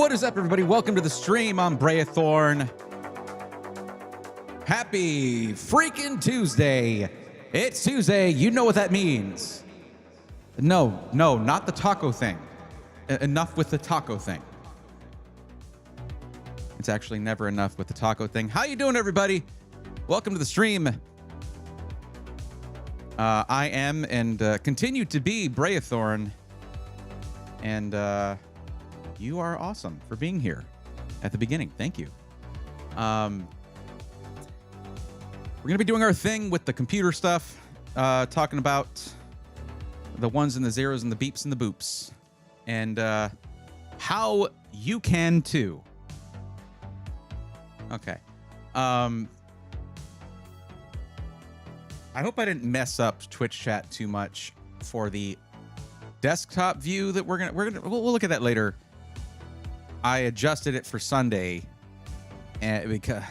What is up, everybody? Welcome to the stream. I'm Brayathorn. Happy freaking Tuesday. It's Tuesday. You know what that means. No, not the taco thing. Enough with the taco thing. It's actually never enough with the taco thing. How you doing, everybody? Welcome to the stream. I am and continue to be Brayathorn. And you are awesome for being here at the beginning. Thank you. We're going to be doing our thing with the computer stuff, talking about the ones and the zeros and the beeps and the boops, and how you can too. Okay. I hope I didn't mess up Twitch chat too much for the desktop view that we'll look at that later. I adjusted it for Sunday, and because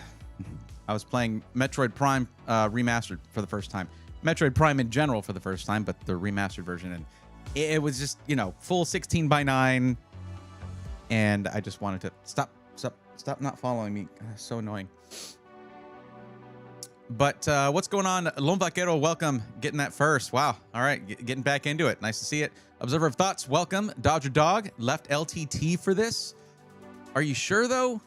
I was playing Metroid Prime remastered for the first time, Metroid Prime in general for the first time, but the remastered version, and it was just, you know, full 16:9, and I just wanted to stop not following me. So annoying. But what's going on? Lone Vaquero, welcome. Getting that first. Wow. All right. Getting back into it. Nice to see it. Observer of Thoughts, welcome. Dodger Dog left LTT for this. Are you sure, though?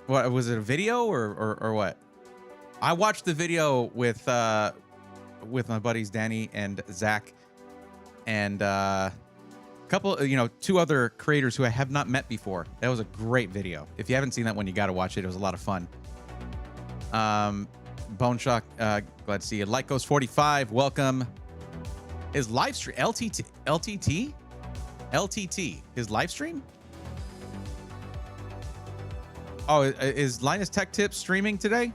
What, was it a video or what? I watched the video with my buddies Danny and Zach, and a couple, two other creators who I have not met before. That was a great video. If you haven't seen that one, you got to watch it. It was a lot of fun. Bone Shock, glad to see you. Lycos 45, welcome. His live stream, LTT, his live stream. Oh, is Linus Tech Tips streaming today?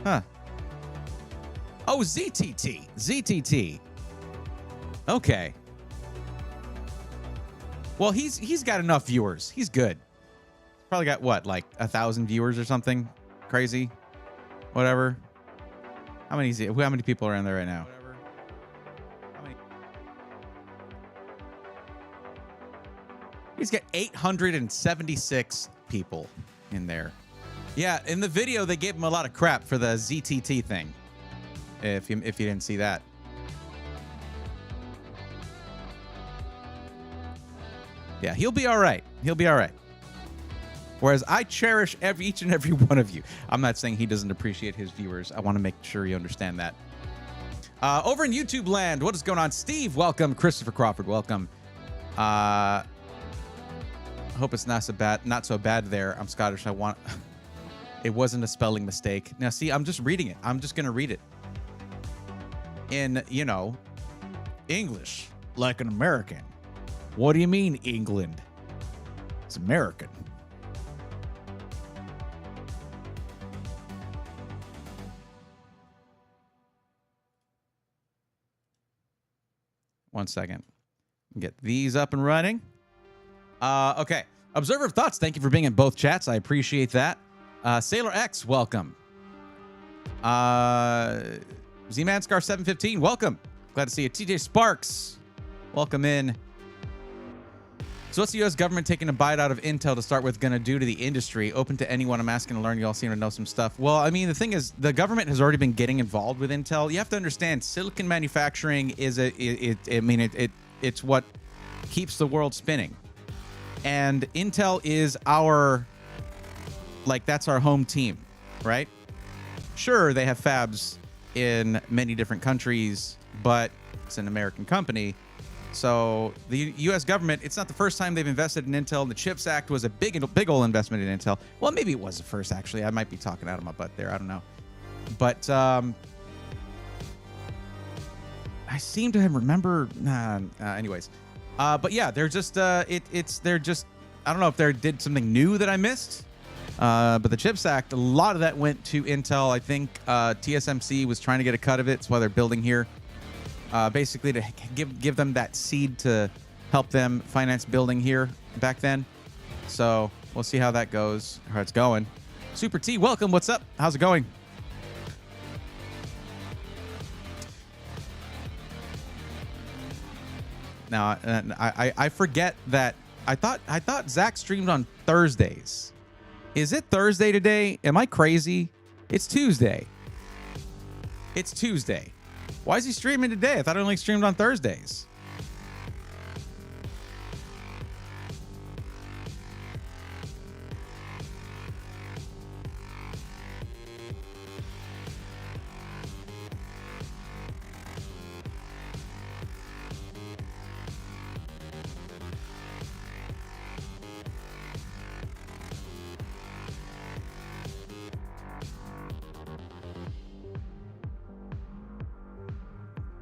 Huh. Oh, ZTT. Okay. Well, he's got enough viewers. He's good. Probably got what, like 1,000 viewers or something crazy, whatever. How many people are in there right now? He's got 876 people in there. Yeah, in the video they gave him a lot of crap for the ZTT thing. If you didn't see that. Yeah, he'll be all right. Whereas I cherish each and every one of you. I'm not saying he doesn't appreciate his viewers. I want to make sure you understand that. Over in YouTube land, what is going on? Steve, welcome. Christopher Crawford, welcome. Hope it's not so bad there. I'm Scottish. It wasn't a spelling mistake. Now, see, I'm just reading it. I'm just going to read it in, English, like an American. What do you mean, England? It's American. One second. Get these up and running. Okay. Observer of Thoughts, thank you for being in both chats. I appreciate that. Sailor X, welcome. Z-Man-Scar 715, welcome. Glad to see you. TJ Sparks, welcome in. So what's the U.S. government taking a bite out of Intel to start with going to do to the industry? Open to anyone. I'm asking to learn. You all seem to know some stuff. Well, I mean, the thing is, the government has already been getting involved with Intel. You have to understand, silicon manufacturing is it's what keeps the world spinning. And Intel is that's our home team, right? Sure, they have fabs in many different countries, but it's an American company. So the U.S. government, it's not the first time they've invested in Intel. The CHIPS Act was a big old investment in Intel. Well, maybe it was the first, actually. I might be talking out of my butt there. I don't know. But I seem to remember. Anyways. But yeah, they're just they're just, I don't know if they did something new that I missed. But the CHIPS Act, a lot of that went to Intel. I think TSMC was trying to get a cut of it. That's why they're building here. Basically to give them that seed to help them finance building here back then. So we'll see how that goes, how it's going. Super T, welcome. What's up? How's it going? Now, I forget that I thought Zach streamed on Thursdays. Is it Thursday today? Am I crazy? It's Tuesday. It's Tuesday. Why is he streaming today? I thought he only streamed on Thursdays.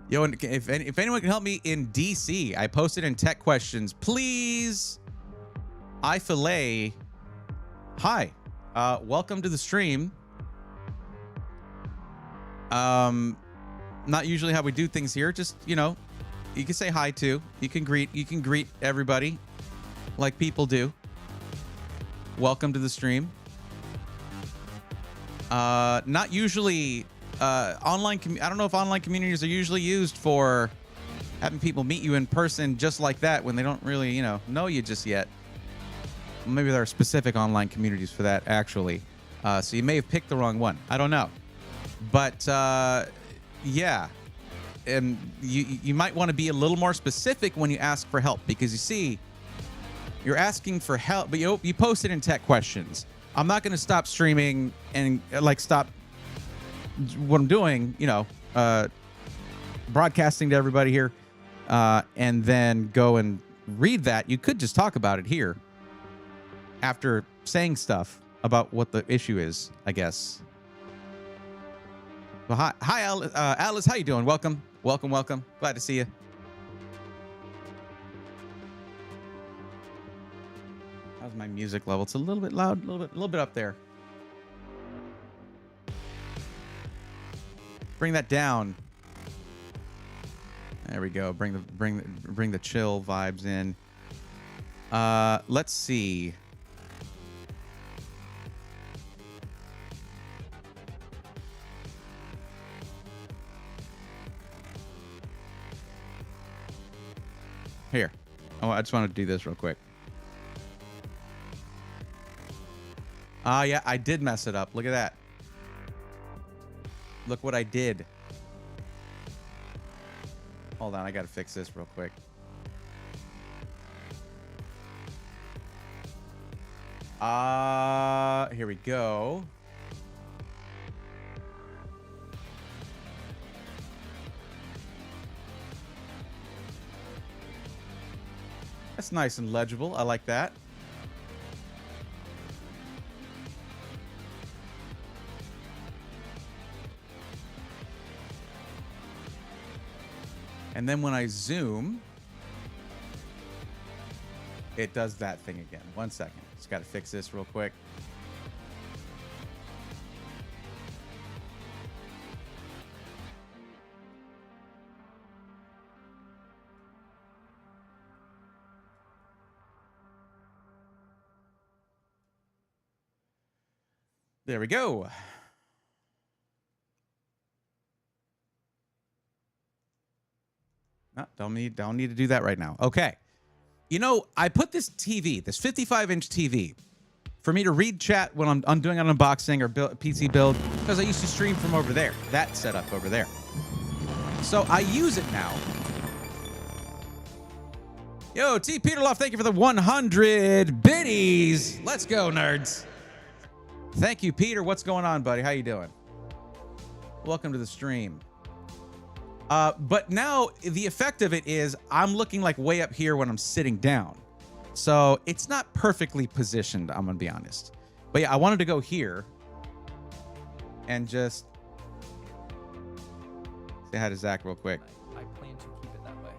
Yo, and if anyone can help me in DC, I posted in tech questions, please. I fillet. Hi, welcome to the stream. Not usually how we do things here. Just, you know, you can say hi too. You can greet everybody like people do. Welcome to the stream. Not usually. Online, I don't know if online communities are usually used for having people meet you in person just like that when they don't really, you know you just yet. Maybe there are specific online communities for that, actually. So you may have picked the wrong one. I don't know. But, yeah. And you might want to be a little more specific when you ask for help, because you see, you're asking for help, but you posted in tech questions. I'm not going to stop streaming and, stop what I'm doing, broadcasting to everybody here, and then go and read that. You could just talk about it here after saying stuff about what the issue is, I guess. Well, hi, Alice. How you doing? Welcome. Glad to see you. How's my music level? It's a little bit loud, a little bit up there. Bring that down. There we go. Bring the chill vibes in. Let's see. Here. Oh, I just want to do this real quick. Yeah, I did mess it up. Look at that. Look what I did. Hold on, I gotta fix this real quick. Here we go. That's nice and legible. I like that. And then when I zoom, it does that thing again. 1 second. Just got to fix this real quick. There we go. No, don't need to do that right now. Okay. You know, I put this TV, this 55-inch TV, for me to read chat when I'm doing an unboxing or PC build, because I used to stream from over there, that setup over there. So I use it now. Yo, T. Peterloff, thank you for the 100 biddies. Let's go, nerds. Thank you, Peter. What's going on, buddy? How you doing? Welcome to the stream. But now the effect of it is I'm looking like way up here when I'm sitting down. So it's not perfectly positioned, I'm going to be honest. But yeah, I wanted to go here and just say hi to Zach real quick. I plan to keep it that way.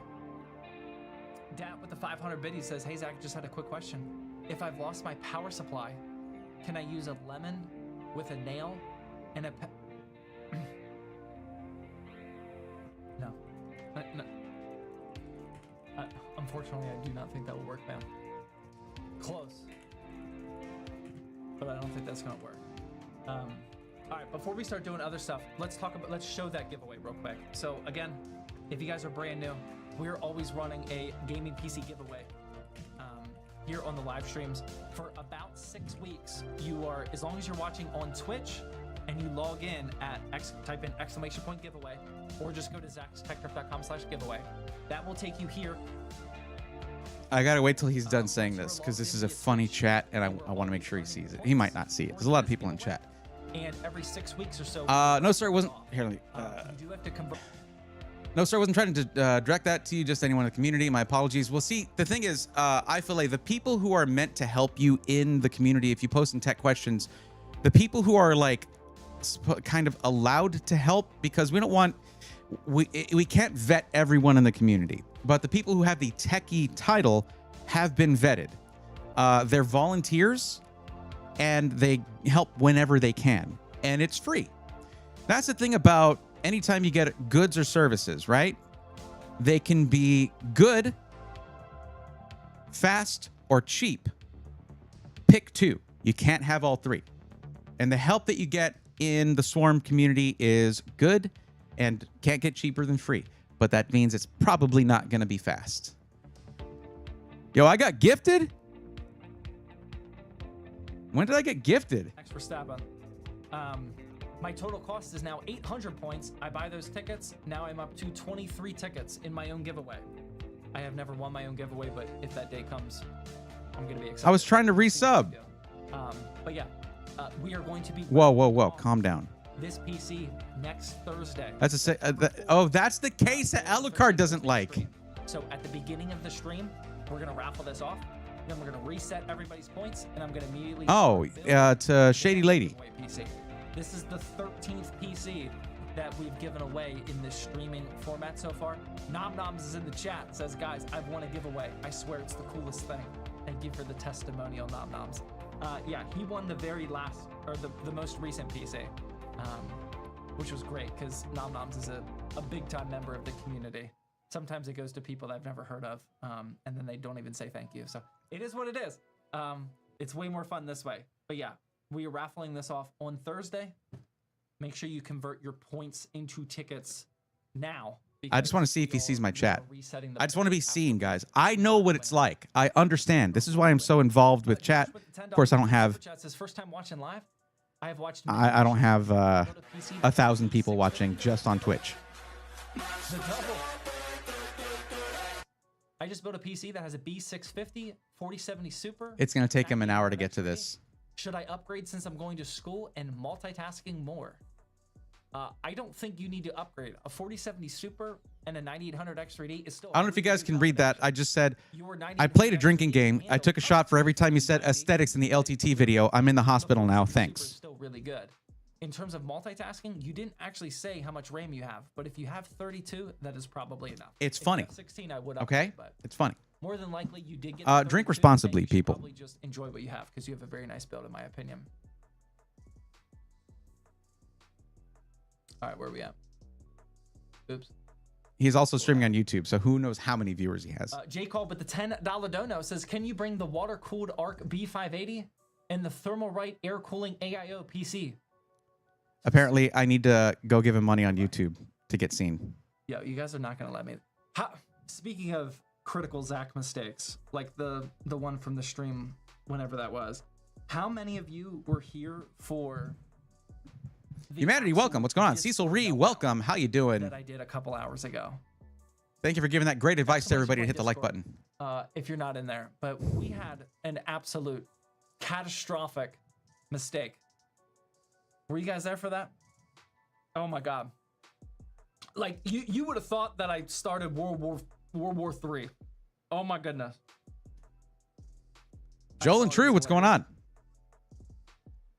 Dad with the 500 biddies says, hey, Zach, just had a quick question. If I've lost my power supply, can I use a lemon with a nail and a... No. No. Unfortunately, I do not think that will work, man. Close. But I don't think that's gonna work. All right, before we start doing other stuff, let's show that giveaway real quick. So again, if you guys are brand new, we're always running a gaming PC giveaway. here on the live streams for about 6 weeks. You are, as long as you're watching on Twitch and you log in at type in !giveaway, or just go to zackstechturf.com/giveaway. That will take you here. I gotta wait till he's done saying this because this is a funny chat, and I want to make sure he sees it. He might not see it. There's a lot of people in chat. And every 6 weeks or so. No, sir, it wasn't. Here, let me. You do have to convert. No, sir, I wasn't trying to direct that to you, just anyone in the community. My apologies. Well, see, the thing is, I feel like the people who are meant to help you in the community, if you post in tech questions, the people who are like kind of allowed to help, because we don't want, we can't vet everyone in the community, but the people who have the techie title have been vetted. They're volunteers and they help whenever they can, and it's free. That's the thing about anytime you get goods or services, right? They can be good, fast, or cheap. Pick two. You can't have all three. And the help that you get in the Swarm community is good and can't get cheaper than free. But that means it's probably not going to be fast. Yo, I got gifted? When did I get gifted? Thanks for stabbing. My total cost is now 800 points. I buy those tickets. Now I'm up to 23 tickets in my own giveaway. I have never won my own giveaway, but if that day comes, I'm going to be excited. I was trying to resub. But yeah, we are going to be... Whoa. Calm down. This PC next Thursday. That's that's the case that Alucard doesn't like. So at the beginning of the stream, we're going to raffle this off. Then we're going to reset everybody's points, and I'm going to immediately... to Shady Lady. PC. This is the 13th PC that we've given away in this streaming format so far. Nom Noms is in the chat, says, guys, I've won a giveaway. I swear it's the coolest thing. Thank you for the testimonial, Nom Noms. Yeah, he won the very last, or the most recent PC, which was great because Nom Noms is a big-time member of the community. Sometimes it goes to people that I've never heard of, and then they don't even say thank you. So it is what it is. It's way more fun this way. But yeah, we are raffling this off on Thursday. Make sure you convert your points into tickets now. I just want to see if he sees my chat. I just want to be seen, guys. I know what it's like. I understand. This is why I'm so involved with chat. Of course, I don't have... First time watching live. I have watched... I don't have 1,000 people watching just on Twitch. I just built a PC that has a B650, 4070 Super. It's going to take him an hour to get to this. Should I upgrade since I'm going to school and multitasking more? I don't think you need to upgrade. A 4070 Super and a 9800 X3D is still... I don't know if you guys can read that. I just said, I played a drinking game. I took a shot for every time you said aesthetics in the LTT video. I'm in the hospital now. Thanks. Still really good. In terms of multitasking, you didn't actually say how much RAM you have, but if you have 32, that is probably enough. It's funny. 16, I would upgrade, okay? But it's funny. more than likely, you did get drink responsibly, people. Probably just enjoy what you have because you have a very nice build, in my opinion. All right, where are we at? Oops. He's also streaming on YouTube, so who knows how many viewers he has. J. Call with the $10 dono says, can you bring the water-cooled ARC B580 and the Thermalright air cooling AIO PC? Apparently, I need to go give him money on YouTube to get seen. Yo, you guys are not going to let me. Speaking of critical Zach mistakes, like the one from the stream, whenever that was, how many of you were here for... Humanity, welcome. What's going on? Cecil Ree, welcome. How you doing? That I did a couple hours ago. Thank you for giving that great advice to everybody to hit the like button. If you're not in there, but we had an absolute catastrophic mistake. Were you guys there for that? Oh my God. Like you would have thought that I started World War III. Oh my goodness. Joel and True, what's going on?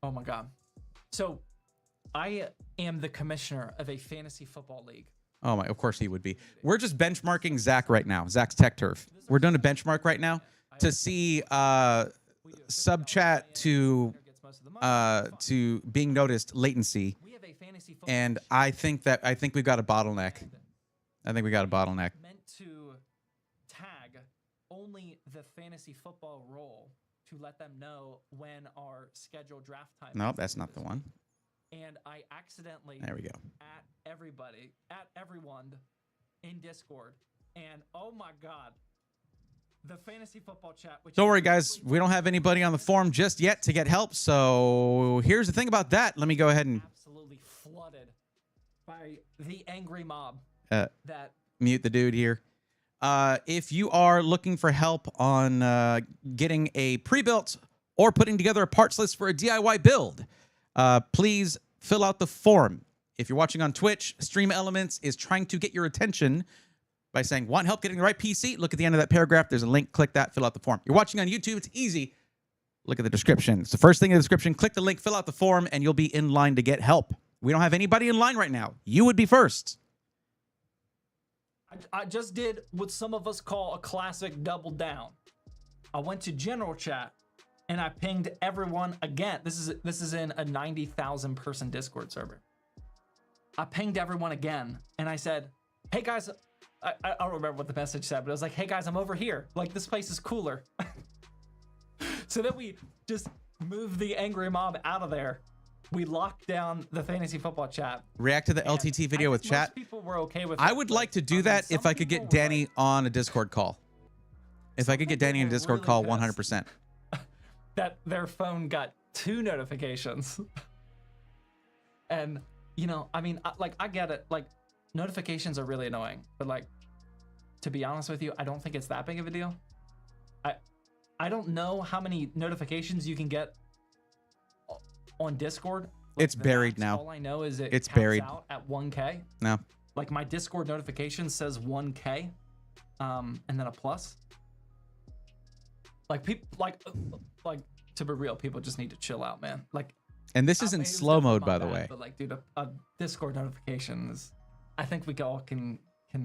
Oh my God. So I am the commissioner of a fantasy football league. Oh my, of course he would be. We're just benchmarking Zach right now. Zach's Tech Turf. We're doing a benchmark right now to see sub chat to being noticed latency. And I think we've got a bottleneck. Meant to tag only the fantasy football role to let them know when our scheduled draft time. No, that's not the one. And I accidentally there we go at everyone in Discord, and oh my God, The fantasy football chat. Which Don't worry, guys. We don't have anybody on the forum just yet to get help. So here's the thing about that. Let me go ahead and absolutely flooded by the angry mob. that Mute the dude here. If you are looking for help on getting a pre-built or putting together a parts list for a DIY build, please fill out the form. If you're watching on Twitch, Stream Elements is trying to get your attention by saying, want help getting the right PC? Look at the end of that paragraph. There's a link. Click that. Fill out the form. You're watching on YouTube. It's easy. Look at the description. It's the first thing in the description. Click the link. Fill out the form, and you'll be in line to get help. We don't have anybody in line right now. You would be first. I just did what some of us call a classic double down. I went to general chat, and I pinged everyone again. This is in a 90,000 person Discord server. I pinged everyone again, and I said, hey, guys, I don't remember what the message said, but it was like, hey guys, I'm over here. Like, this place is cooler. So then we just moved the angry mob out of there. We locked down the fantasy football chat. React to the LTT video with chat. Most people were okay with it. I would like to do that if I could get Danny on a Discord call. If I could get Danny on a Discord call, 100%. That their phone got 2 notifications. And, you know, I mean, I get it. Like, notifications are really annoying, but like, to be honest with you, I don't think it's that big of a deal. I don't know how many notifications you can get on Discord. Like, it's buried now. All I know is it's buried out at 1K. No. Like, my Discord notification says 1K, and then a plus. Like, people, like to be real, people just need to chill out, man. Like, and this is in slow mode, by the way. But like, dude, a Discord notification is, I think we all can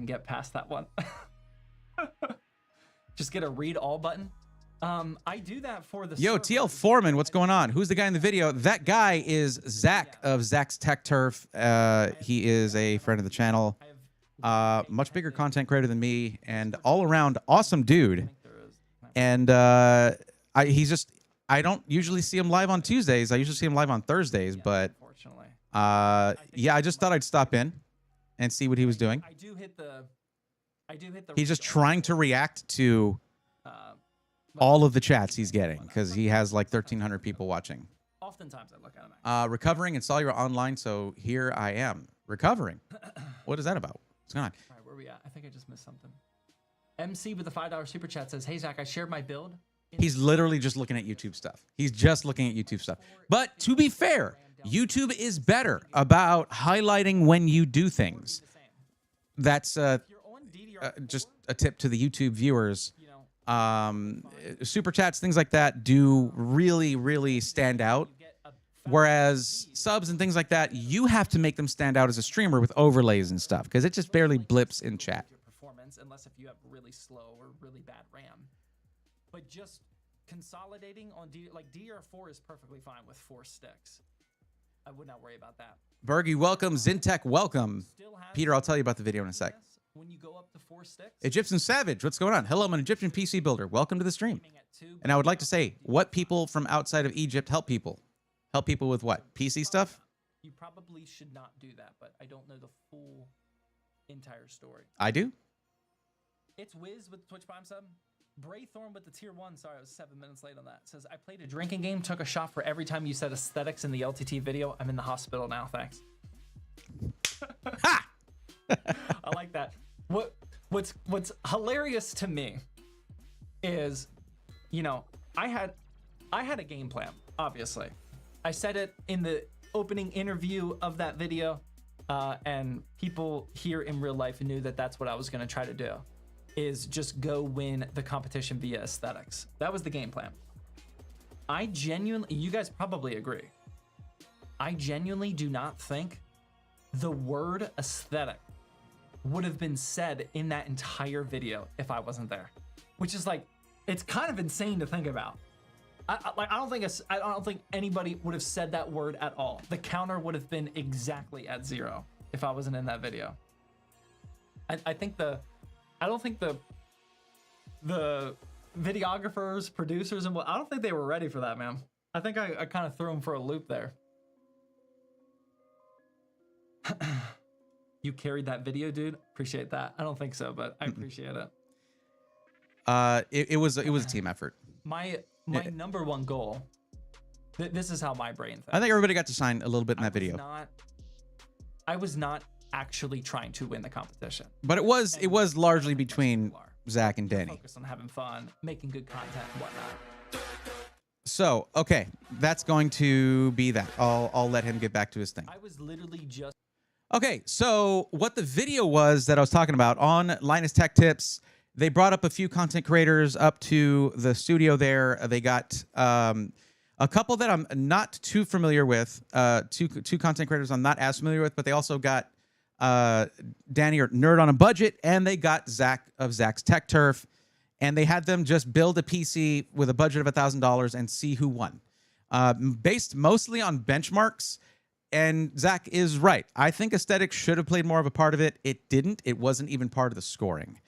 get past that one. Just get a read all button. I do that for the Yo, TL Foreman, what's going on? Who's the guy in the video? That guy is Zach of Zach's Tech Turf. He is a friend of the channel. Much bigger content creator than me, and all around awesome dude. And he's just, I don't usually see him live on Tuesdays. I usually see him live on Thursdays, but yeah, I just thought I'd stop in and see what he was doing. I do hit the He's just trying to react to all of the chats he's getting because he has like 1,300 people watching. Oftentimes I look at him. Recovering and saw you're online, so here I am. Recovering. What is that about? What's going on? All right, where are we at? I think I just missed something. MC with the $5 super chat says, hey, Zach, I shared my build. He's literally just looking at YouTube stuff. He's just looking at YouTube stuff. But to be fair, YouTube is better about highlighting when you do things. That's just a tip to the YouTube viewers. Super chats, things like that do really, really stand out. Whereas subs and things like that, you have to make them stand out as a streamer with overlays and stuff because it just barely blips in chat. Unless if you have really slow or really bad RAM. But just consolidating on DDR4 is perfectly fine with 4 sticks. I would not worry about that. Bergie, welcome. Zintech, welcome. Peter, I'll tell you about the video in a sec. When you go up to 4 sticks. Egyptian Savage, what's going on? Hello, I'm an Egyptian PC builder. Welcome to the stream. And I would like to say, what people from outside of Egypt help people? Help people with what? PC stuff? You probably should not do that, but I don't know the full entire story. I do. It's Wiz with the Twitch Prime sub. Braythorn with the tier 1. Sorry, I was 7 minutes late on that. Says, I played a drinking game, took a shot for every time you said aesthetics in the LTT video. I'm in the hospital now, thanks. Ha! I like that. What's hilarious to me is, you know, I had a game plan, obviously. I said it in the opening interview of that video, and people here in real life knew that that's what I was going to try to do, is just go win the competition via aesthetics. That was the game plan. I genuinely, you guys probably agree, I genuinely do not think the word aesthetic would have been said in that entire video if I wasn't there, which is like, it's kind of insane to think about. I don't think anybody would have said that word at all. The counter would have been exactly at 0 if I wasn't in that video. I don't think the videographers, producers, and I don't think they were ready for that, man. I think I kind of threw them for a loop there. You carried that video, dude. Appreciate that. I don't think so, but I appreciate it. It was a team effort. My number one goal. This is how my brain thinks. I think everybody got to shine a little bit in that video. I was not actually trying to win the competition. But it was largely between Zach and Danny. Focus on having fun, making good content, and whatnot. So, okay, that's going to be that. I'll let him get back to his thing. I was literally just... Okay, so what the video was that I was talking about on Linus Tech Tips, they brought up a few content creators up to the studio there. They got a couple that I'm not too familiar with, two content creators I'm not as familiar with, but they also got Danny or Nerd on a Budget, and they got Zach of Zach's Tech Turf, and they had them just build a PC with a budget of $1,000 and see who won, based mostly on benchmarks. And Zach is right. I think aesthetics should have played more of a part of it. It didn't. It wasn't even part of the scoring.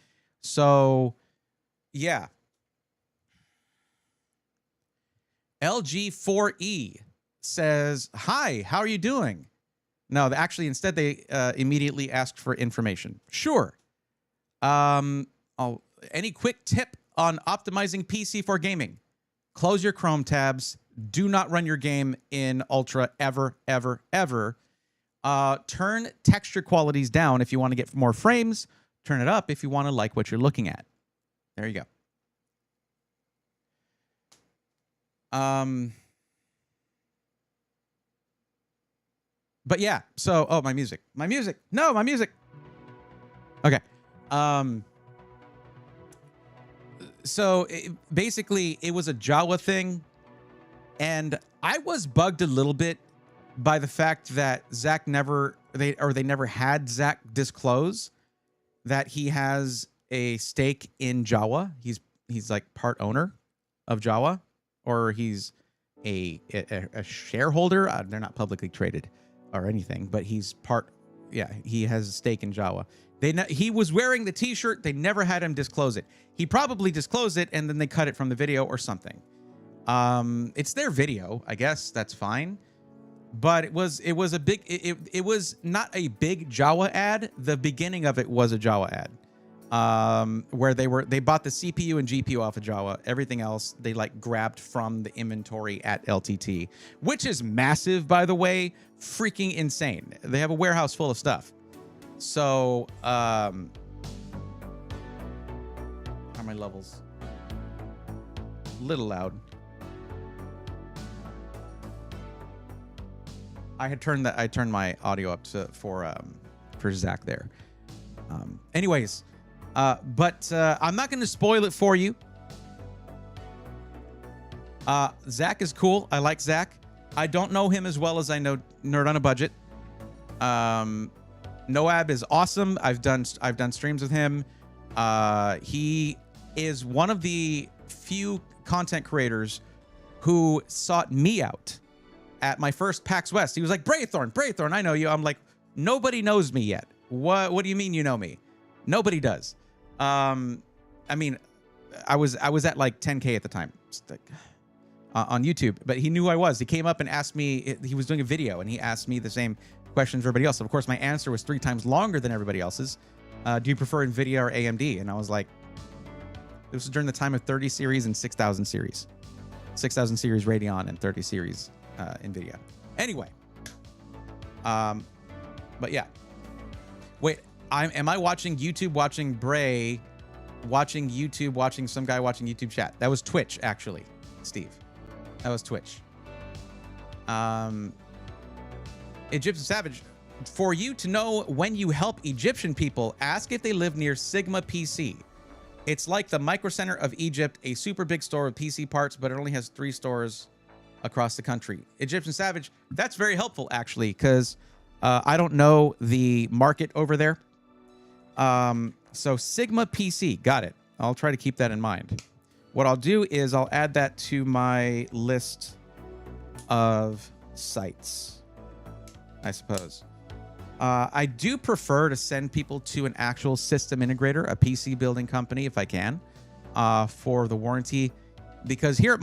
So, yeah. LG4E says, "Hi, how are you doing?" No, actually, instead they immediately asked for information. Sure. Any quick tip on optimizing PC for gaming? Close your Chrome tabs. Do not run your game in Ultra ever, ever, ever. Turn texture qualities down if you want to get more frames. Turn it up if you want to like what you're looking at. There you go. But yeah, so, oh, my music. No, my music. Okay. So basically it was a Jawa thing, and I was bugged a little bit by the fact that Zach they never had Zach disclose that he has a stake in Jawa. He's like part owner of Jawa, or he's a shareholder. They're not publicly traded or anything, but he's part. Yeah, he has a stake in Jawa. He was wearing the T-shirt. They never had him disclose it. He probably disclosed it, and then they cut it from the video or something. It's their video, I guess. That's fine. But it was a big. It was not a big Jawa ad. The beginning of it was a Jawa ad, where they bought the CPU and GPU off of Jawa. Everything else they like grabbed from the inventory at LTT, which is massive, by the way. Freaking insane. They have a warehouse full of stuff. So, how are my levels? Little loud. I turned my audio up for Zach there. Anyways, but I'm not going to spoil it for you. Zach is cool. I like Zach. I don't know him as well as I know Nerd on a Budget. Noab is awesome. I've done streams with him. He is one of the few content creators who sought me out at my first PAX West. He was like, Braythorn, I know you. I'm like, nobody knows me yet. What do you mean you know me? Nobody does. I mean, I was at like 10K at the time on YouTube, but he knew who I was. He came up and asked me, he was doing a video, and he asked me the same questions for everybody else. Of course, my answer was 3 times longer than everybody else's. Do you prefer NVIDIA or AMD? And I was like, this was during the time of 30 series and 6000 series. 6000 series Radeon and 30 series NVIDIA. Anyway. But yeah. Wait, am I watching YouTube, watching Bray, watching YouTube, watching some guy watching YouTube chat? That was Twitch, actually, Steve. That was Twitch. Egyptian Savage, for you to know when you help Egyptian people, ask if they live near Sigma PC. It's like the Micro Center of Egypt, a super big store with PC parts, but it only has 3 stores across the country. Egyptian Savage, that's very helpful, actually, because I don't know the market over there. So Sigma PC, got it. I'll try to keep that in mind. What I'll do is I'll add that to my list of sites, I suppose. I do prefer to send people to an actual system integrator, a PC building company, if I can, for the warranty. Because here at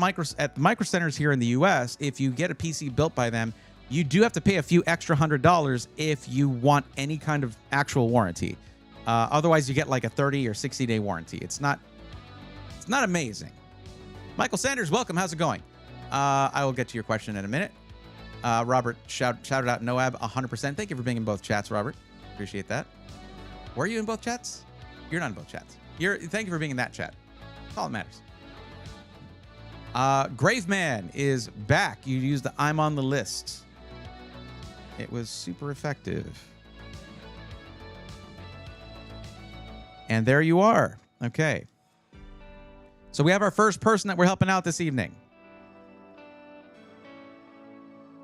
Micro Centers here in the US, if you get a PC built by them, you do have to pay a few extra $100 if you want any kind of actual warranty. Otherwise, you get like a 30 or 60-day warranty. It's not It's not amazing. Michael Sanders, welcome. How's it going? I will get to your question in a minute. Robert shouted out Noab 100%. Thank you for being in both chats, Robert. Appreciate that. Were you in both chats? You're not in both chats. Thank you for being in that chat. That's all that matters. Graveman is back. You used the I'm on the list. It was super effective. And there you are. Okay. So we have our first person that we're helping out this evening.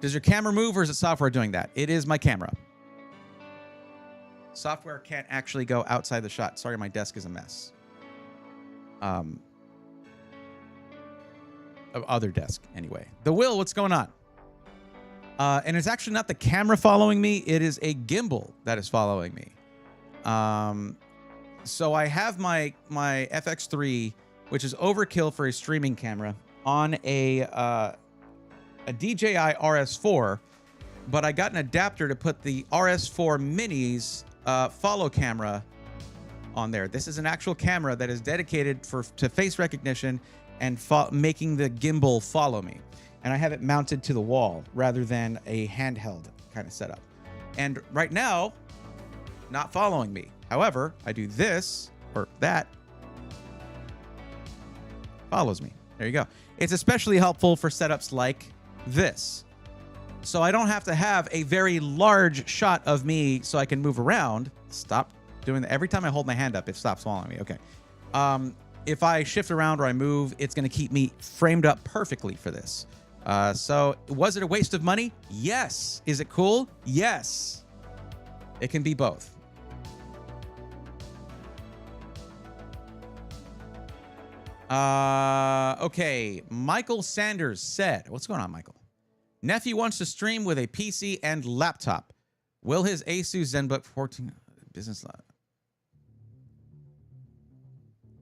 Does your camera move or is it software doing that? It is my camera. Software can't actually go outside the shot. Sorry, my desk is a mess. Other desk, anyway. The Will, what's going on? And it's actually not the camera following me. It is a gimbal that is following me. So I have my FX3, which is overkill for a streaming camera, on a DJI RS4, but I got an adapter to put the RS4 Mini's follow camera on there. This is an actual camera that is dedicated to face recognition and making the gimbal follow me. And I have it mounted to the wall rather than a handheld kind of setup. And right now, not following me. However, I do this or that, follows me. There you go. It's especially helpful for setups like this. So I don't have to have a very large shot of me so I can move around. Stop doing that. Every time I hold my hand up, it stops following me. Okay. If I shift around or I move, it's going to keep me framed up perfectly for this. So was it a waste of money? Yes. Is it cool? Yes. It can be both. Okay. Michael Sanders said, what's going on, Michael? Nephew wants to stream with a PC and laptop. Will his Asus ZenBook 14 business lab?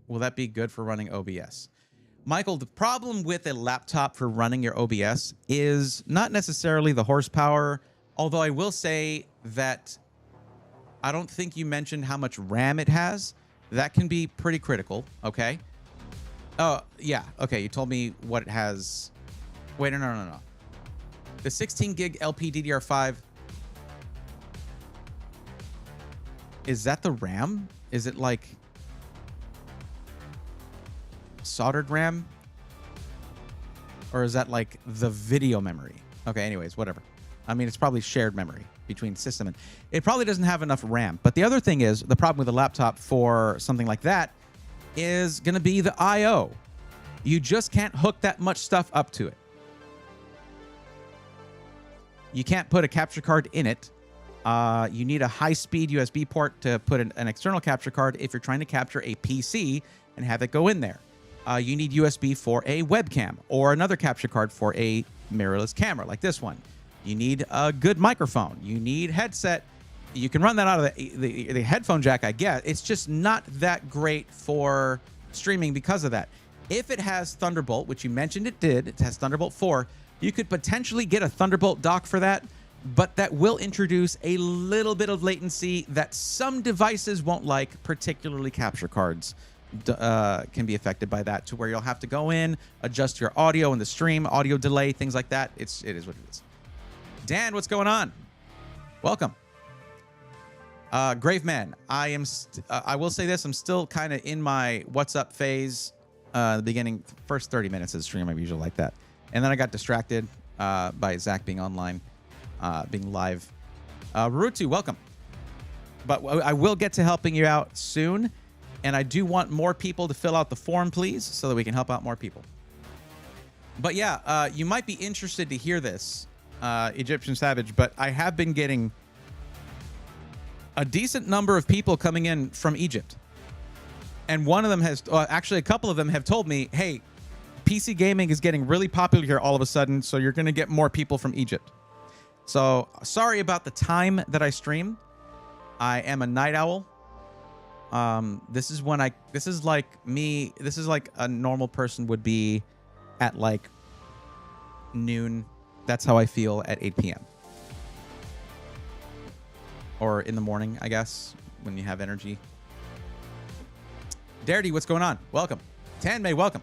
Will that be good for running OBS? Michael, the problem with a laptop for running your OBS is not necessarily the horsepower, although I will say that I don't think you mentioned how much RAM it has. That can be pretty critical, okay? Oh, yeah, okay, you told me what it has. Wait, no. The 16 gig LP DDR5, is that the RAM? Is it like soldered RAM? Or is that like the video memory? Okay, anyways, whatever. I mean, it's probably shared memory between system and it probably doesn't have enough RAM. But the other thing is, the problem with a laptop for something like that is going to be the I/O. You just can't hook that much stuff up to it. You can't put a capture card in it. You need a high-speed USB port to put an external capture card if you're trying to capture a PC and have it go in there. You need USB for a webcam or another capture card for a mirrorless camera like this one. You need a good microphone. You need headset. You can run that out of the headphone jack, I guess. It's just not that great for streaming because of that. If it has Thunderbolt, which you mentioned it did, it has Thunderbolt 4, you could potentially get a Thunderbolt dock for that, but that will introduce a little bit of latency that some devices won't like, particularly capture cards can be affected by that, to where you'll have to go in, adjust your audio in the stream, audio delay, things like that. It is what it is. Dan, what's going on? Welcome. Graveman, I will say this, I'm still kind of in my what's up phase. The beginning, first 30 minutes of the stream, I'm usually like that. And then I got distracted by Zach being online, being live. Rutu, welcome. But I will get to helping you out soon. And I do want more people to fill out the form, please, so that we can help out more people. But yeah, you might be interested to hear this, Egyptian Savage, but I have been getting a decent number of people coming in from Egypt. And one of them has, actually a couple of them have told me, hey, PC gaming is getting really popular here all of a sudden, so you're going to get more people from Egypt. So sorry about the time that I stream. I am a night owl. This is like a normal person would be at like noon. That's how I feel at 8 p.m. Or in the morning, I guess, when you have energy. Darity, what's going on? Welcome. Tan May, welcome.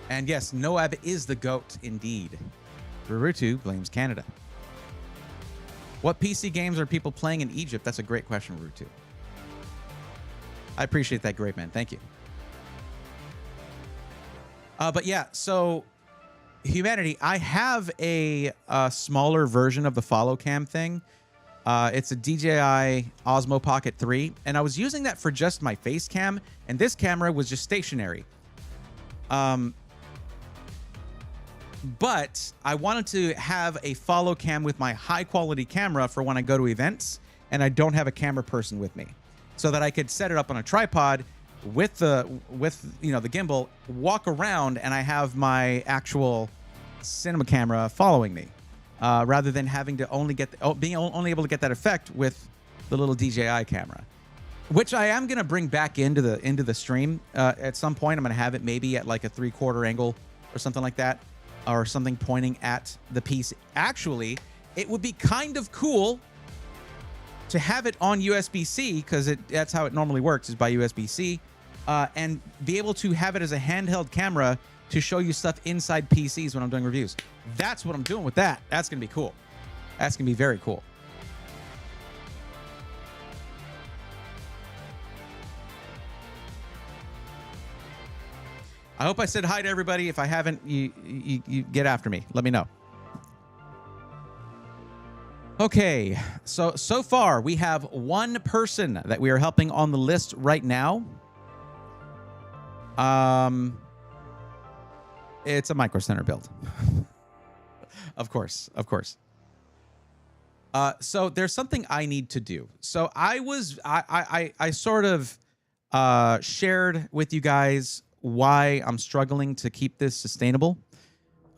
And yes, Noab is the GOAT indeed. Rurutu blames Canada. What PC games are people playing in Egypt? That's a great question, Rurutu. I appreciate that, great man. Thank you. But yeah, so humanity, I have a smaller version of the follow cam thing. It's a DJI Osmo Pocket 3, and I was using that for just my face cam, and this camera was just stationary. But I wanted to have a follow cam with my high quality camera for when I go to events and I don't have a camera person with me, so that I could set it up on a tripod with the gimbal, walk around, and I have my actual cinema camera following me, rather than having to only being only able to get that effect with the little DJI camera, which I am going to bring back into the stream at some point. I'm going to have it maybe at like a 3/4 angle or something like that, or something pointing at the piece. Actually, it would be kind of cool to have it on USB-C, because that's how it normally works, is by USB-C, and be able to have it as a handheld camera to show you stuff inside PCs when I'm doing reviews. That's what I'm doing with that. That's going to be cool. That's going to be very cool. I hope I said hi to everybody. If I haven't, you get after me. Let me know. Okay, so far we have one person that we are helping on the list right now. It's a Micro Center build. Of course. So there's something I need to do. So I sort of shared with you guys why I'm struggling to keep this sustainable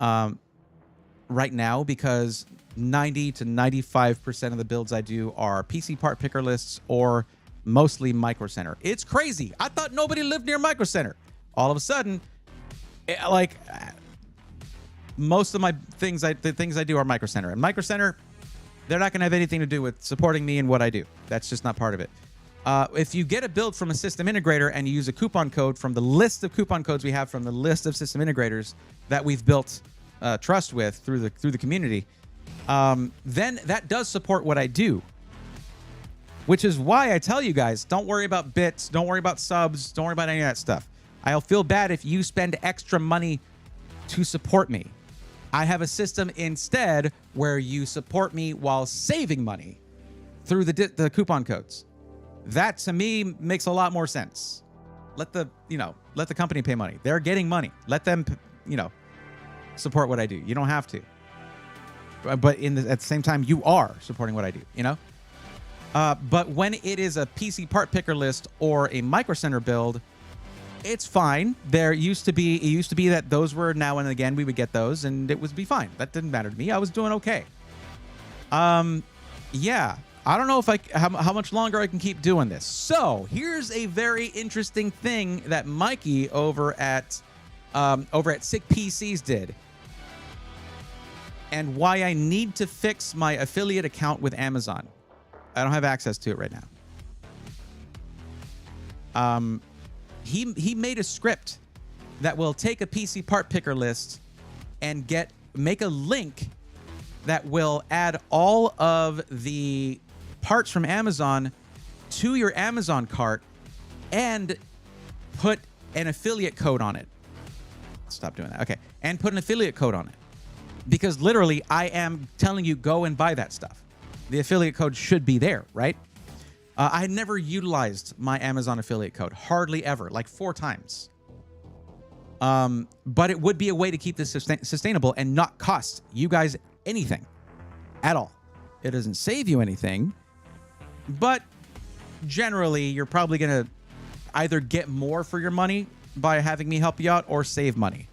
right now, because 90 to 95% of the builds I do are PC part picker lists or mostly Micro Center. It's crazy. I thought nobody lived near Micro Center. All of a sudden, most of my things, the things I do are Micro Center. And Micro Center, they're not going to have anything to do with supporting me and what I do. That's just not part of it. If you get a build from a system integrator and you use a coupon code from the list of coupon codes we have from the list of system integrators that we've built trust with through the community, then that does support what I do. Which is why I tell you guys, don't worry about bits, don't worry about subs, don't worry about any of that stuff. I'll feel bad if you spend extra money to support me. I have a system instead where you support me while saving money through the coupon codes. That to me makes a lot more sense. Let the company pay money. They're getting money. Let them, support what I do. You don't have to. But at the same time, you are supporting what I do, But when it is a PC part picker list or a Micro Center build, it's fine. It used to be that those were now and again we would get those and it would be fine. That didn't matter to me. I was doing okay. Yeah. I don't know how much longer I can keep doing this. So here's a very interesting thing that Mikey over at Sick PCs did, and why I need to fix my affiliate account with Amazon. I don't have access to it right now. He made a script that will take a PC part picker list and make a link that will add all of the parts from Amazon to your Amazon cart and put an affiliate code on it. Stop doing that. Okay. And put an affiliate code on it. Because literally, I am telling you, go and buy that stuff. The affiliate code should be there, right? I had never utilized my Amazon affiliate code. Hardly ever. Like 4 times. But it would be a way to keep this sustainable and not cost you guys anything at all. It doesn't save you anything. But generally, you're probably going to either get more for your money by having me help you out or save money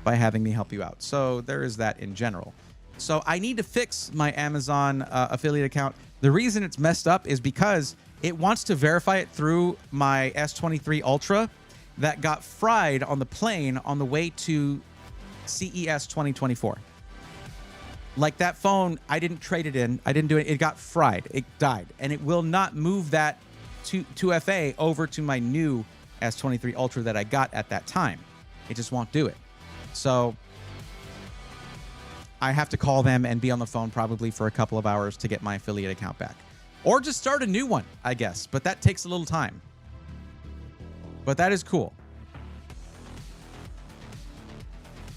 by having me help you out. So there is that in general. So I need to fix my Amazon affiliate account. The reason it's messed up is because it wants to verify it through my S23 Ultra that got fried on the plane on the way to CES 2024. Like that phone, I didn't trade it in. I didn't do it. It got fried. It died. And it will not move that 2FA over to my new S23 Ultra that I got at that time. It just won't do it. So I have to call them and be on the phone probably for a couple of hours to get my affiliate account back. Or just start a new one, I guess. But that takes a little time. But that is cool.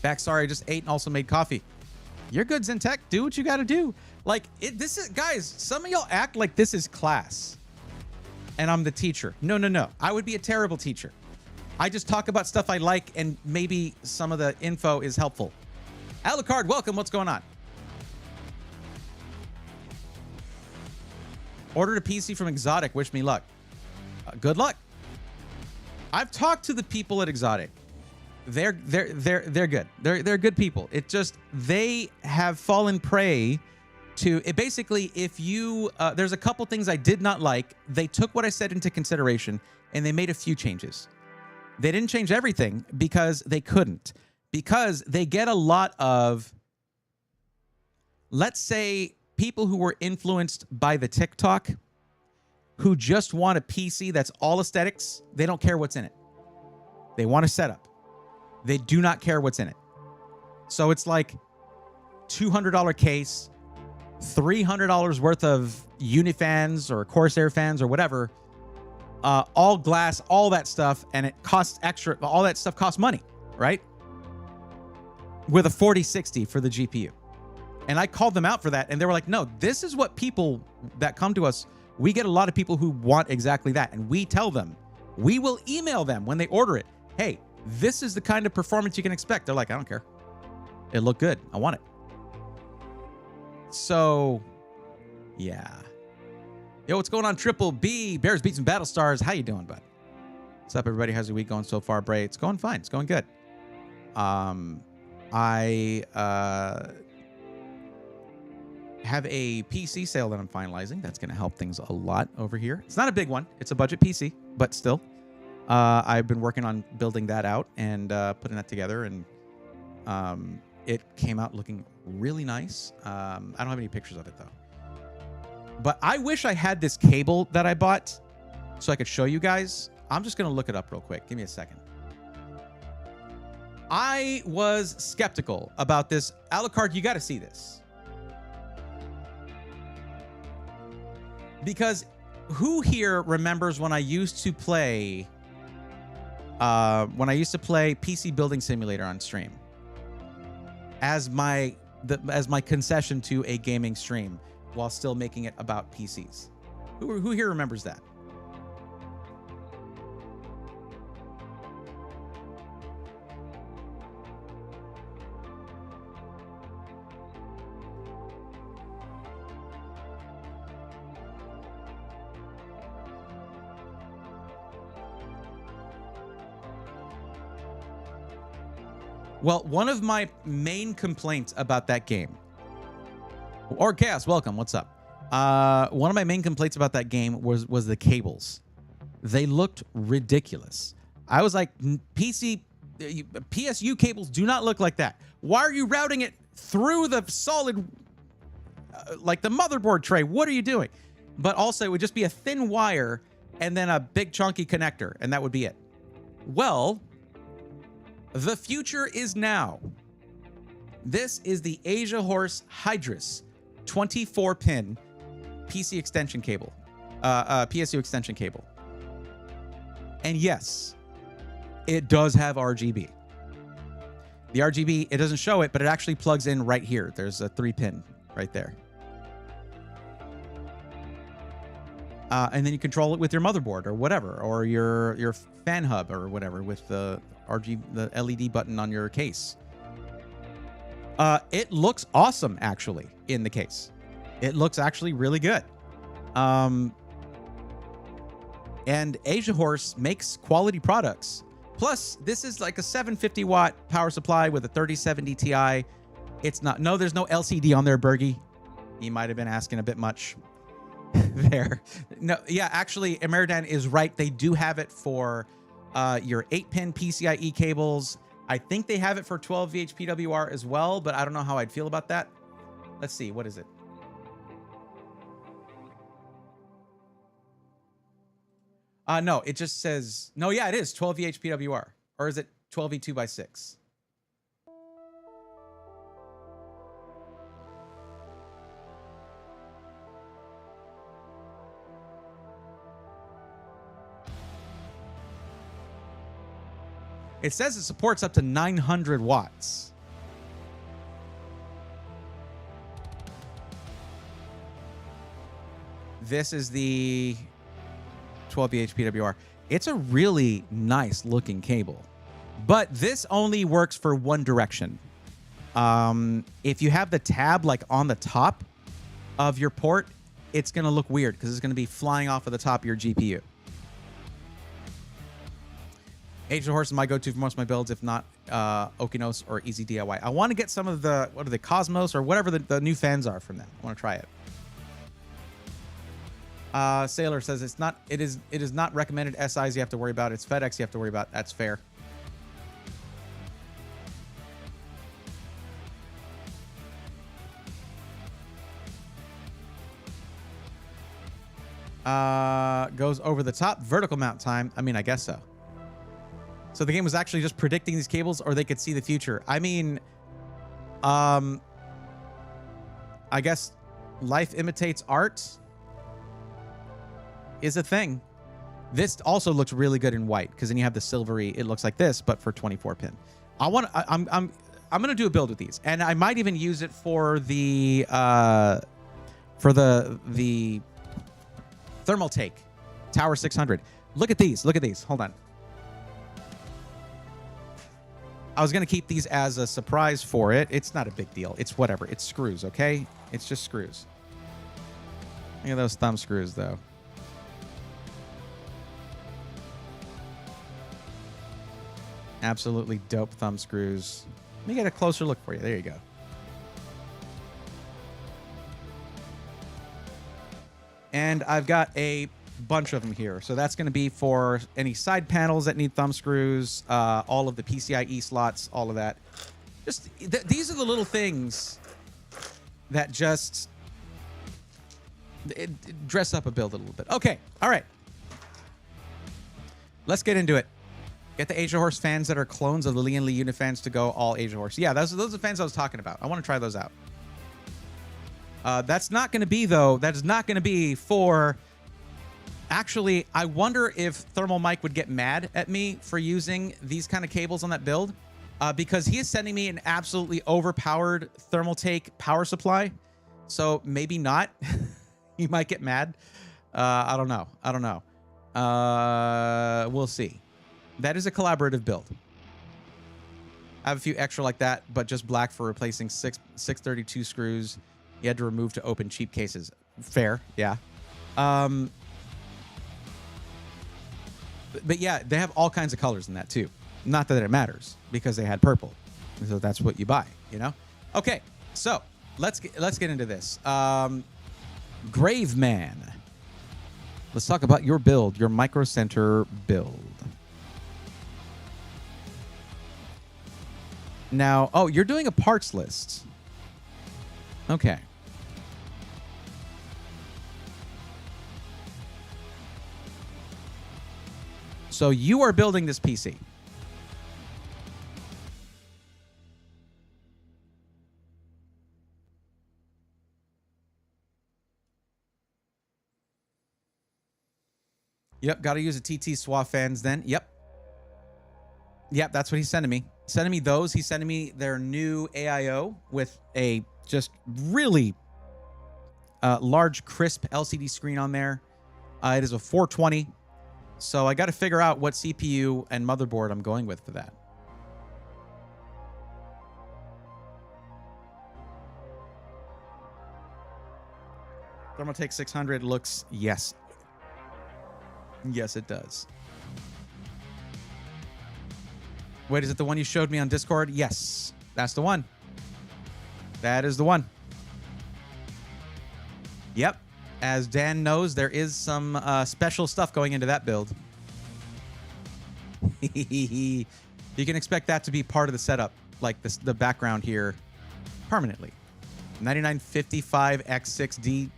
Back, sorry, I just ate and also made coffee. You're good, Zentech. Do what you got to do. Like, this is, guys, some of y'all act like this is class. And I'm the teacher. No, no, no. I would be a terrible teacher. I just talk about stuff I like, and maybe some of the info is helpful. Alucard, welcome. What's going on? Ordered a PC from Exotic. Wish me luck. Good luck. I've talked to the people at Exotic. They're good. They're good people. It just, they have fallen prey to it. Basically, if you there's a couple things I did not like. They took what I said into consideration and they made a few changes. They didn't change everything because they couldn't. Because they get a lot of, let's say, people who were influenced by the TikTok, who just want a PC that's all aesthetics. They don't care what's in it. They want a setup. They do not care what's in it. So it's like $200 case, $300 worth of Unifans or Corsair fans or whatever, all glass, all that stuff, and it costs extra. All that stuff costs money, right? With a 4060 for the GPU. And I called them out for that, and they were like, no, this is what people that come to us, we get a lot of people who want exactly that, and we tell them, we will email them when they order it, hey, this is the kind of performance you can expect. They're like, I don't care. It looked good. I want it. So, yeah. Yo, what's going on, Triple B? Bears, Beats, and Battle Stars. How you doing, bud? What's up, everybody? How's your week going so far, Bray? It's going fine. It's going good. I have a PC sale that I'm finalizing. That's going to help things a lot over here. It's not a big one. It's a budget PC, but still. I've been working on building that out and putting that together, and it came out looking really nice. I don't have any pictures of it, though. But I wish I had this cable that I bought so I could show you guys. I'm just going to look it up real quick. Give me a second. I was skeptical about this. Alucard, you got to see this. Because who here remembers when I used to play PC Building Simulator on stream as my concession to a gaming stream while still making it about PCs? Who here remembers that? Well, one of my main complaints about that game, or Chaos, welcome, what's up? One of my main complaints about that game was the cables. They looked ridiculous. I was like, PSU cables do not look like that. Why are you routing it through the solid, like the motherboard tray? What are you doing? But also, it would just be a thin wire and then a big chunky connector, and that would be it. Well, the future is now. This is the Asia Horse Hydrus 24-pin PC extension cable, PSU extension cable. And yes, it does have RGB. The RGB, it doesn't show it, but it actually plugs in right here. There's a 3-pin right there. And then you control it with your motherboard or whatever, or your fan hub or whatever with the the LED button on your case. It looks awesome, actually, in the case. It looks actually really good. And Asia Horse makes quality products. Plus, this is like a 750 watt power supply with a 3070 Ti. It's not, no, there's no LCD on there, Bergie. You might have been asking a bit much there. No, yeah, actually, Ameridan is right. They do have it for your 8-pin PCIe cables. I think they have it for 12 VHPWR as well, but I don't know how I'd feel about that. Let's see. What is it? No, it just says... No, yeah, it is 12 VH PWR. Or is it 12 E 2x6? It says it supports up to 900 watts. This is the 12 VH PWR. It's a really nice looking cable, but this only works for one direction. If you have the tab like on the top of your port, it's going to look weird because it's going to be flying off of the top of your GPU. Age of the Horse is my go-to for most of my builds, if not Okinos or Easy DIY. I want to get some of the, what are they, Cosmos or whatever the new fans are from them. I want to try it. Sailor says it is not recommended SIs you have to worry about. It's FedEx you have to worry about. That's fair. Goes over the top. Vertical mount time. I mean, I guess so. So the game was actually just predicting these cables, or they could see the future. I mean, I guess life imitates art is a thing. This also looks really good in white because then you have the silvery. It looks like this, but for 24 pin. I'm gonna do a build with these, and I might even use it for the thermal take Tower 600. Look at these. Look at these. Hold on. I was going to keep these as a surprise for it. It's not a big deal. It's whatever. It's screws, okay? It's just screws. Look at those thumb screws, though. Absolutely dope thumb screws. Let me get a closer look for you. There you go. And I've got a bunch of them here. So that's going to be for any side panels that need thumb screws, all of the PCIe slots, all of that. Just these are the little things that just dress up a build a little bit. Okay. All right. Let's get into it. Get the Age of Horse fans that are clones of the Lian Li unit fans to go all Age of Horse. Yeah, those are the fans I was talking about. I want to try those out. That's not going to be, though. That is not going to be for... Actually, I wonder if Thermal Mike would get mad at me for using these kind of cables on that build, because he is sending me an absolutely overpowered thermal take power supply. So maybe not. He might get mad. I don't know. I don't know. We'll see. That is a collaborative build. I have a few extra like that, but just black for replacing 632 screws. You had to remove to open cheap cases. Fair, yeah. But yeah, they have all kinds of colors in that too. Not that it matters because they had purple, so that's what you buy, you know. Okay, so let's get into this. Grave Man. Let's talk about your build, your Micro Center build. Now, oh, you're doing a parts list. Okay. So you are building this PC. Yep, got to use a TT SWA fans then. Yep. Yep, that's what he's sending me. Sending me those. He's sending me their new AIO with a just really large, crisp LCD screen on there. It is a 420. So I got to figure out what CPU and motherboard I'm going with for that. Thermaltake 600 looks, yes. Yes, it does. Wait, is it the one you showed me on Discord? Yes, that's the one. That is the one. Yep. As Dan knows, there is some special stuff going into that build. You can expect that to be part of the setup, like the background here, permanently. 9955 X6D.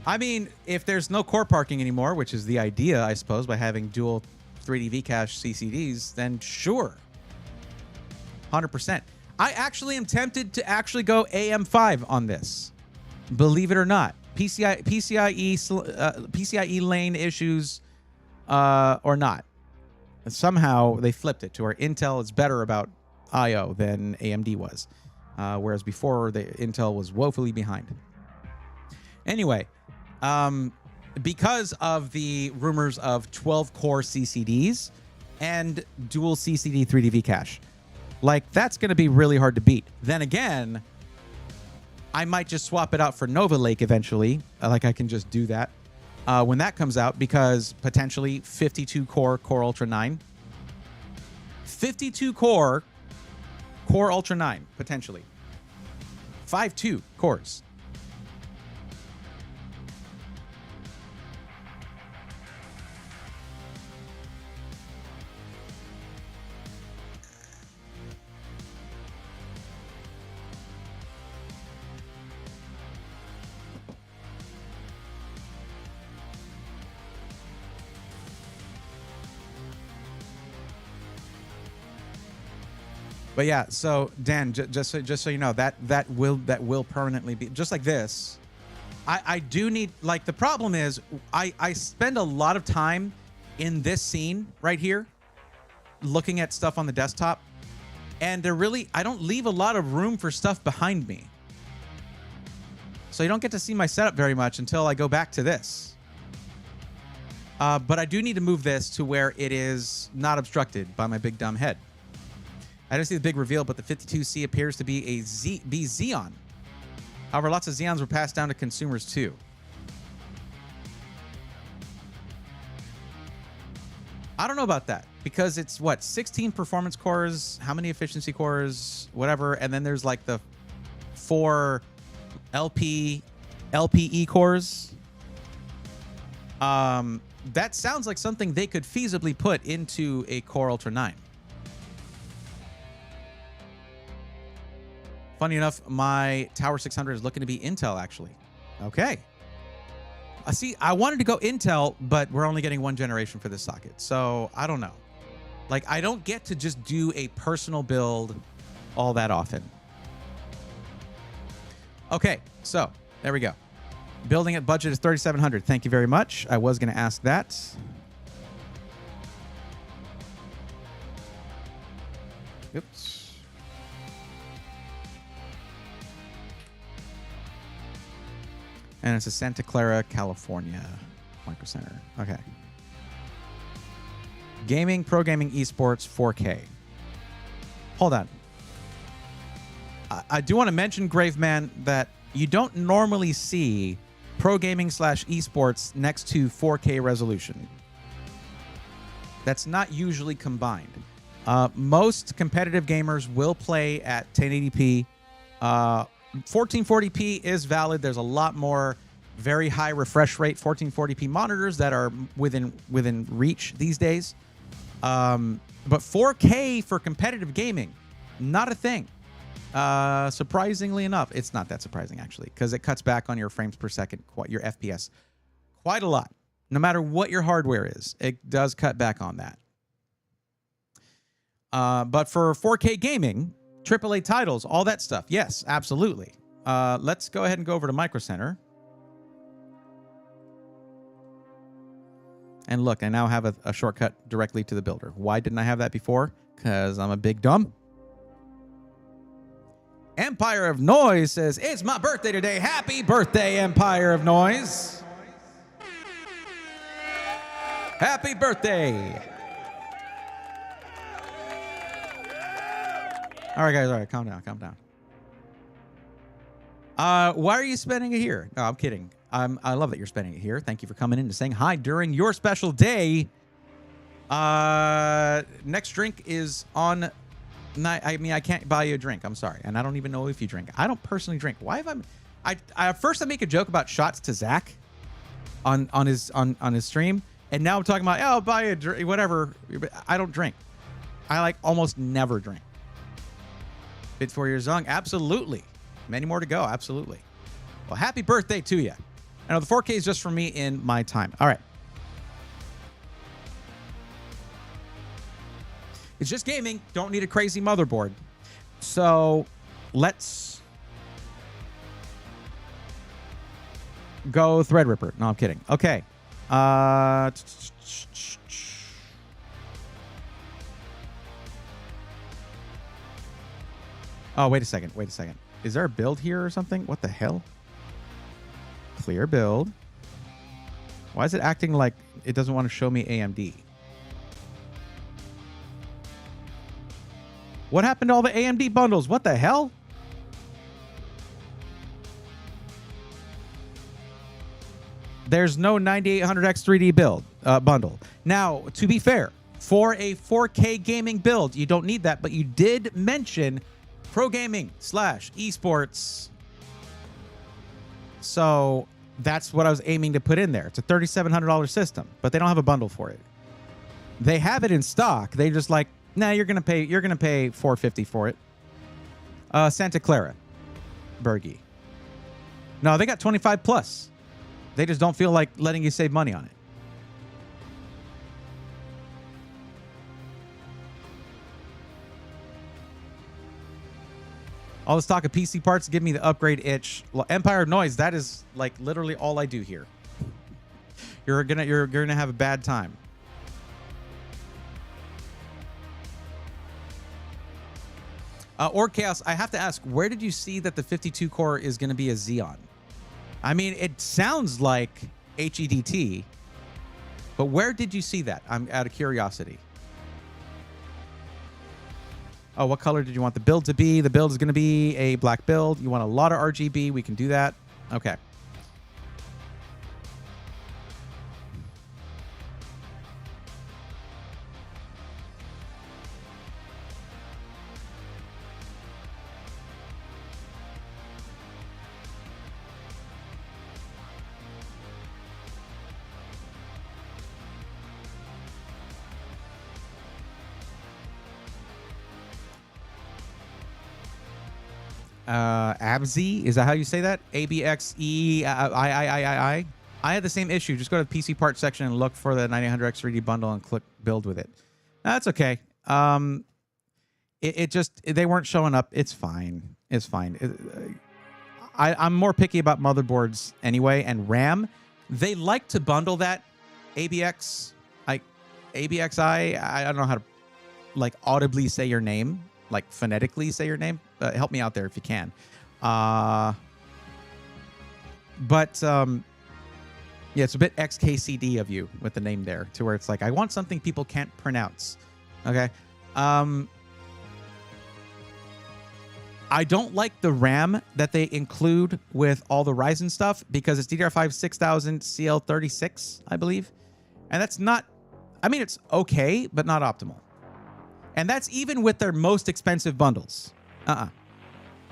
I mean, if there's no core parking anymore, which is the idea, I suppose, by having dual 3D Vcache CCDs, then sure. 100%. I actually am tempted to actually go AM5 on this. Believe it or not. PCIe lane issues or not. Somehow they flipped it to where Intel is better about I/O than AMD was. Whereas before, Intel was woefully behind. Anyway, because of the rumors of 12-core CCDs and dual CCD 3D Vcache, like, that's going to be really hard to beat. Then again, I might just swap it out for Nova Lake eventually. Like, I can just do that when that comes out, because potentially 52-core Core Ultra 9. 52-core Core Ultra 9, potentially. 5.2 cores. But yeah, so Dan, just so you know, that will permanently be just like this. I do need, like, the problem is I spend a lot of time in this scene right here looking at stuff on the desktop, and I don't leave a lot of room for stuff behind me. So you don't get to see my setup very much until I go back to this. But I do need to move this to where it is not obstructed by my big dumb head. I didn't see the big reveal, but the 52C appears to be a Xeon. However, lots of Xeons were passed down to consumers too. I don't know about that, because it's what, 16 performance cores, how many efficiency cores, whatever, and then there's like the 4 LPE cores. That sounds like something they could feasibly put into a Core Ultra 9. Funny enough, my Tower 600 is looking to be Intel, actually. Okay. See, I wanted to go Intel, but we're only getting one generation for this socket. So, I don't know. Like, I don't get to just do a personal build all that often. Okay, so, there we go. Building at budget is $3,700. Thank you very much. I was going to ask that. Oops. And it's a Santa Clara, California Micro Center. Okay. Gaming, pro gaming, esports, 4K. Hold on. I do want to mention, Graveman, that you don't normally see pro gaming / esports next to 4K resolution. That's not usually combined. Most competitive gamers will play at 1080p. 1440p is valid. There's a lot more very high refresh rate 1440p monitors that are within reach these days. But 4K for competitive gaming, not a thing. Surprisingly enough, it's not that surprising, actually, because it cuts back on your frames per second, your FPS, quite a lot. No matter what your hardware is, it does cut back on that. But for 4K gaming, AAA titles, all that stuff, yes, absolutely. Let's go ahead and go over to Micro Center. And look, I now have a shortcut directly to the builder. Why didn't I have that before? Because I'm a big dumb. Empire of Noise says, it's my birthday today. Happy birthday, Empire of Noise. Happy birthday. All right, guys. All right, calm down. Calm down. Why are you spending it here? No, I'm kidding. I love that you're spending it here. Thank you for coming in and saying hi during your special day. Next drink is on. I mean, I can't buy you a drink. I'm sorry, and I don't even know if you drink. I don't personally drink. Why have I at first I make a joke about shots to Zach on his stream, and now I'm talking about, oh, I'll buy you a drink, whatever. I don't drink. I like almost never drink. Fit 4 years young. Absolutely. Many more to go. Absolutely. Well, happy birthday to you. I know the 4K is just for me in my time. All right. It's just gaming. Don't need a crazy motherboard. So let's go Threadripper. No, I'm kidding. Okay. Oh, wait a second. Wait a second. Is there a build here or something? What the hell? Clear build. Why is it acting like it doesn't want to show me AMD? What happened to all the AMD bundles? What the hell? There's no 9800X 3D build bundle. Now, to be fair, for a 4K gaming build, you don't need that, but you did mention pro gaming / esports. So that's what I was aiming to put in there. It's a $3,700 system, but they don't have a bundle for it. They have it in stock. They just like, nah, you're gonna pay $450 for it. Santa Clara, Bergie. No, they got 25 plus. They just don't feel like letting you save money on it. All this talk of PC parts give me the upgrade itch. Well, Empire of Noise, that is like literally all I do here. You're gonna have a bad time. Or Chaos, I have to ask, where did you see that the 52 core is going to be a Xeon? I mean, it sounds like HEDT, but where did you see that? I'm out of curiosity. Oh, what color did you want the build to be? The build is going to be a black build. You want a lot of RGB? We can do that. Okay. Abzi, is that how you say that? ABXE I. I had the same issue. Just go to the PC parts section and look for the 9800X 3D bundle and click build with it. That's okay. It just, they weren't showing up. It's fine. It's fine. I'm more picky about motherboards anyway, and RAM. They like to bundle that ABXI. I don't know how to like audibly say your name, like phonetically say your name. Help me out there if you can. Yeah, it's a bit XKCD of you with the name there, to where it's like, I want something people can't pronounce. Okay. I don't like the RAM that they include with all the Ryzen stuff because it's DDR5 6000 CL36, I believe. And that's not, I mean, it's okay, but not optimal. And that's even with their most expensive bundles.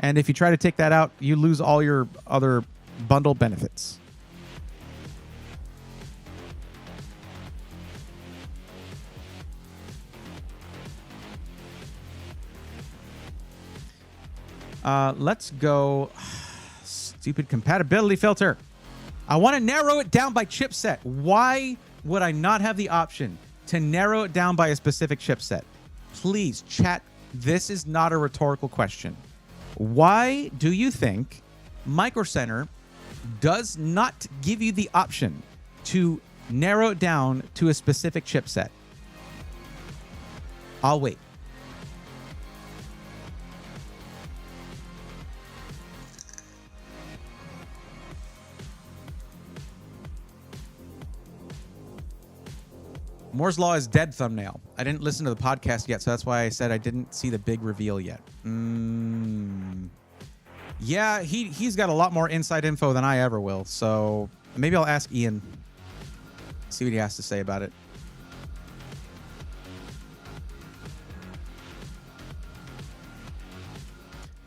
And if you try to take that out, you lose all your other bundle benefits. Let's go. Stupid compatibility filter. I want to narrow it down by chipset. Why would I not have the option to narrow it down by a specific chipset? Please, chat. This is not a rhetorical question. Why do you think Micro Center does not give you the option to narrow it down to a specific chipset? I'll wait. Moore's Law is dead thumbnail. I didn't listen to the podcast yet, so that's why I said I didn't see the big reveal yet. Yeah, he's got a lot more inside info than I ever will, so maybe I'll ask Ian, see what he has to say about it.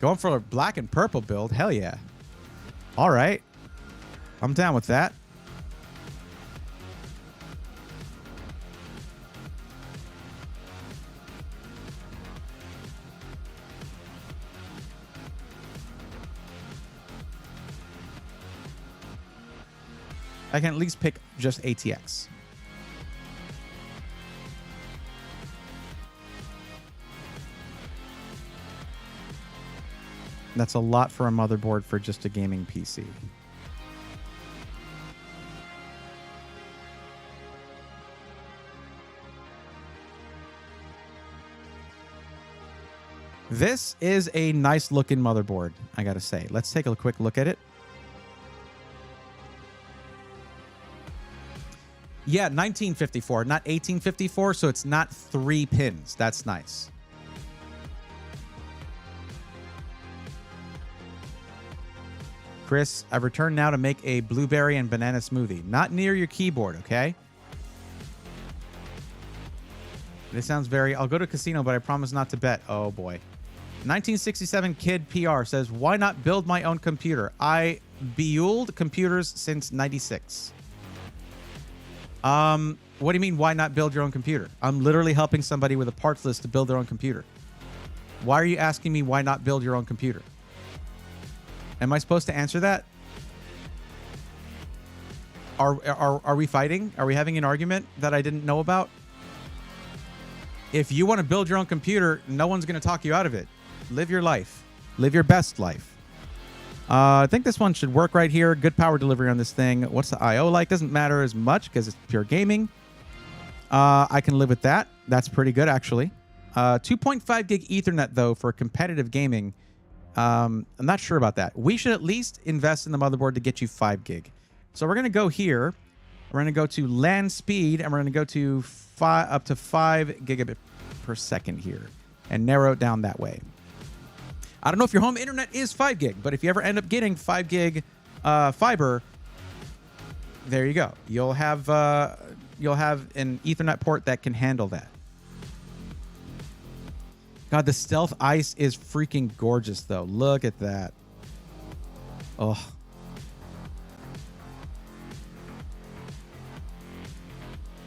Going for a black and purple build? Hell yeah. All right. I'm down with that. I can at least pick just ATX. That's a lot for a motherboard for just a gaming PC. This is a nice looking motherboard, I gotta say. Let's take a quick look at it. Yeah, 1954, not 1854, so it's not 3 pins. That's nice. Chris, I've returned now to make a blueberry and banana smoothie. Not near your keyboard, okay? This sounds very... I'll go to casino, but I promise not to bet. Oh, boy. 1967 Kid PR says, why not build my own computer? I build computers since 96. What do you mean, why not build your own computer? I'm literally helping somebody with a parts list to build their own computer. Why are you asking me why not build your own computer? Am I supposed to answer that? Are we fighting? Are we having an argument that I didn't know about? If you want to build your own computer, no one's going to talk you out of it. Live your life. Live your best life. I think this one should work right here. Good power delivery on this thing. What's the I/O like? Doesn't matter as much because it's pure gaming. I can live with that. That's pretty good, actually. 2.5 gig Ethernet, though, for competitive gaming. I'm not sure about that. We should at least invest in the motherboard to get you 5 gig. So we're going to go here. We're going to go to LAN speed, and we're going to go to up to 5 gigabit per second here and narrow it down that way. I don't know if your home internet is 5 gig, but if you ever end up getting 5 gig fiber, there you go. You'll have an Ethernet port that can handle that. God, the Stealth Ice is freaking gorgeous, though. Look at that. Oh.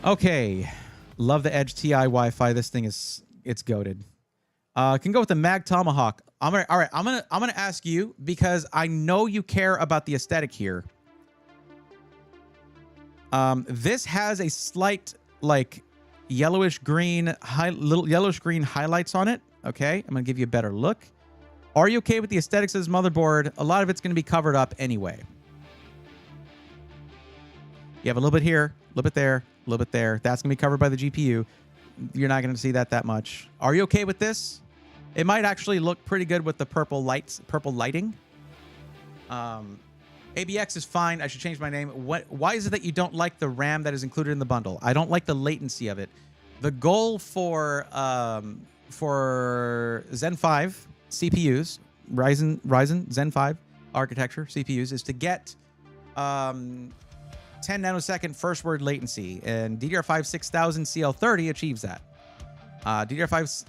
Okay. Love the Edge TI Wi-Fi. This thing is, it's goated. Can go with the Mag Tomahawk. All right. I'm gonna ask you because I know you care about the aesthetic here. This has a slight like yellowish green little yellowish green highlights on it. Okay, I'm gonna give you a better look. Are you okay with the aesthetics of this motherboard? A lot of it's gonna be covered up anyway. You have a little bit here, a little bit there, a little bit there. That's gonna be covered by the GPU. You're not gonna see that much. Are you okay with this? It might actually look pretty good with the purple lighting. ABX is fine. I should change my name. Why is it that you don't like the RAM that is included in the bundle? I don't like the latency of it. The goal for Zen 5 CPUs, Ryzen Zen 5 architecture CPUs, is to get 10 nanosecond first word latency, and DDR5 6000 CL30 achieves that. DDR5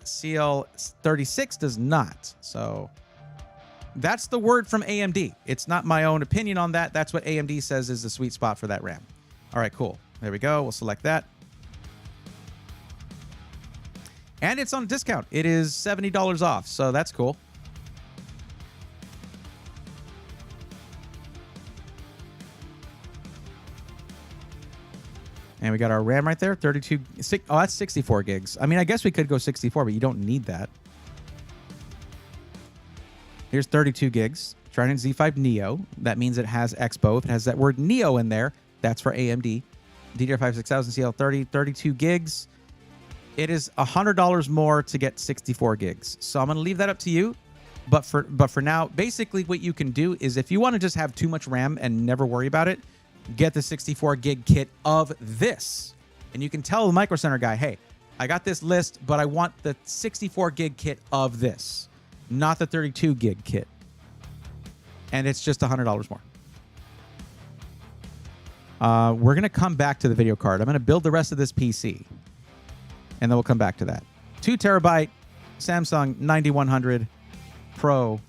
CL36 does not. So that's the word from AMD. It's not my own opinion on that. That's what AMD says is the sweet spot for that RAM. All right, cool. There we go. We'll select that. And it's on a discount. It is $70 off, so that's cool. And we got our RAM right there, 32. Oh, that's 64 gigs. I mean, I guess we could go 64, but you don't need that. Here's 32 gigs. Trident Z5 Neo. That means it has Expo. If it has that word Neo in there, that's for AMD. DDR5 6000 CL30, 32 gigs. It is $100 more to get 64 gigs. So I'm going to leave that up to you. But for now, basically what you can do is if you want to just have too much RAM and never worry about it, get the 64 gig kit of this. And you can tell the Micro Center guy, hey, I got this list, but I want the 64 gig kit of this, not the 32 gig kit. And it's just $100 more. We're going to come back to the video card. I'm going to build the rest of this PC. And then we'll come back to that. 2 terabyte Samsung 9100 Pro.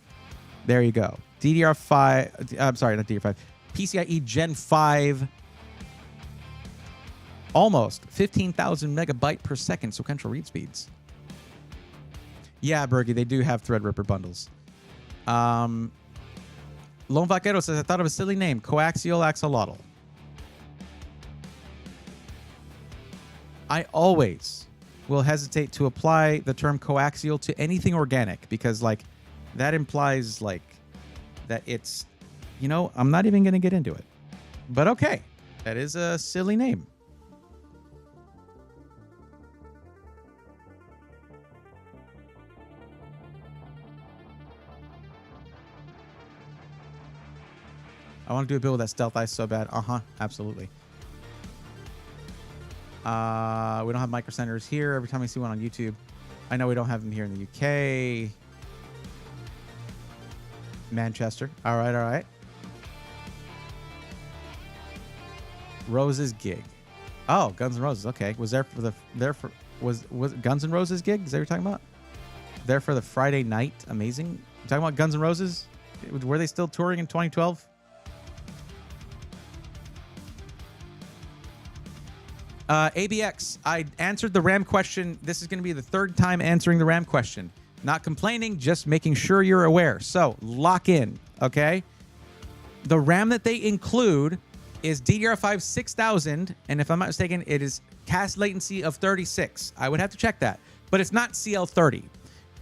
There you go. DDR5. I'm sorry, not DDR5. PCIe Gen 5. Almost 15,000 megabyte per second sequential read speeds. Yeah, Bergie, they do have Threadripper bundles. Lone Vaquero says, I thought of a silly name, coaxial axolotl. I always will hesitate to apply the term coaxial to anything organic because, like, that implies, like, that it's, you know, I'm not even going to get into it. But okay, that is a silly name. I want to do a build with that stealth ice so bad. Absolutely. We don't have micro centers here. Every time I see one on YouTube, I know we don't have them here in the UK. Manchester. All right. Rose's gig. Oh, Guns N' Roses. Okay, was was Guns N' Roses gig? Is that what you're talking about? There for the Friday night. Amazing. You talking about Guns N' Roses? Were they still touring in 2012? ABX, I answered the RAM question. This is going to be the third time answering the RAM question. Not complaining, just making sure you're aware. So, lock in, okay? The RAM that they include is DDR5 6000, and if I'm not mistaken, it is cast latency of 36. I would have to check that, but it's not CL30.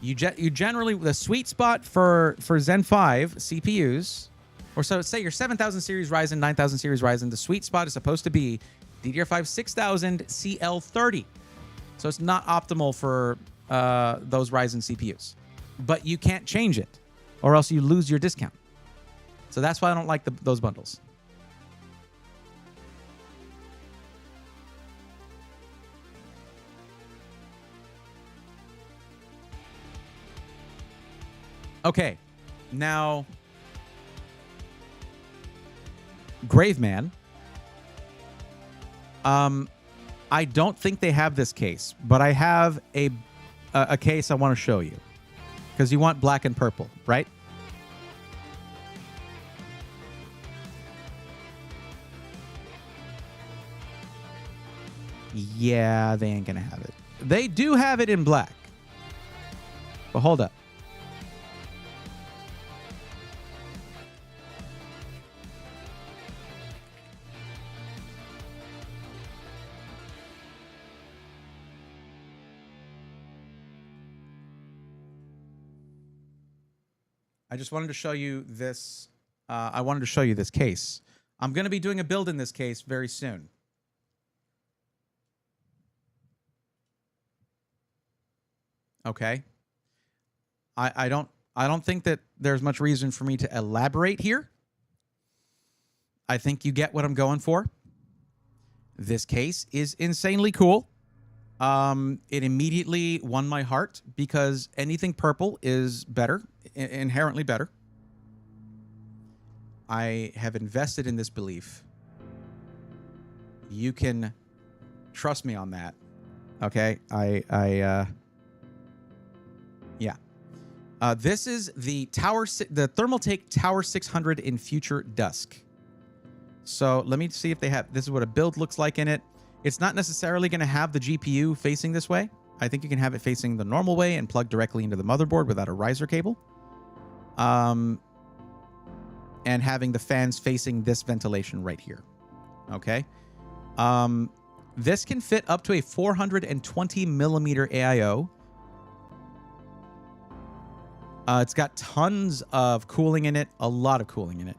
You generally, the sweet spot for Zen 5 CPUs, or so say your 7000 series Ryzen, 9000 series Ryzen, the sweet spot is supposed to be DDR5 6000 CL30. So it's not optimal for those Ryzen CPUs. But you can't change it, or else you lose your discount. So that's why I don't like those bundles. Okay, now Graveman. I don't think they have this case, but I have a case I want to show you because you want black and purple, right? Yeah, they ain't gonna have it. They do have it in black, but hold up. I just wanted to show you this. I wanted to show you this case. I'm going to be doing a build in this case very soon. Okay. I don't think that there's much reason for me to elaborate here. I think you get what I'm going for. This case is insanely cool. It immediately won my heart because anything purple is better, inherently better. I have invested in this belief. You can trust me on that. Okay? Yeah. This is the Thermaltake Tower 600 in Future Dusk. So let me see if they have, this is what a build looks like in it. It's not necessarily going to have the GPU facing this way. I think you can have it facing the normal way and plug directly into the motherboard without a riser cable. And having the fans facing this ventilation right here. Okay. This can fit up to a 420 millimeter AIO. It's got tons of cooling in it, a lot of cooling in it.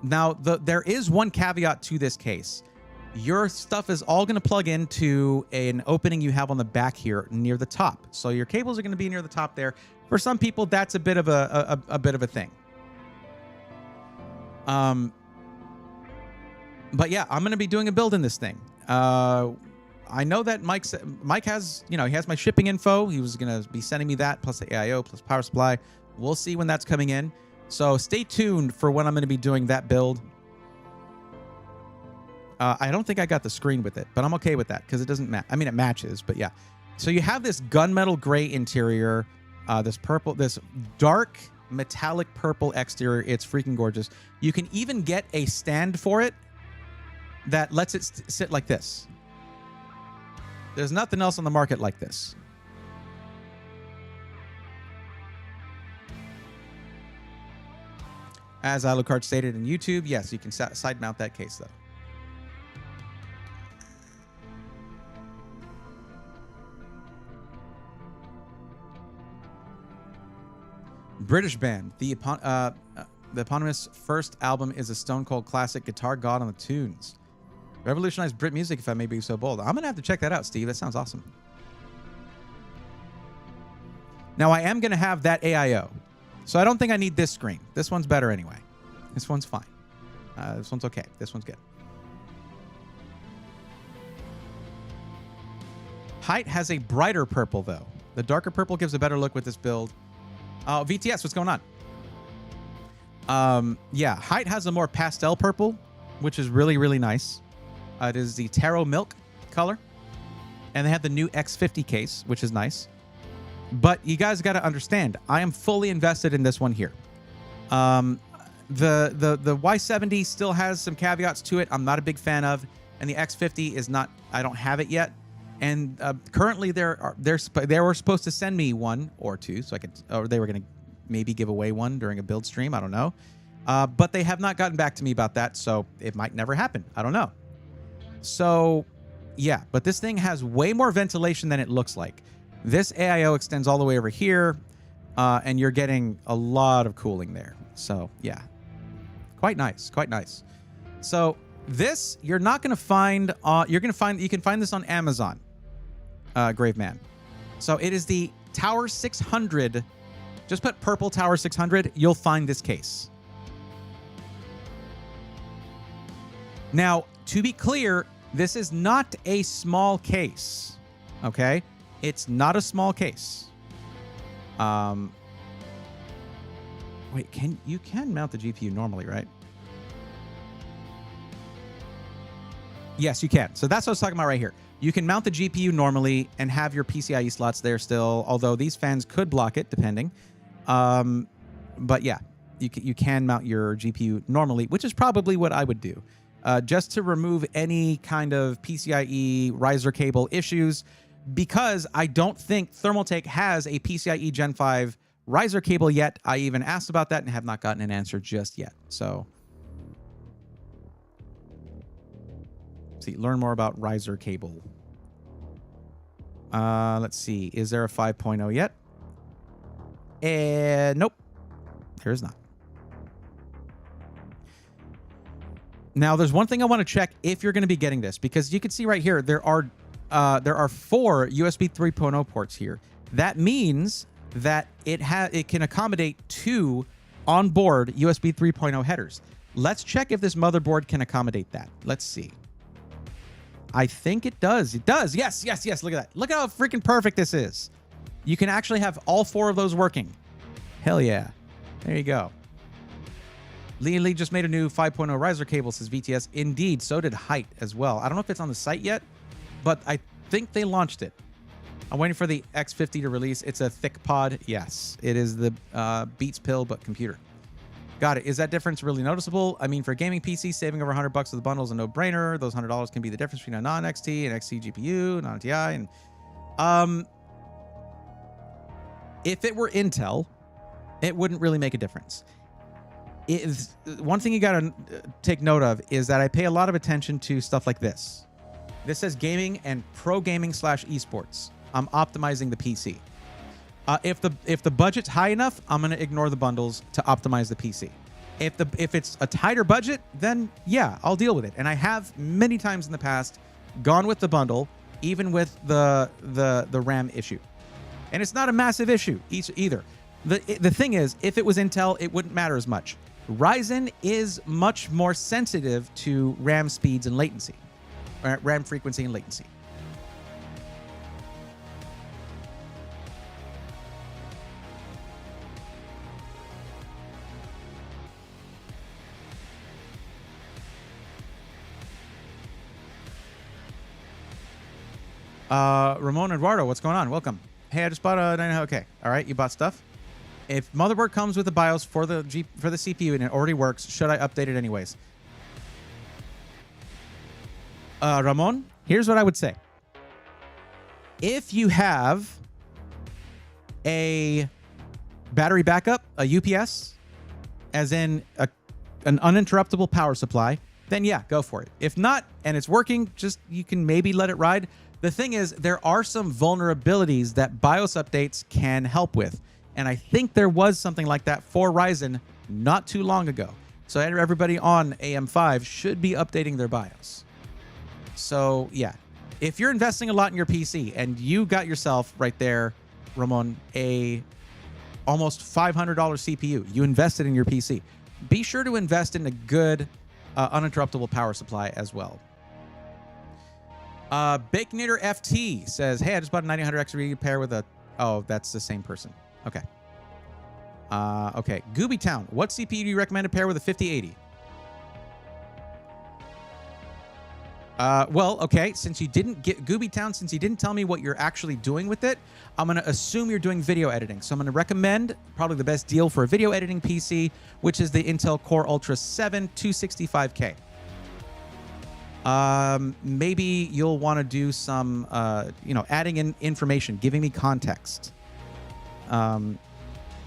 Now, there is one caveat to this case. Your stuff is all going to plug into an opening you have on the back here near the top. So your cables are going to be near the top there. For some people, that's a bit of a bit of a thing. But yeah, I'm going to be doing a build in this thing. I know that Mike has, he has my shipping info. He was going to be sending me that plus the AIO plus power supply. We'll see when that's coming in. So stay tuned for when I'm going to be doing that build. I don't think I got the screen with it, but I'm okay with that because it doesn't match. I mean, it matches, but yeah. So you have this gunmetal gray interior, this dark metallic purple exterior. It's freaking gorgeous. You can even get a stand for it that lets it sit like this. There's nothing else on the market like this. As Alucard stated in YouTube, yes, you can side mount that case though. British band. The eponymous first album is a stone cold classic, guitar god on the tunes. Revolutionized Brit music, if I may be so bold. I'm going to have to check that out, Steve. That sounds awesome. Now, I am going to have that AIO. So I don't think I need this screen. This one's better anyway. This one's fine. This one's okay. This one's good. Height has a brighter purple, though. The darker purple gives a better look with this build. Oh, VTS, what's going on? Yeah, Height has a more pastel purple, which is really, really nice. It is the Taro Milk color. And they have the new X50 case, which is nice. But you guys got to understand, I am fully invested in this one here. The Y70 still has some caveats to it I'm not a big fan of. And the X50 is not, I don't have it yet. And currently they were supposed to send me one or two so I could, or they were going to maybe give away one during a build stream. I don't know. But they have not gotten back to me about that. So it might never happen. I don't know. So yeah, but this thing has way more ventilation than it looks like. This AIO extends all the way over here. And you're getting a lot of cooling there. So yeah, quite nice. Quite nice. So this, you're not going to find, you can find this on Amazon. Graveman. So it is the Tower 600. Just put purple Tower 600. You'll find this case. Now, to be clear, this is not a small case. Okay? It's not a small case. Wait, you can mount the GPU normally, right? Yes, you can. So that's what I was talking about right here. You can mount the GPU normally and have your PCIe slots there still, although these fans could block it, depending. But yeah, you can mount your GPU normally, which is probably what I would do. Just to remove any kind of PCIe riser cable issues, because I don't think Thermaltake has a PCIe Gen 5 riser cable yet. I even asked about that and have not gotten an answer just yet. So... learn more about riser cable. Let's see. Is there a 5.0 yet? Nope. There is not. Now, there's one thing I want to check if you're going to be getting this, because you can see right here there are 4 USB 3.0 ports here. That means that it can accommodate 2 onboard USB 3.0 headers. Let's check if this motherboard can accommodate that. Let's see. I think it does. It does. Yes, yes, yes. Look at that. Look at how freaking perfect this is. You can actually have all 4 of those working. Hell yeah. There you go. Lee just made a new 5.0 riser cable, says VTS. Indeed, so did Height as well. I don't know if it's on the site yet, but I think they launched it. I'm waiting for the X50 to release. It's a thick pod. Yes, it is the Beats pill, but computer. Got it. Is that difference really noticeable? I mean, for a gaming PC, saving over $100 with the bundle is a no-brainer. Those $100 can be the difference between a non-XT and XT GPU, non-TI. And if it were Intel, it wouldn't really make a difference. One thing you got to take note of is that I pay a lot of attention to stuff like this. This says gaming and pro gaming / esports. I'm optimizing the PC. If the budget's high enough, I'm going to ignore the bundles to optimize the PC. If it's a tighter budget, then yeah, I'll deal with it. And I have many times in the past gone with the bundle, even with the RAM issue. And it's not a massive issue either. The thing is, if it was Intel, it wouldn't matter as much. Ryzen is much more sensitive to RAM speeds and latency, RAM frequency and latency. Ramon Eduardo, what's going on? Welcome. Hey, I just bought a 9. Okay. All right. You bought stuff. If motherboard comes with the BIOS for the CPU and it already works, should I update it anyways? Ramon, here's what I would say. If you have a battery backup, a UPS, as in a an uninterruptible power supply, then yeah, go for it. If not, and it's working, just you can maybe let it ride. The thing is, there are some vulnerabilities that BIOS updates can help with. And I think there was something like that for Ryzen not too long ago. So everybody on AM5 should be updating their BIOS. So yeah, if you're investing a lot in your PC and you got yourself right there, Ramon, a almost $500 CPU, you invested in your PC, be sure to invest in a good uninterruptible power supply as well. Baconator FT says, hey, I just bought a 9900X repair with a... Oh, that's the same person. Okay. Okay. Gooby Town, what CPU do you recommend to pair with a 5080? Well, okay, since you didn't get Gooby Town, since you didn't tell me what you're actually doing with it, I'm going to assume you're doing video editing. So I'm going to recommend probably the best deal for a video editing PC, which is the Intel Core Ultra 7 265K. Maybe you'll want to do some, adding in information, giving me context.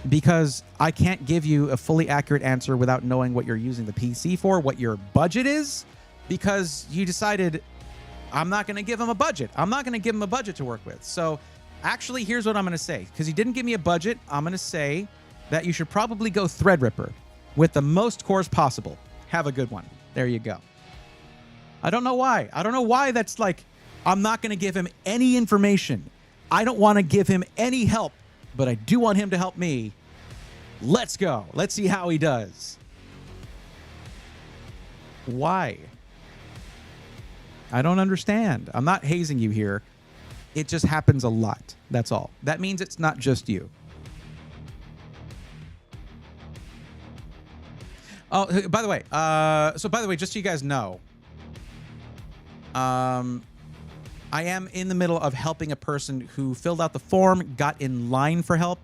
Because I can't give you a fully accurate answer without knowing what you're using the PC for, what your budget is, because you decided I'm not going to give him a budget. I'm not going to give him a budget to work with. So actually, here's what I'm going to say. Because he didn't give me a budget, I'm going to say that you should probably go Threadripper with the most cores possible. Have a good one. There you go. I don't know why. I don't know why that's like, I'm not going to give him any information. I don't want to give him any help, but I do want him to help me. Let's go. Let's see how he does. Why? I don't understand. I'm not hazing you here. It just happens a lot. That's all. That means it's not just you. Oh, by the way, just so you guys know, I am in the middle of helping a person who filled out the form, got in line for help,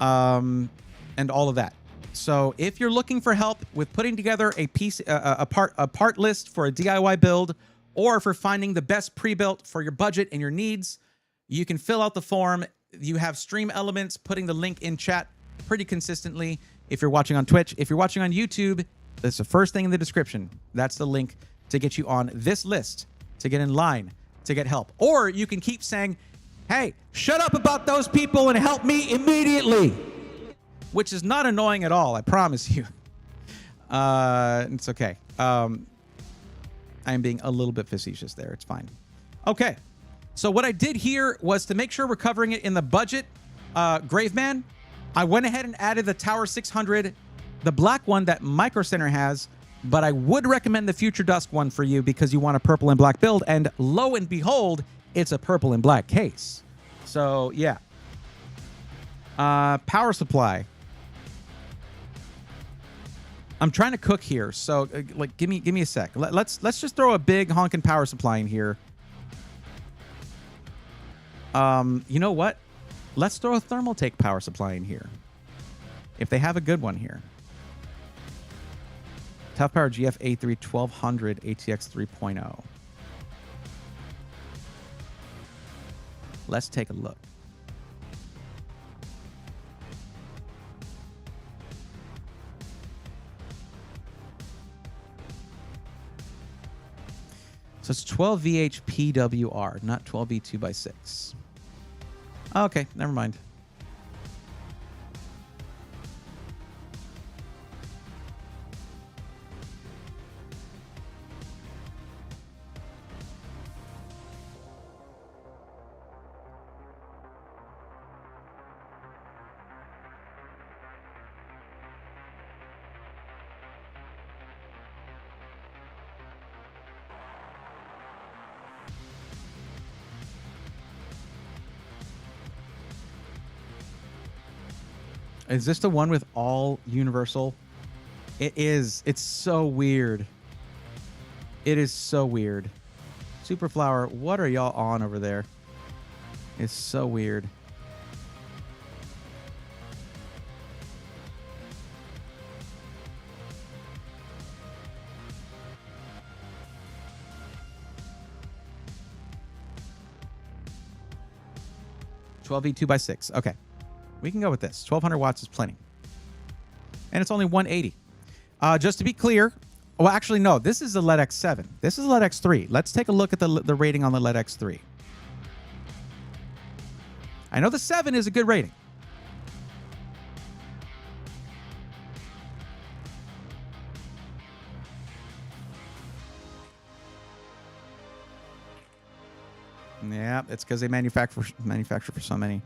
and all of that. So if you're looking for help with putting together a piece, a part list for a DIY build, or for finding the best pre-built for your budget and your needs, you can fill out the form. You have Stream Elements putting the link in chat pretty consistently. If you're watching on Twitch, if you're watching on YouTube, that's the first thing in the description. That's the link to get you on this list, to get in line, to get help. Or you can keep saying, hey, shut up about those people and help me immediately, which is not annoying at all, I promise you. It's okay. I'm being a little bit facetious there. It's fine. Okay. So what I did here was to make sure we're covering it in the budget. Graveman, I went ahead and added the Tower 600, the black one that Micro Center has, but I would recommend the Future Dusk one for you because you want a purple and black build, and lo and behold, it's a purple and black case. So, yeah. Power supply. I'm trying to cook here, so like give me a sec. Let's just throw a big honking power supply in here. You know what? Let's throw a Thermaltake power supply in here, if they have a good one here. Tough Power GF A3 1200 ATX 3.0. Let's take a look. So it's 12 VH PWR, not 12 V 2x6. Okay, never mind. Is this the one with all universal? It is. It's so weird. It is so weird. Superflower, what are y'all on over there? It's so weird. $12 2x6. Okay. We can go with this. 1200 watts is plenty. And it's only 180. Just to be clear, well, actually, no. This is the LED X7. This is the LED X3. Let's take a look at the rating on the LED X3. I know the 7 is a good rating. Yeah, it's because they manufacture for so many.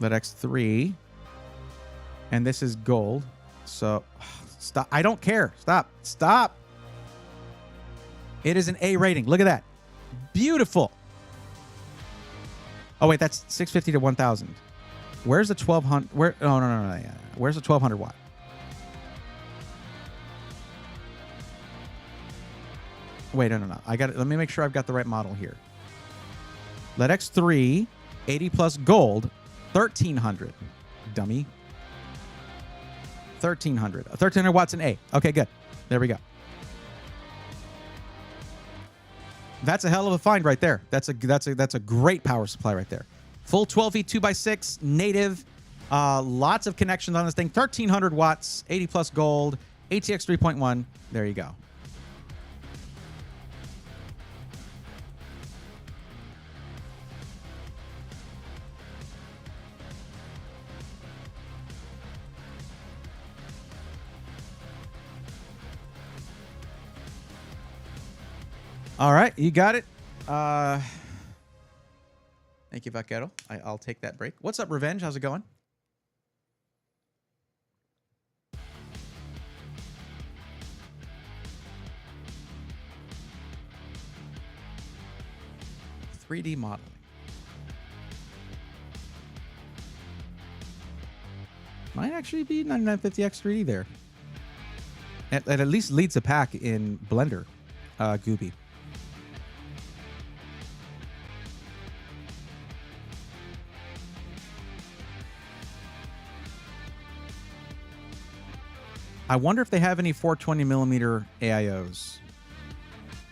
LED X3, and this is gold. So stop. I don't care. Stop. It is an A rating. Look at that. Beautiful. Oh wait, that's 650 to 1000. Where's the 1200? Where? Oh no. Yeah. Where's the 1200 watt? Wait, no. I got it. Let me make sure I've got the right model here. LED X3, 80 plus gold, 1300. Dummy. 1300. 1300 watts an A. Okay, good. There we go. That's a hell of a find right there. That's a great power supply right there. Full 12V 2x6 native. Lots of connections on this thing. 1300 watts, 80 plus gold, ATX 3.1. There you go. All right, you got it. Thank you, Vaquero. I'll take that break. What's up, Revenge? How's it going? .3D modeling. Might actually be 9950X 3D there. It at least leads the pack in Blender, Gooby. I wonder if they have any 420 millimeter AIOs.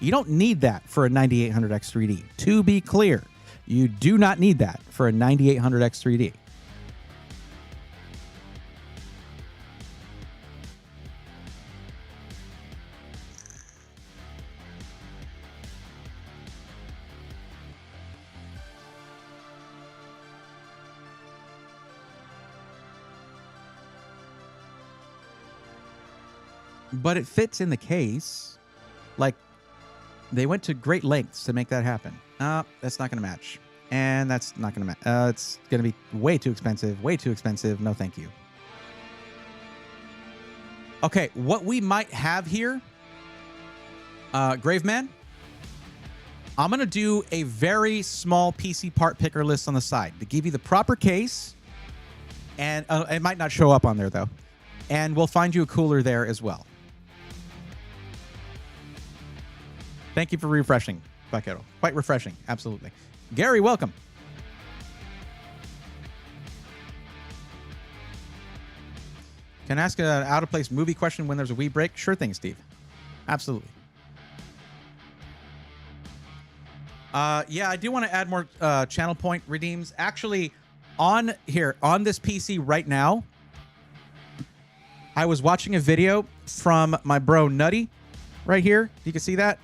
You don't need that for a 9800X 3D. To be clear, you do not need that for a 9800X 3D. But it fits in the case. Like, they went to great lengths to make that happen. That's not going to match. And that's not going to match. It's going to be way too expensive. Way too expensive. No, thank you. Okay, what we might have here, Graveman, I'm going to do a very small PC part picker list on the side to give you the proper case. And it might not show up on there, though. And we'll find you a cooler there as well. Thank you for refreshing, Vaquero. Quite refreshing. Absolutely. Gary, welcome. Can I ask an out-of-place movie question when there's a wee break? Sure thing, Steve. Absolutely. Yeah, I do want to add more channel point redeems. Actually, on this PC right now, I was watching a video from my bro Nutty right here. You can see that.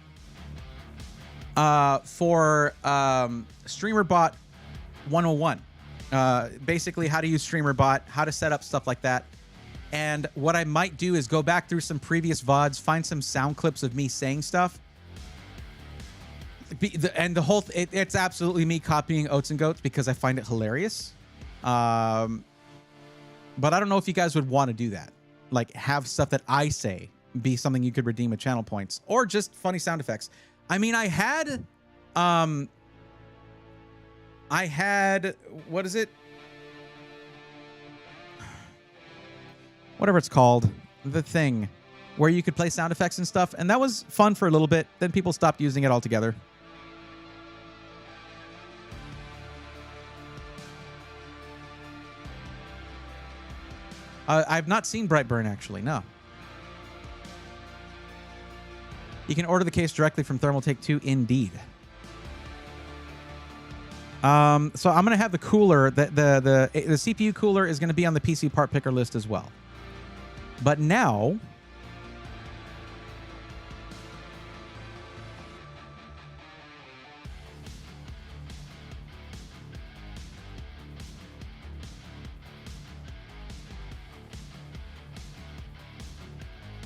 For StreamerBot 101. Basically how to use StreamerBot, how to set up stuff like that. And what I might do is go back through some previous VODs, find some sound clips of me saying stuff. And the whole it's absolutely me copying Oats and Goats because I find it hilarious. But I don't know if you guys would want to do that. Like, have stuff that I say be something you could redeem with channel points, or just funny sound effects. I mean, I had, what is it? Whatever it's called, the thing where you could play sound effects and stuff. And that was fun for a little bit. Then people stopped using it altogether. I've not seen Brightburn, actually, no. You can order the case directly from Thermal Take 2, indeed. So I'm going to have the cooler, the CPU cooler is going to be on the PC part picker list as well. But now,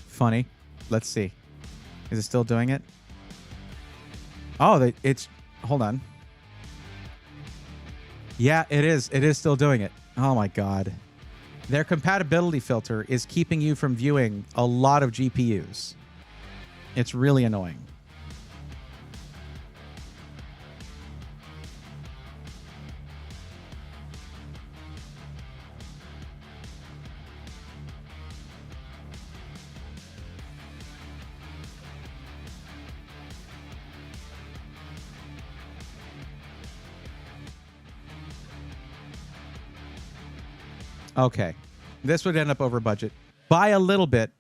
funny. Let's see. Is it still doing it? Oh, it's, hold on. Yeah, it is. It is still doing it. Oh my God. Their compatibility filter is keeping you from viewing a lot of GPUs. It's really annoying. Okay. This would end up over budget by a little bit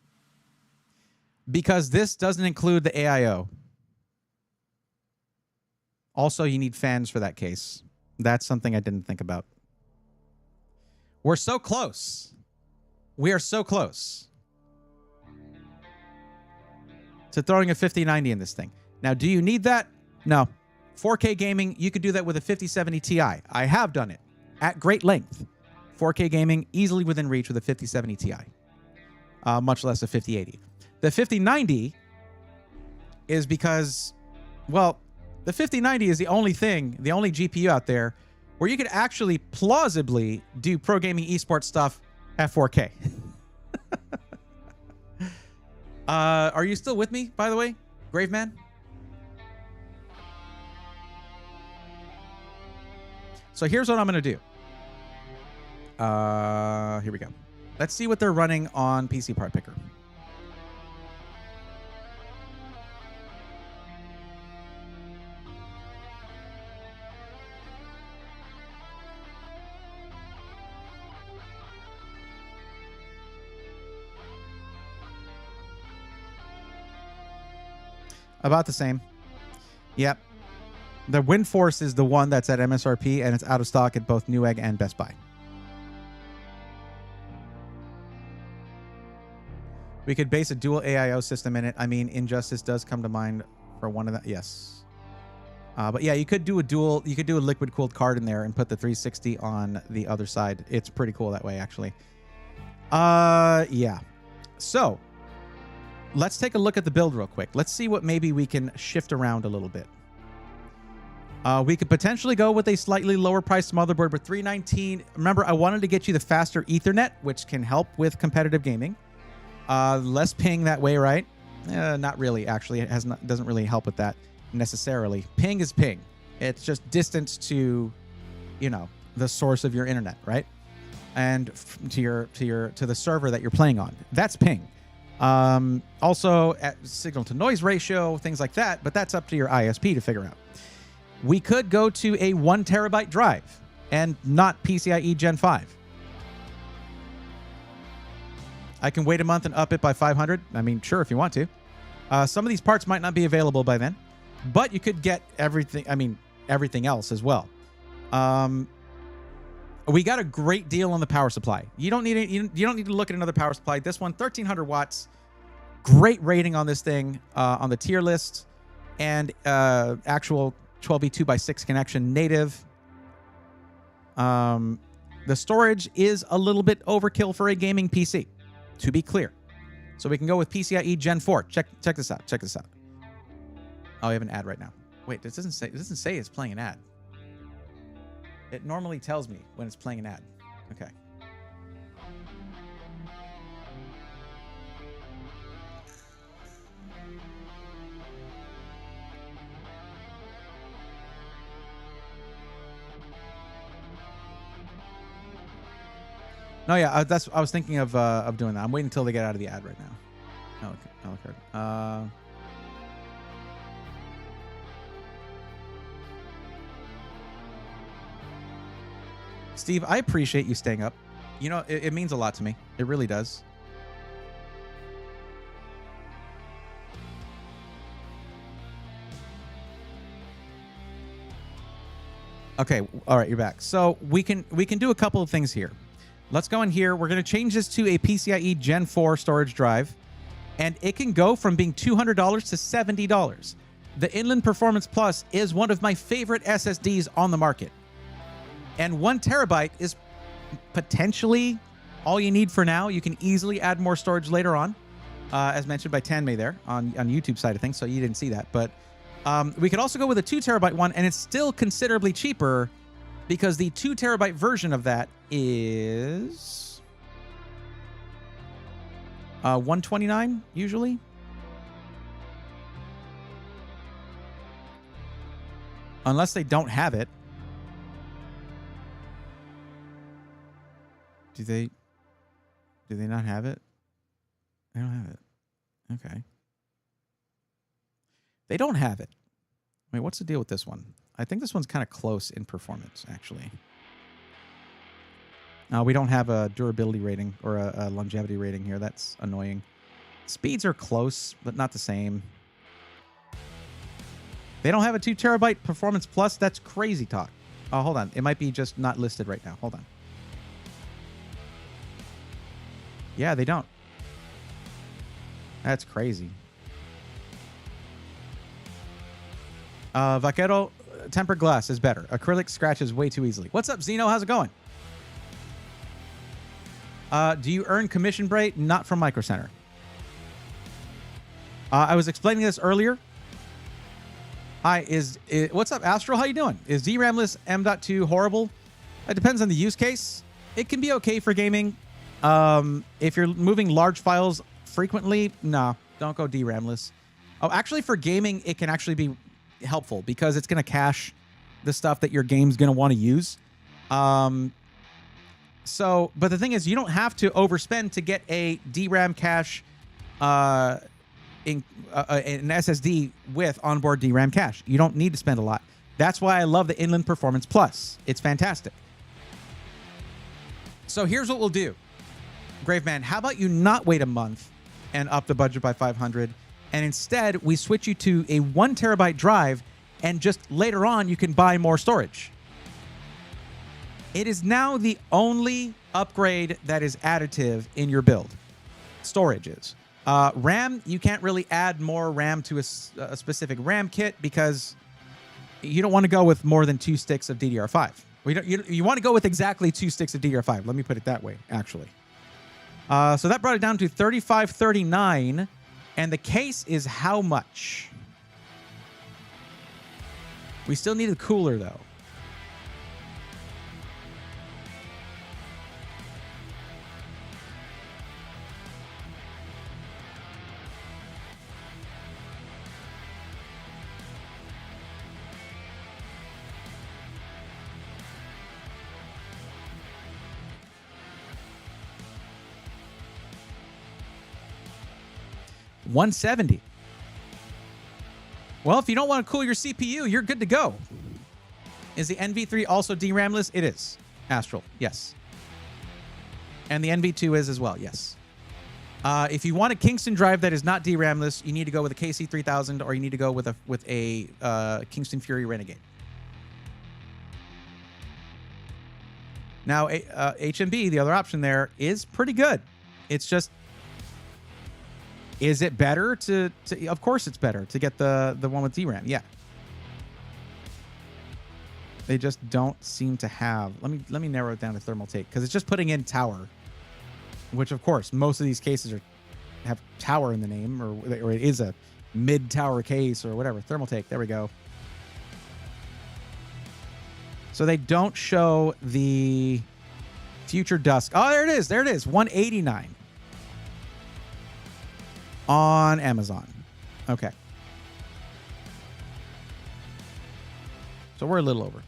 because this doesn't include the AIO. Also, you need fans for that case. That's something I didn't think about. We're so close. We are so close to throwing a 5090 in this thing. Now, do you need that? No. 4K gaming, you could do that with a 5070 Ti. I have done it at great length. 4K gaming, easily within reach with a 5070 Ti, much less a 5080. The 5090 is because, well, the 5090 is the only thing, the only GPU out there where you could actually plausibly do pro gaming esports stuff at 4K. Are you still with me, by the way, Graveman? So here's what I'm going to do. Here we go. Let's see what they're running on PC Part Picker. About the same. Yep. The WindForce is the one that's at MSRP, and it's out of stock at both Newegg and Best Buy. We could base a dual AIO system in it. I mean, Injustice does come to mind for one of that. Yes. But yeah, you could do a dual, you could do a liquid cooled card in there and put the 360 on the other side. It's pretty cool that way, actually. Yeah. So let's take a look at the build real quick. Let's see what maybe we can shift around a little bit. We could potentially go with a slightly lower priced motherboard with 319. Remember, I wanted to get you the faster Ethernet, which can help with competitive gaming. Less ping that way, right? Not really, actually. It doesn't really help with that necessarily. Ping is ping. It's just distance to, you know, the source of your internet, right? And to the server that you're playing on. That's ping. Also, at signal to noise ratio, things like that, but that's up to your ISP to figure out. We could go to a 1 terabyte drive and not PCIe Gen 5. I can wait a month and up it by 500. I mean, sure, if you want to. Some of these parts might not be available by then, but you could get everything. I mean, everything else as well. We got a great deal on the power supply. You don't need you don't need to look at another power supply. This one, 1300 watts. Great rating on this thing on the tier list, and actual 12v 2x6 connection native. The storage is a little bit overkill for a gaming PC, to be clear. So we can go with PCIe Gen 4. Check this out. Check this out. Oh, I have an ad right now. Wait, this doesn't say it's playing an ad. It normally tells me when it's playing an ad. Okay. No, yeah, I was thinking of doing that. I'm waiting until they get out of the ad right now. Oh, okay. Steve, I appreciate you staying up. You know, it means a lot to me. It really does. Okay, all right, you're back. So we can do a couple of things here. Let's go in here. We're going to change this to a PCIe Gen 4 storage drive, and it can go from being $200 to $70. The Inland Performance Plus is one of my favorite SSDs on the market. And 1 terabyte is potentially all you need for now. You can easily add more storage later on, as mentioned by Tanmay there on YouTube side of things, so you didn't see that. But we could also go with a 2 terabyte one, and it's still considerably cheaper because the 2 terabyte version of that is $129 usually. Unless they don't have it. Do they not have it? They don't have it. Okay. They don't have it. Wait, what's the deal with this one? I think this one's kind of close in performance, actually. We don't have a durability rating or a longevity rating here. That's annoying. Speeds are close, but not the same. They don't have a 2 terabyte performance plus. That's crazy talk. Oh, hold on. It might be just not listed right now. Hold on. Yeah, they don't. That's crazy. Vaquero tempered glass is better. Acrylic scratches way too easily. What's up, Zeno? How's it going? Do you earn commission break? Not from Micro Center. I was explaining this earlier. Hi, what's up, Astral? How you doing? Is DRAMless M.2 horrible? It depends on the use case. It can be okay for gaming. If you're moving large files frequently, no, don't go DRAMless. Oh, actually, for gaming, it can actually be helpful because it's going to cache the stuff that your game's going to want to use. But the thing is, you don't have to overspend to get a DRAM cache in an SSD with onboard DRAM cache. You don't need to spend a lot. That's why I love the Inland Performance Plus. It's fantastic. So here's what we'll do. Graveman, how about you not wait a month and up the budget by 500, and instead we switch you to a 1 terabyte drive, and just later on you can buy more storage. It is now the only upgrade that is additive in your build. Storage is. RAM, you can't really add more RAM to a specific RAM kit because you don't want to go with more than 2 sticks of DDR5. You want to go with exactly 2 sticks of DDR5. Let me put it that way, actually. So that brought it down to $35.39, and the case is how much? We still need a cooler, though. $170. Well, if you don't want to cool your CPU, you're good to go. Is the NV3 also DRAMless? It is. Astral, yes. And the NV2 is as well, yes. If you want a Kingston drive that is not DRAMless, you need to go with a KC3000 or you need to go with a Kingston Fury Renegade. Now, HMB, the other option there, is pretty good. It's just, is it better to of course it's better to get the one with DRAM. Yeah. They just don't seem to have. Let me narrow it down to thermal take because it's just putting in tower, which of course most of these cases have tower in the name, or it is a mid tower case or whatever. Thermal take. There we go. So they don't show the Future Dusk. Oh, there it is. There it is. $189 on Amazon. Okay. So we're a little over.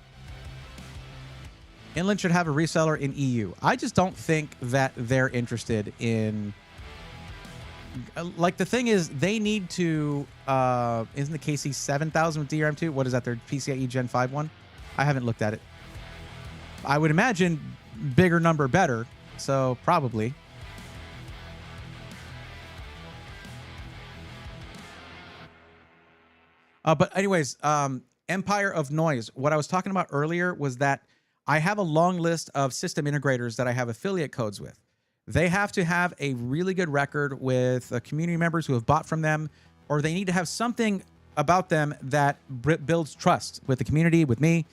Inland should have a reseller in EU. I just don't think that they're interested in... Like, the thing is, they need to... isn't the KC7000 with DRAM2? What is that, their PCIe Gen 5 one? I haven't looked at it. I would imagine bigger number better, so probably. But anyways, Empire of Noise. What I was talking about earlier was that I have a long list of system integrators that I have affiliate codes with. They have to have a really good record with community members who have bought from them, or they need to have something about them that builds trust with the community, with me,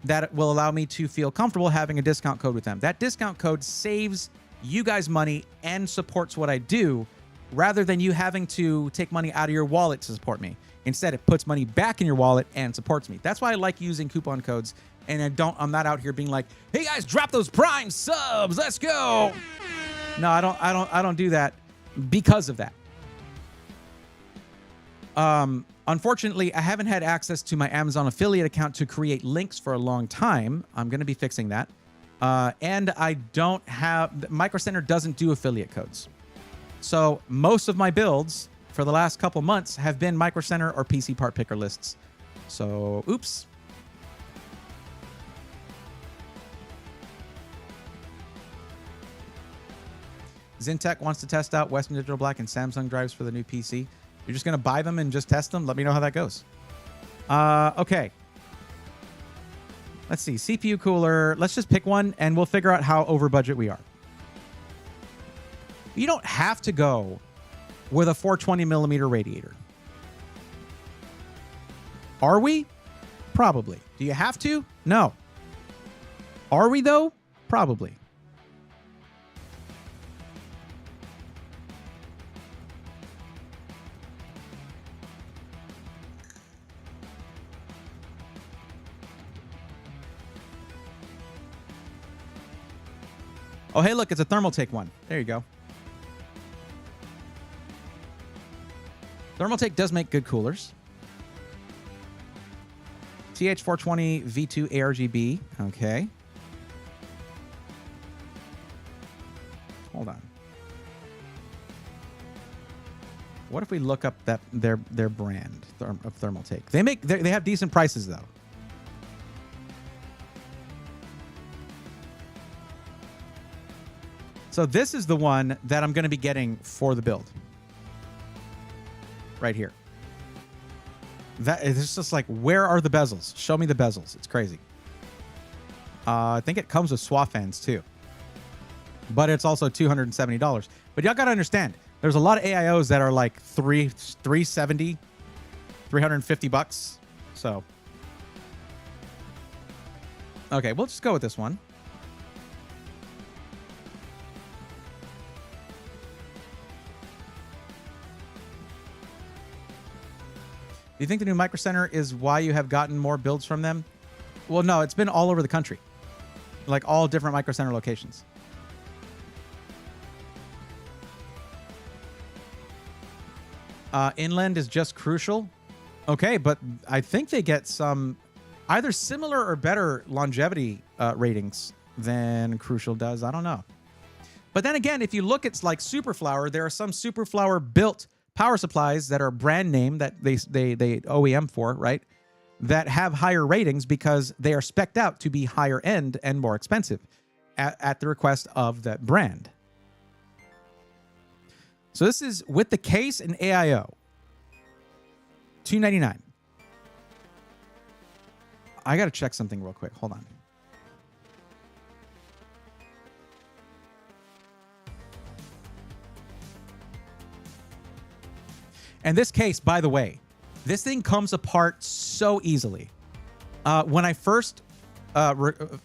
that will allow me to feel comfortable having a discount code with them. That discount code saves you guys money and supports what I do, rather than you having to take money out of your wallet to support me. Instead, it puts money back in your wallet and supports me. That's why I like using coupon codes. And I'm not out here being like, hey guys, drop those Prime subs, let's go. No, I don't do that because of that. Unfortunately, I haven't had access to my Amazon affiliate account to create links for a long time. I'm going to be fixing that. And I don't have, Micro Center doesn't do affiliate codes. So most of my builds for the last couple months have been Micro Center or PC Part Picker lists. So, oops. Zintech wants to test out Western Digital Black and Samsung drives for the new PC. You're just going to buy them and just test them? Let me know how that goes. Okay. Let's see. CPU cooler. Let's just pick one and we'll figure out how over budget we are. You don't have to go with a 420 millimeter radiator. Are we? Probably. Do you have to? No. Are we though? Probably. Oh, hey, look, it's a Thermaltake one. There you go. Thermaltake does make good coolers. TH420 V2 ARGB. Okay. Hold on. What if we look up that their brand of Thermaltake? They have decent prices though. So this is the one that I'm going to be getting for the build. Right here. That is just like, where are the bezels? Show me the bezels. It's crazy. I think it comes with SWA fans too. But it's also $270. But y'all got to understand, there's a lot of AIOs that are like $370, $350. So, okay, we'll just go with this one. Do you think the new Micro Center is why you have gotten more builds from them? Well, no, it's been all over the country. Like all different Micro Center locations. Inland is just Crucial. Okay, but I think they get some either similar or better longevity ratings than Crucial does. I don't know. But then again, if you look at like Superflower, there are some Superflower built power supplies that are brand name that they OEM for, right? That have higher ratings because they are spec'd out to be higher end and more expensive at the request of that brand. So this is with the case and AIO. $299. I got to check something real quick. Hold on. And this case, by the way, this thing comes apart so easily. When I first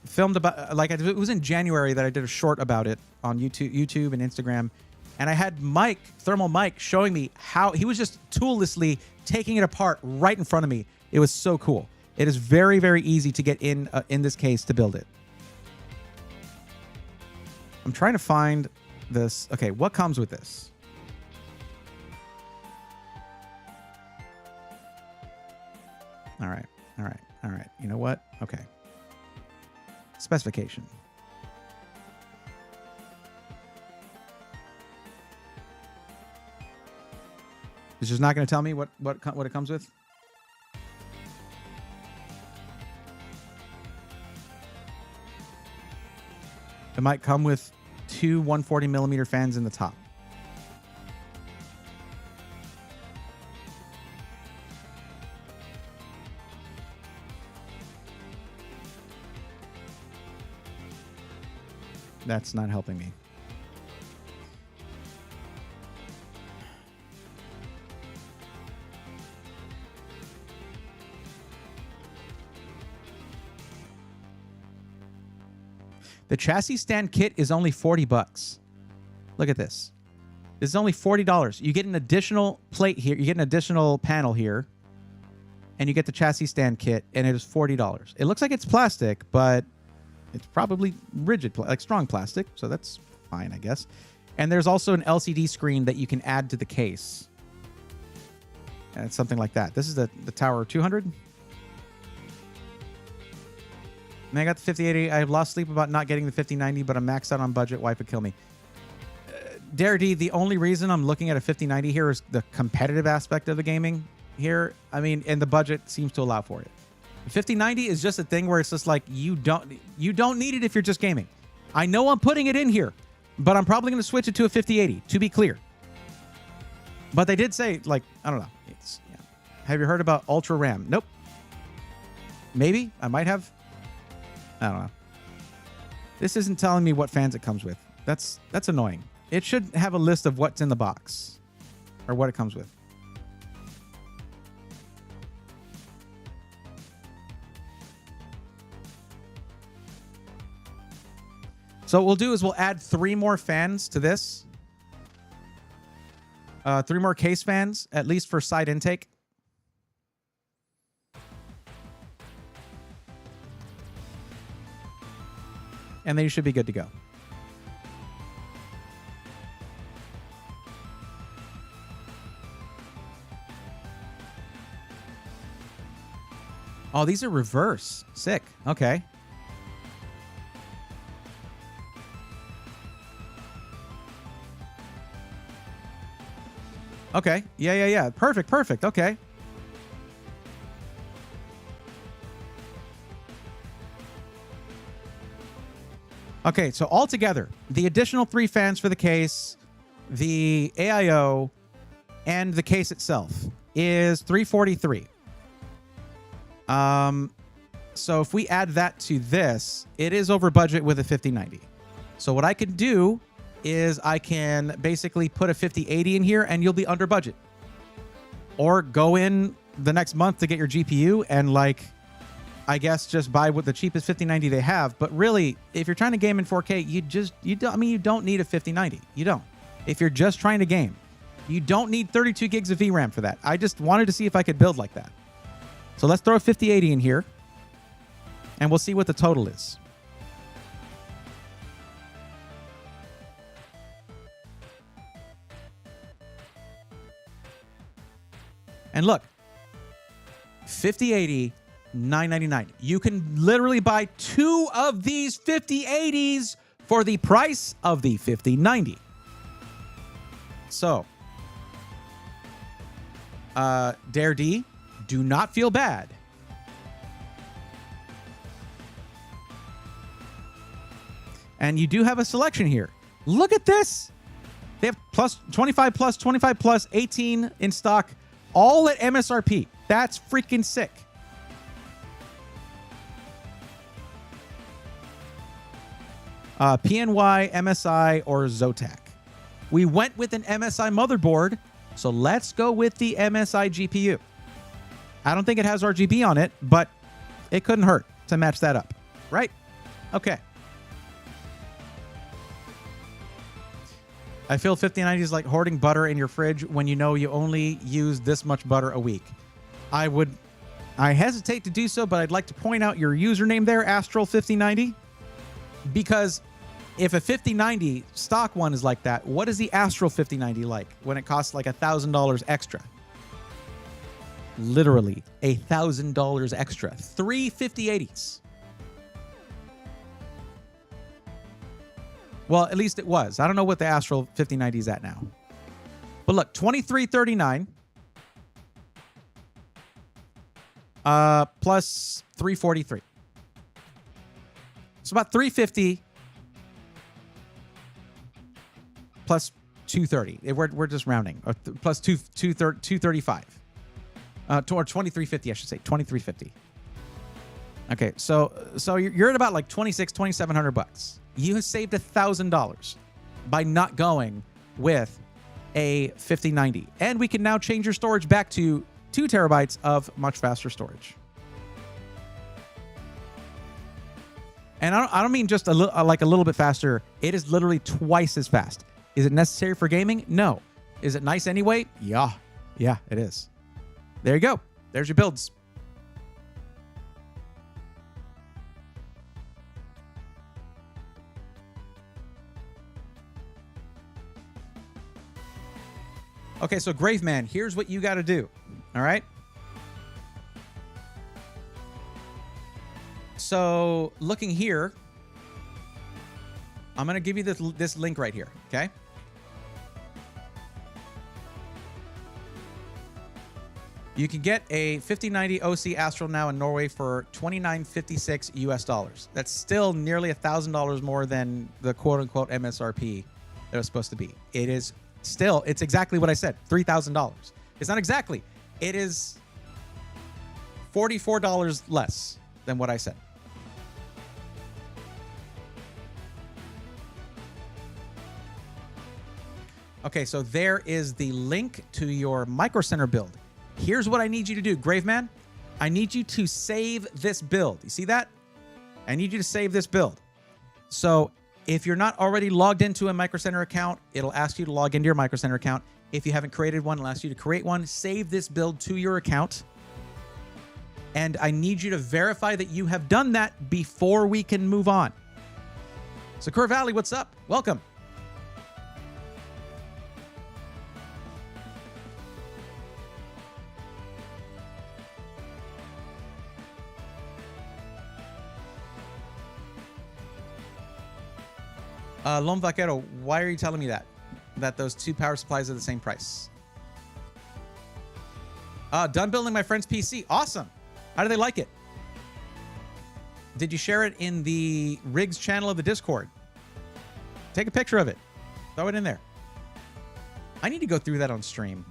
filmed about, like it was in January that I did a short about it on YouTube and Instagram, and I had Mike, Thermal Mike, showing me how he was just toollessly taking it apart right in front of me. It was so cool. It is very, very easy to get in this case to build it. I'm trying to find this. Okay, what comes with this? All right. You know what? Okay. Specification. It's just not going to tell me what it comes with. It might come with two 140 millimeter fans in the top. That's not helping me. The chassis stand kit is only $40. Look at this. This is only $40. You get an additional plate here. You get an additional panel here. And you get the chassis stand kit, and it is $40. It looks like it's plastic, but it's probably rigid, like strong plastic. So that's fine, I guess. And there's also an LCD screen that you can add to the case. And it's something like that. This is the Tower 200. Man, I got the 5080. I have lost sleep about not getting the 5090, but I'm maxed out on budget. Wife would kill me. Dare D, the only reason I'm looking at a 5090 here is the competitive aspect of the gaming here. I mean, and the budget seems to allow for it. The 5090 is just a thing where it's just like you don't need it if you're just gaming. I know I'm putting it in here, but I'm probably going to switch it to a 5080, to be clear. But they did say, like, I don't know. Yeah. Have you heard about Ultra RAM? Nope. Maybe. I might have. I don't know. This isn't telling me what fans it comes with. That's annoying. It should have a list of what's in the box or what it comes with. So what we'll do is we'll add 3 more fans to this. 3 more case fans, at least for side intake. And then you should be good to go. Oh, these are reverse. Sick. Okay. Okay. Yeah. Perfect. Okay. Okay, so altogether, the additional 3 fans for the case, the AIO, and the case itself is $343. So if we add that to this, it is over budget with a 5090. So what I can do is I can basically put a 5080 in here and you'll be under budget. Or go in the next month to get your GPU and I guess just buy what the cheapest 5090 they have. But really, if you're trying to game in 4K, you don't need a 5090. You don't. If you're just trying to game, you don't need 32 gigs of VRAM for that. I just wanted to see if I could build like that. So let's throw a 5080 in here and we'll see what the total is. And look, 5080, $999. You can literally buy 2 of these 5080s for the price of the 5090. So, Dare D, do not feel bad. And you do have a selection here. Look at this. They have plus 25 plus, 25 plus, 18 in stock, all at MSRP. That's freaking sick. PNY, MSI, or Zotac. We went with an MSI motherboard, so let's go with the MSI GPU. I don't think it has RGB on it, but it couldn't hurt to match that up, right? Okay. I feel 5090 is like hoarding butter in your fridge when you know you only use this much butter a week. I hesitate to do so, but I'd like to point out your username there, Astral5090, because if a 5090 stock one is like that, what is the Astral 5090 like when it costs like $1,000 extra? Literally $1,000 extra. 3 5080s. Well, at least it was. I don't know what the Astral 5090 is at now. But look, $2339 plus $343. It's about $350 plus $230. We're just rounding. Or plus $235. Or $2350, I should say. $2350. Okay, so you're at about like $2,700 bucks. You have saved $1,000 by not going with a 5090. And we can now change your storage back to 2 terabytes of much faster storage. And I don't mean just like a little bit faster. It is literally twice as fast. Is it necessary for gaming? No. Is it nice anyway? Yeah. Yeah, it is. There you go. There's your builds. Okay, so Graveman, here's what you got to do. All right? So looking here, I'm going to give you this link right here, okay? You can get a 5090 OC Astral now in Norway for $2,956 US. That's still nearly $1,000 more than the quote-unquote MSRP that it was supposed to be. It is still, it's exactly what I said, $3,000. It's not exactly. It is $44 less than what I said. Okay, so there is the link to your Micro Center build. Here's what I need you to do, Graveman. I need you to save this build. You see that? I need you to save this build. So if you're not already logged into a Micro Center account, it'll ask you to log into your Micro Center account. If you haven't created one, it'll ask you to create one. Save this build to your account. And I need you to verify that you have done that before we can move on. Sakura Valley, what's up? Welcome. Lone Vaquero, why are you telling me that? That those 2 power supplies are the same price? Done building my friend's PC. Awesome. How do they like it? Did you share it in the Rigs channel of the Discord? Take a picture of it. Throw it in there. I need to go through that on stream.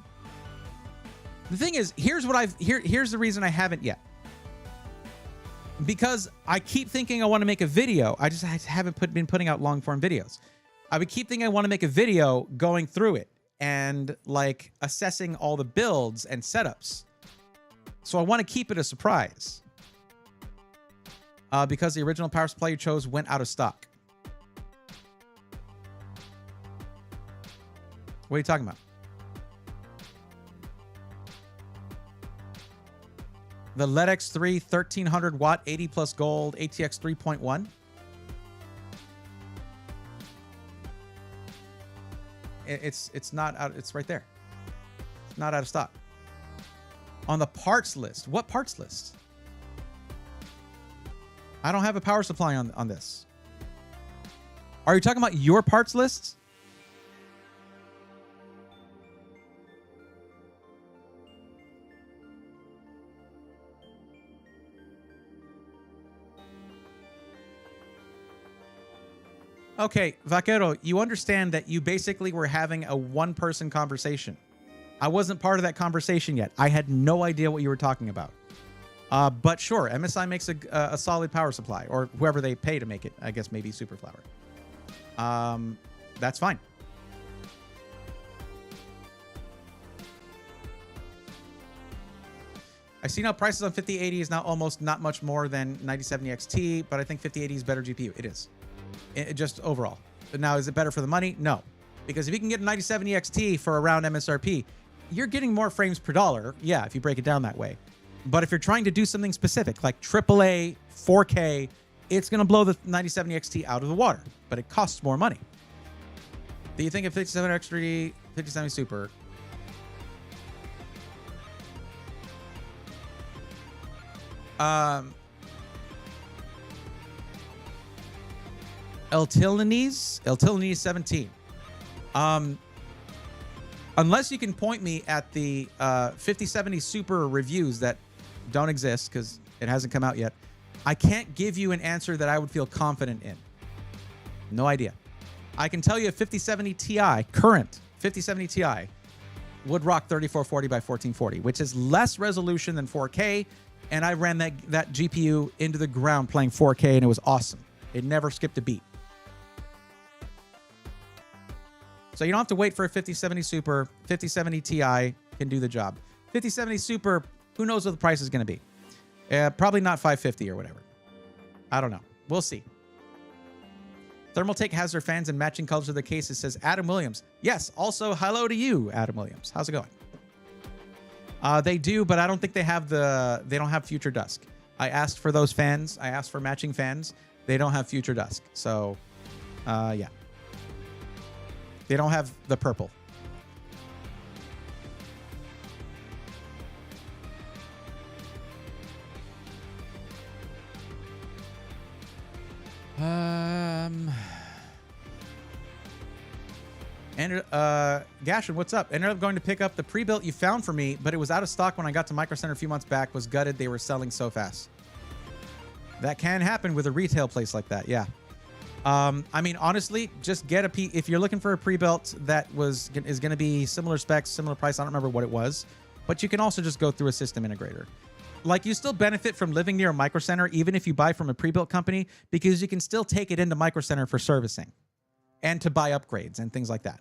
The thing is, here's the reason I haven't yet. Because I keep thinking I want to make a video. I haven't been putting out long form videos. I would keep thinking I want to make a video going through it and like assessing all the builds and setups. So I want to keep it a surprise. Because the original power supply you chose went out of stock. What are you talking about? The LED X3 1300 watt 80 plus gold ATX 3.1. It's not out. It's right there. It's not out of stock. On the parts list. What parts list? I don't have a power supply on this. Are you talking about your parts list? Okay, Vaquero, you understand that you basically were having a one-person conversation. I wasn't part of that conversation yet. I had no idea what you were talking about. But sure, MSI makes a solid power supply, or whoever they pay to make it. I guess maybe Superflower. That's fine. I see now prices on 5080 is now almost not much more than 9070 XT, but I think 5080 is better GPU. It is. Just overall. But now, is it better for the money? No. Because if you can get a 9070 XT for around MSRP, you're getting more frames per dollar. Yeah, if you break it down that way. But if you're trying to do something specific, like AAA, 4K, it's going to blow the 9070 XT out of the water. But it costs more money. Do you think of 57 X3, 5070 Super? Eltilinese 17. Unless you can point me at the 5070 Super reviews that don't exist because it hasn't come out yet, I can't give you an answer that I would feel confident in. No idea. I can tell you a 5070 Ti, current 5070 Ti, would rock 3440 by 1440, which is less resolution than 4K, and I ran that GPU into the ground playing 4K, and it was awesome. It never skipped a beat. So you don't have to wait for a 5070 Super. 5070 Ti can do the job. 5070 Super, who knows what the price is going to be? Probably not 550 or whatever. I don't know. We'll see. Thermaltake has their fans in matching colors of the cases, says Adam Williams. Yes, also hello to you, Adam Williams. How's it going? They do, but I don't think they don't have Future Dusk. I asked for those fans. I asked for matching fans. They don't have Future Dusk. So, yeah. They don't have the purple. And Gashin, what's up? Ended up going to pick up the pre-built you found for me, but it was out of stock when I got to Micro Center a few months back. Was gutted. They were selling so fast. That can happen with a retail place like that. Yeah. I mean, honestly, just get if you're looking for a pre-built that is going to be similar specs, similar price. I don't remember what it was, but you can also just go through a system integrator. Like, you still benefit from living near a Micro Center, even if you buy from a pre-built company, because you can still take it into Micro Center for servicing and to buy upgrades and things like that.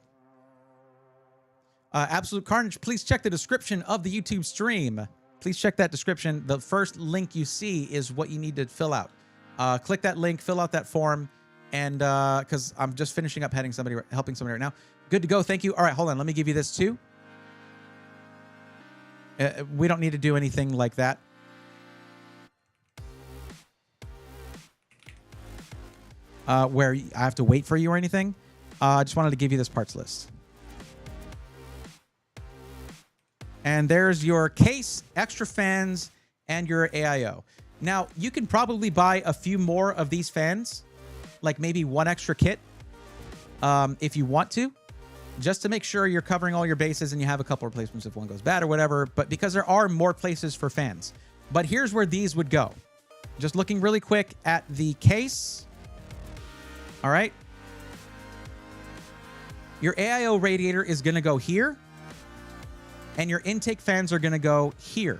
Absolute Carnage, please check the description of the YouTube stream. Please check that description. The first link you see is what you need to fill out. Click that link, fill out that form, and because I'm just finishing up helping somebody right now. Good to go. Thank you. All right, hold on. Let me give you this too. We don't need to do anything like that. Where I have to wait for you or anything. I just wanted to give you this parts list. And there's your case, extra fans, and your AIO. Now, you can probably buy a few more of these fans, like maybe one extra kit, if you want to, just to make sure you're covering all your bases and you have a couple replacements if one goes bad or whatever, but because there are more places for fans. But here's where these would go. Just looking really quick at the case. All right. Your AIO radiator is going to go here. And your intake fans are going to go here.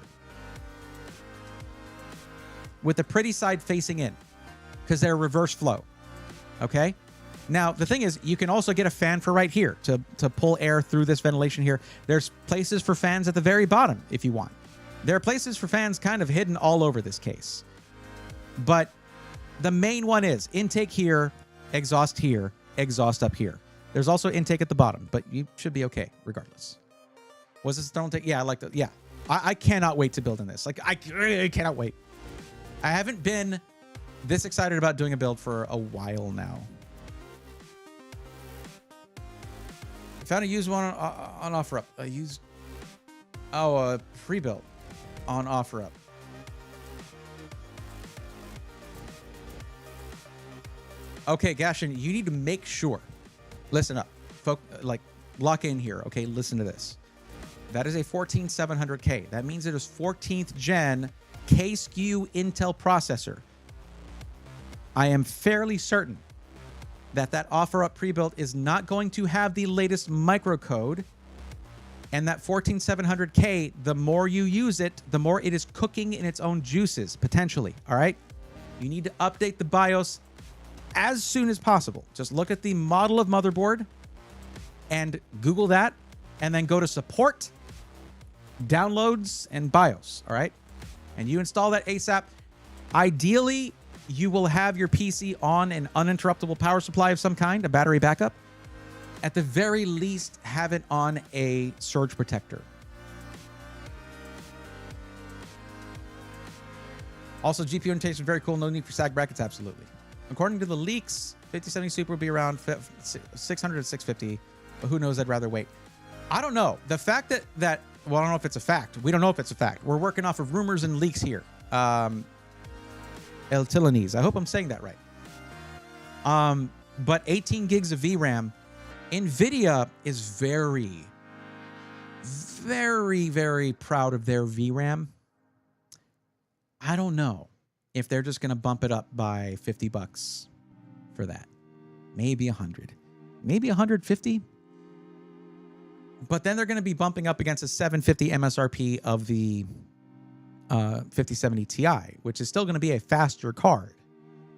With the pretty side facing in. Because they're reverse flow. Okay? Now, the thing is, you can also get a fan for right here to pull air through this ventilation here. There's places for fans at the very bottom if you want. There are places for fans kind of hidden all over this case. But the main one is intake here, exhaust here, exhaust up here. There's also intake at the bottom, but you should be okay regardless. Was this don't take? Yeah, I like that. Yeah, I cannot wait to build in this. Like, I cannot wait. I haven't been this excited about doing a build for a while now. I found a used one on OfferUp. A pre-built on OfferUp. Okay, Gashin, you need to make sure. Listen up, like, lock in here. Okay, listen to this. That is a 14700K. That means it is 14th gen K-SKU Intel processor. I am fairly certain that OfferUp pre-built is not going to have the latest microcode, and that 14700K, the more you use it, the more it is cooking in its own juices, potentially. All right? You need to update the BIOS as soon as possible. Just look at the model of motherboard and Google that, and then go to support, downloads, and BIOS. All right? And you install that ASAP. Ideally, you will have your PC on an uninterruptible power supply of some kind, a battery backup. At the very least, have it on a surge protector. Also, GPU orientation is very cool. No need for sag brackets, absolutely. According to the leaks, 5070 Super will be around 600 to 650, but who knows? I'd rather wait. I don't know. The fact that well, I don't know if it's a fact. We don't know if it's a fact. We're working off of rumors and leaks here. El Tilanese. I hope I'm saying that right. But 18 gigs of VRAM. NVIDIA is very, very, very proud of their VRAM. I don't know if they're just going to bump it up by $50 for that. Maybe 100. Maybe 150. But then they're going to be bumping up against a 750 MSRP of the 5070 Ti, which is still going to be a faster card.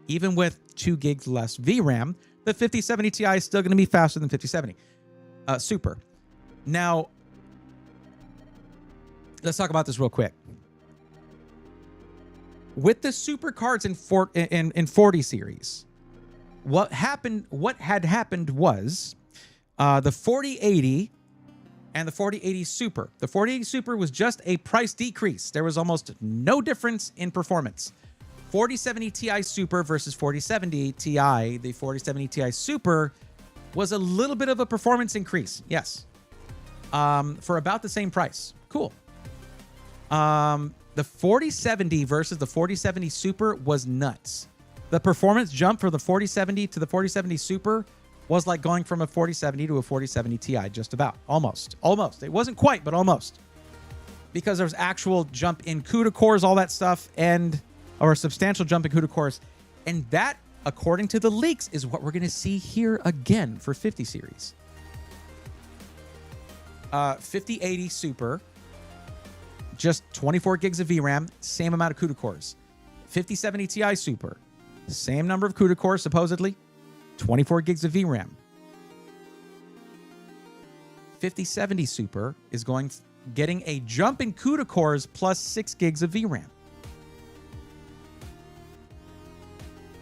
Even with 2 gigs less VRAM, the 5070 Ti is still going to be faster than 5070. Super. Now, let's talk about this real quick. With the Super cards in 40 series, what had happened was the 4080 and the 4080 Super. The 4080 Super was just a price decrease. There was almost no difference in performance. 4070 Ti Super versus 4070 Ti. The 4070 Ti Super was a little bit of a performance increase. Yes. For about the same price. Cool. The 4070 versus the 4070 Super was nuts. The performance jump for the 4070 to the 4070 Super was like going from a 4070 to a 4070 Ti, just about. Almost. It wasn't quite, but almost. Because there was actual jump in CUDA cores, all that stuff, or a substantial jump in CUDA cores. And that, according to the leaks, is what we're going to see here again for 50 series. 5080 Super, just 24 gigs of VRAM, same amount of CUDA cores. 5070 Ti Super, same number of CUDA cores, supposedly, 24 gigs of VRAM. 5070 Super is getting a jump in CUDA cores plus 6 gigs of VRAM.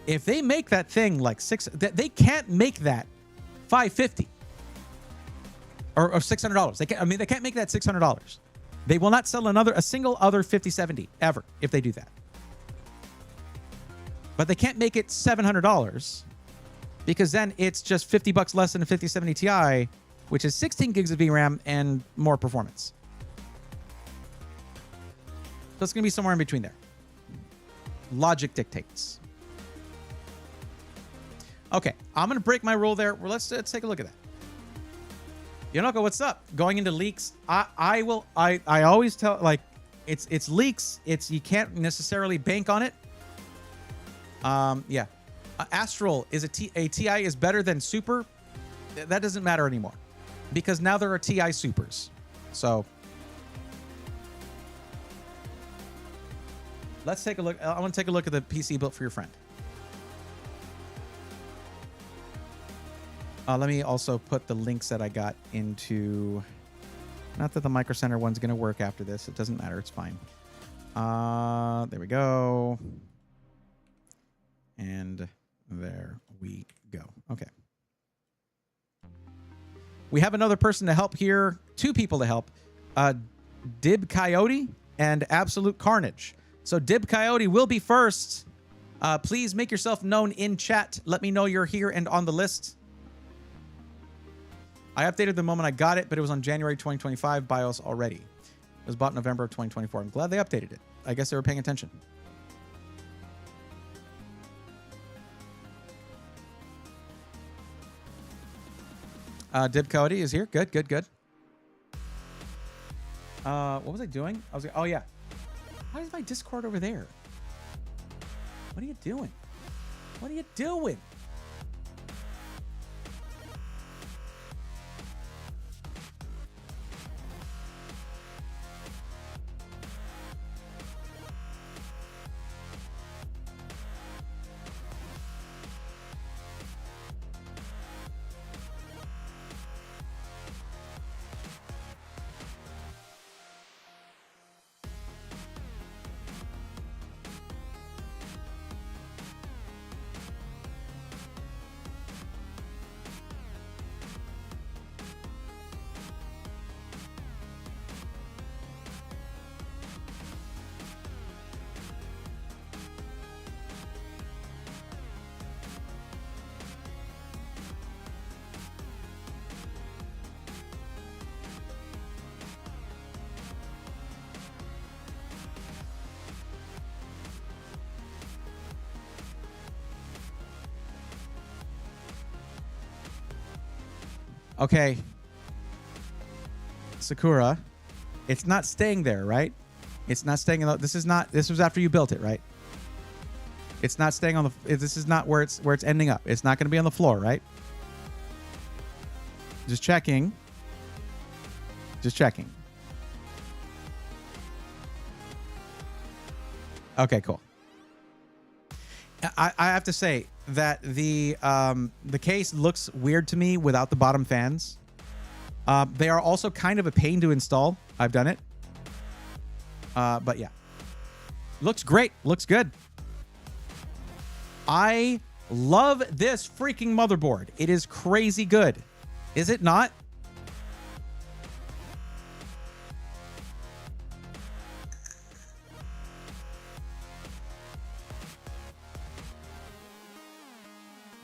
If they make that thing like they can't make that $550 or $600. They can't make that $600. They will not sell a single other 5070 ever if they do that. But they can't make it $700 because then it's just $50 less than a 5070 Ti, which is 16 gigs of VRAM and more performance. So it's going to be somewhere in between there. Logic dictates. Okay, I'm going to break my rule there. Well, let's take a look at that. Yonoko, what's up? Going into leaks, I always tell, like, it's leaks. You can't necessarily bank on it. Yeah. Astral is a Ti is better than Super. That doesn't matter anymore because now there are Ti Supers. So let's take a look. I want to take a look at the PC built for your friend. Let me also put the links that I got into. Not that the Micro Center one's going to work after this. It doesn't matter. It's fine. There we go. And there we go. Okay. We have another person to help here. 2 people to help. Dib Coyote and Absolute Carnage. So Dib Coyote will be first. Please make yourself known in chat. Let me know you're here and on the list. I updated the moment I got it, but it was on January 2025 BIOS already. It was bought in November of 2024. I'm glad they updated it. I guess they were paying attention. Dib Cody is here. Good. What was I doing? Oh, yeah. Why is my Discord over there? What are you doing? What are you doing? Okay. Sakura, it's not staying there, right? It's not staying in the, this was after you built it, right? It's not staying on the, this is not where it's ending up. It's not going to be on the floor, right? Just checking. Okay, cool. I have to say that the case looks weird to me without the bottom fans. They are also kind of a pain to install. I've done it. But yeah. Looks great. Looks good. I love this freaking motherboard. It is crazy good. Is it not?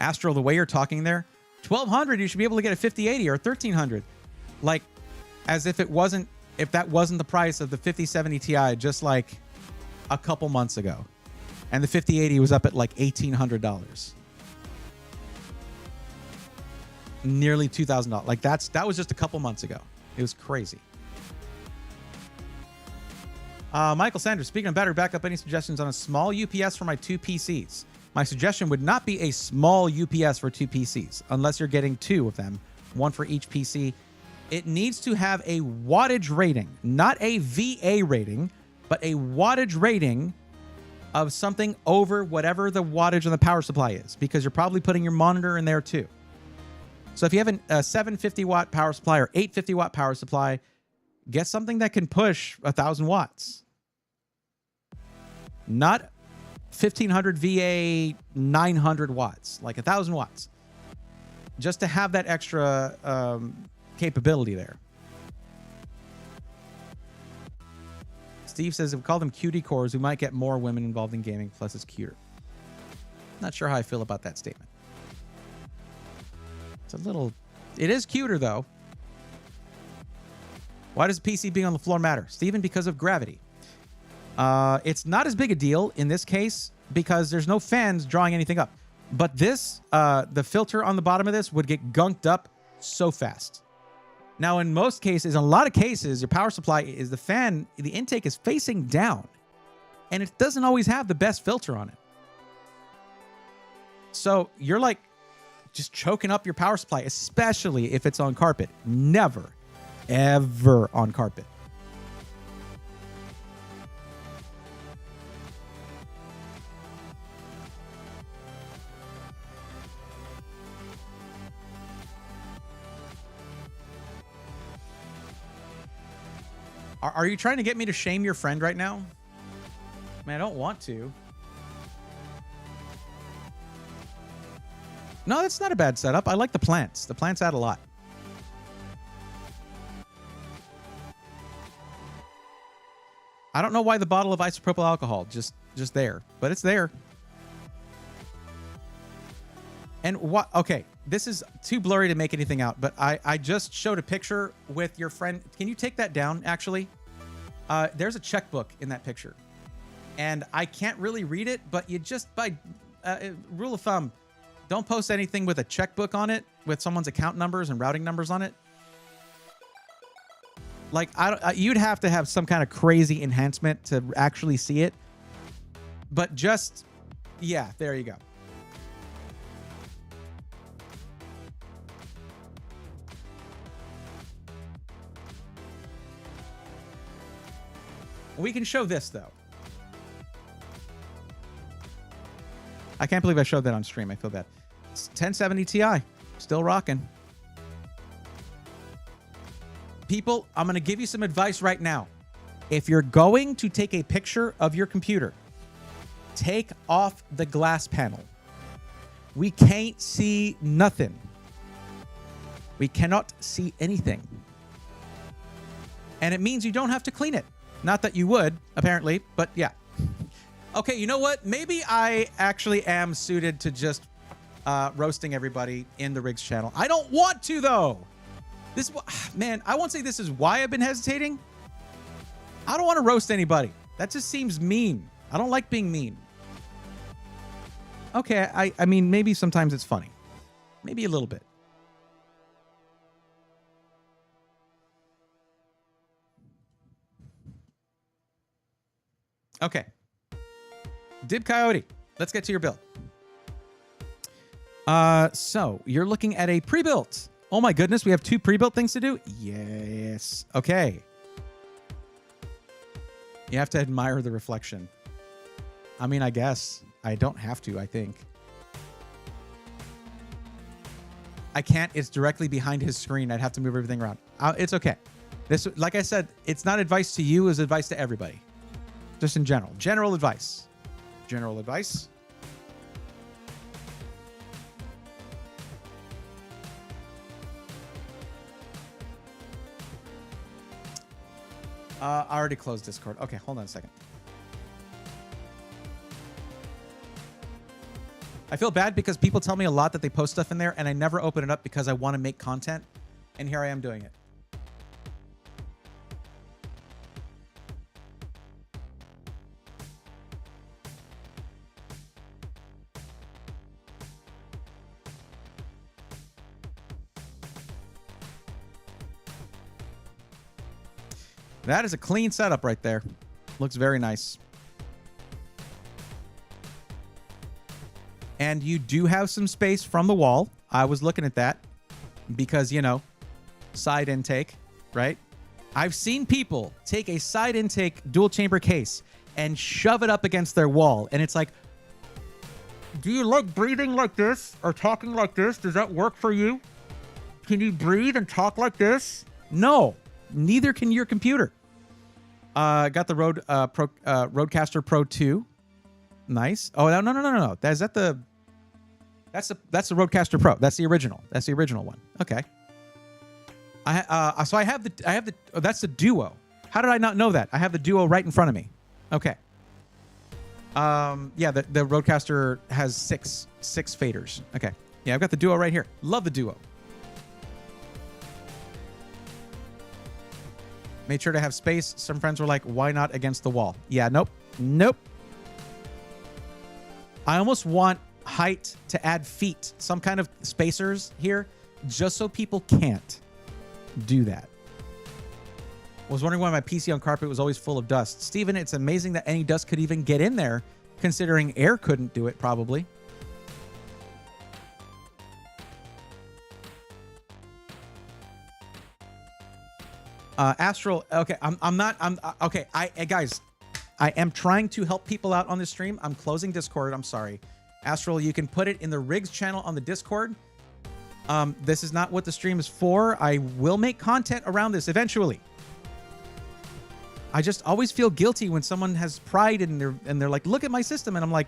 Astro, the way you're talking there, 1200, you should be able to get a 5080 or 1300. Like, as if it wasn't, if that wasn't the price of the 5070 Ti just like a couple months ago. And the 5080 was up at like $1,800. Nearly $2,000. Like that was just a couple months ago. It was crazy. Michael Sanders, speaking of battery backup, any suggestions on a small UPS for my 2 PCs? My suggestion would not be a small UPS for 2 PCs, unless you're getting 2 of them, 1 for each PC. It needs to have a wattage rating, not a VA rating, but a wattage rating of something over whatever the wattage on the power supply is, because you're probably putting your monitor in there too. So if you have a 750 watt power supply or 850 watt power supply, get something that can push 1,000 watts. Not 1,500 VA 900 watts, like 1,000 watts. Just to have that extra capability there. Steve says if we call them cutie cores, we might get more women involved in gaming, plus it's cuter. Not sure how I feel about that statement. It's a little... It is cuter, though. Why does PC being on the floor matter? Steven, because of gravity. It's not as big a deal in this case because there's no fans drawing anything up. But this, the filter on the bottom of this would get gunked up so fast. Now, in most cases, in a lot of cases, your power supply is the fan, the intake is facing down. And it doesn't always have the best filter on it. So you're like just choking up your power supply, especially if it's on carpet. Never, ever on carpet. Are you trying to get me to shame your friend right now? Man, I don't want to. No, that's not a bad setup. I like the plants. The plants add a lot. I don't know why the bottle of isopropyl alcohol just there, but it's there. And what? Okay, this is too blurry to make anything out, but I just showed a picture with your friend. Can you take that down, actually? There's a checkbook in that picture. And I can't really read it, but you just, by rule of thumb, don't post anything with a checkbook on it, with someone's account numbers and routing numbers on it. Like, you'd have to have some kind of crazy enhancement to actually see it. But just, yeah, there you go. We can show this, though. I can't believe I showed that on stream. I feel bad. It's 1070 Ti. Still rocking. People, I'm going to give you some advice right now. If you're going to take a picture of your computer, take off the glass panel. We can't see nothing. We cannot see anything. And it means you don't have to clean it. Not that you would, apparently, but yeah. Okay, you know what? Maybe I actually am suited to just roasting everybody in the Riggs channel. I don't want to, though. This, man, I won't say this is why I've been hesitating. I don't want to roast anybody. That just seems mean. I don't like being mean. Okay, I mean, maybe sometimes it's funny. Maybe a little bit. Okay. Dib Coyote, let's get to your build. So you're looking at a pre-built. Oh my goodness, we have 2 pre-built things to do? Yes. Okay. You have to admire the reflection. I mean, I guess. I don't have to, I think. I can't. It's directly behind his screen. I'd have to move everything around. It's okay. This, like I said, it's not advice to you. It's advice to everybody. Just in general. General advice. General advice. I already closed Discord. Okay, hold on a second. I feel bad because people tell me a lot that they post stuff in there, and I never open it up because I want to make content, and here I am doing it. That is a clean setup right there. Looks very nice. And you do have some space from the wall. I was looking at that because, you know, side intake, right? I've seen people take a side intake dual chamber case and shove it up against their wall. And it's like, do you like breathing like this or talking like this? Does that work for you? Can you breathe and talk like this? No. Neither can your computer. Got the Rodecaster Pro 2. Nice. Oh no. That's the Rodecaster Pro. That's the original. That's the original one. Okay. So I have the that's the Duo. How did I not know that? I have the Duo right in front of me. Okay. Yeah, the Rodecaster has six faders. Okay. Yeah, I've got the Duo right here. Love the Duo. Made sure to have space. Some friends were like, why not against the wall? Yeah, nope. I almost want height to add feet, some kind of spacers here, just so people can't do that. I was wondering why my PC on carpet was always full of dust. Steven, it's amazing that any dust could even get in there, considering air couldn't do it, probably. Astral, okay, okay, guys, I am trying to help people out on this stream. I'm closing Discord, I'm sorry. Astral, you can put it in the Rigs channel on the Discord. This is not what the stream is for. I will make content around this eventually. I just always feel guilty when someone has pride and they're like, look at my system, and I'm like,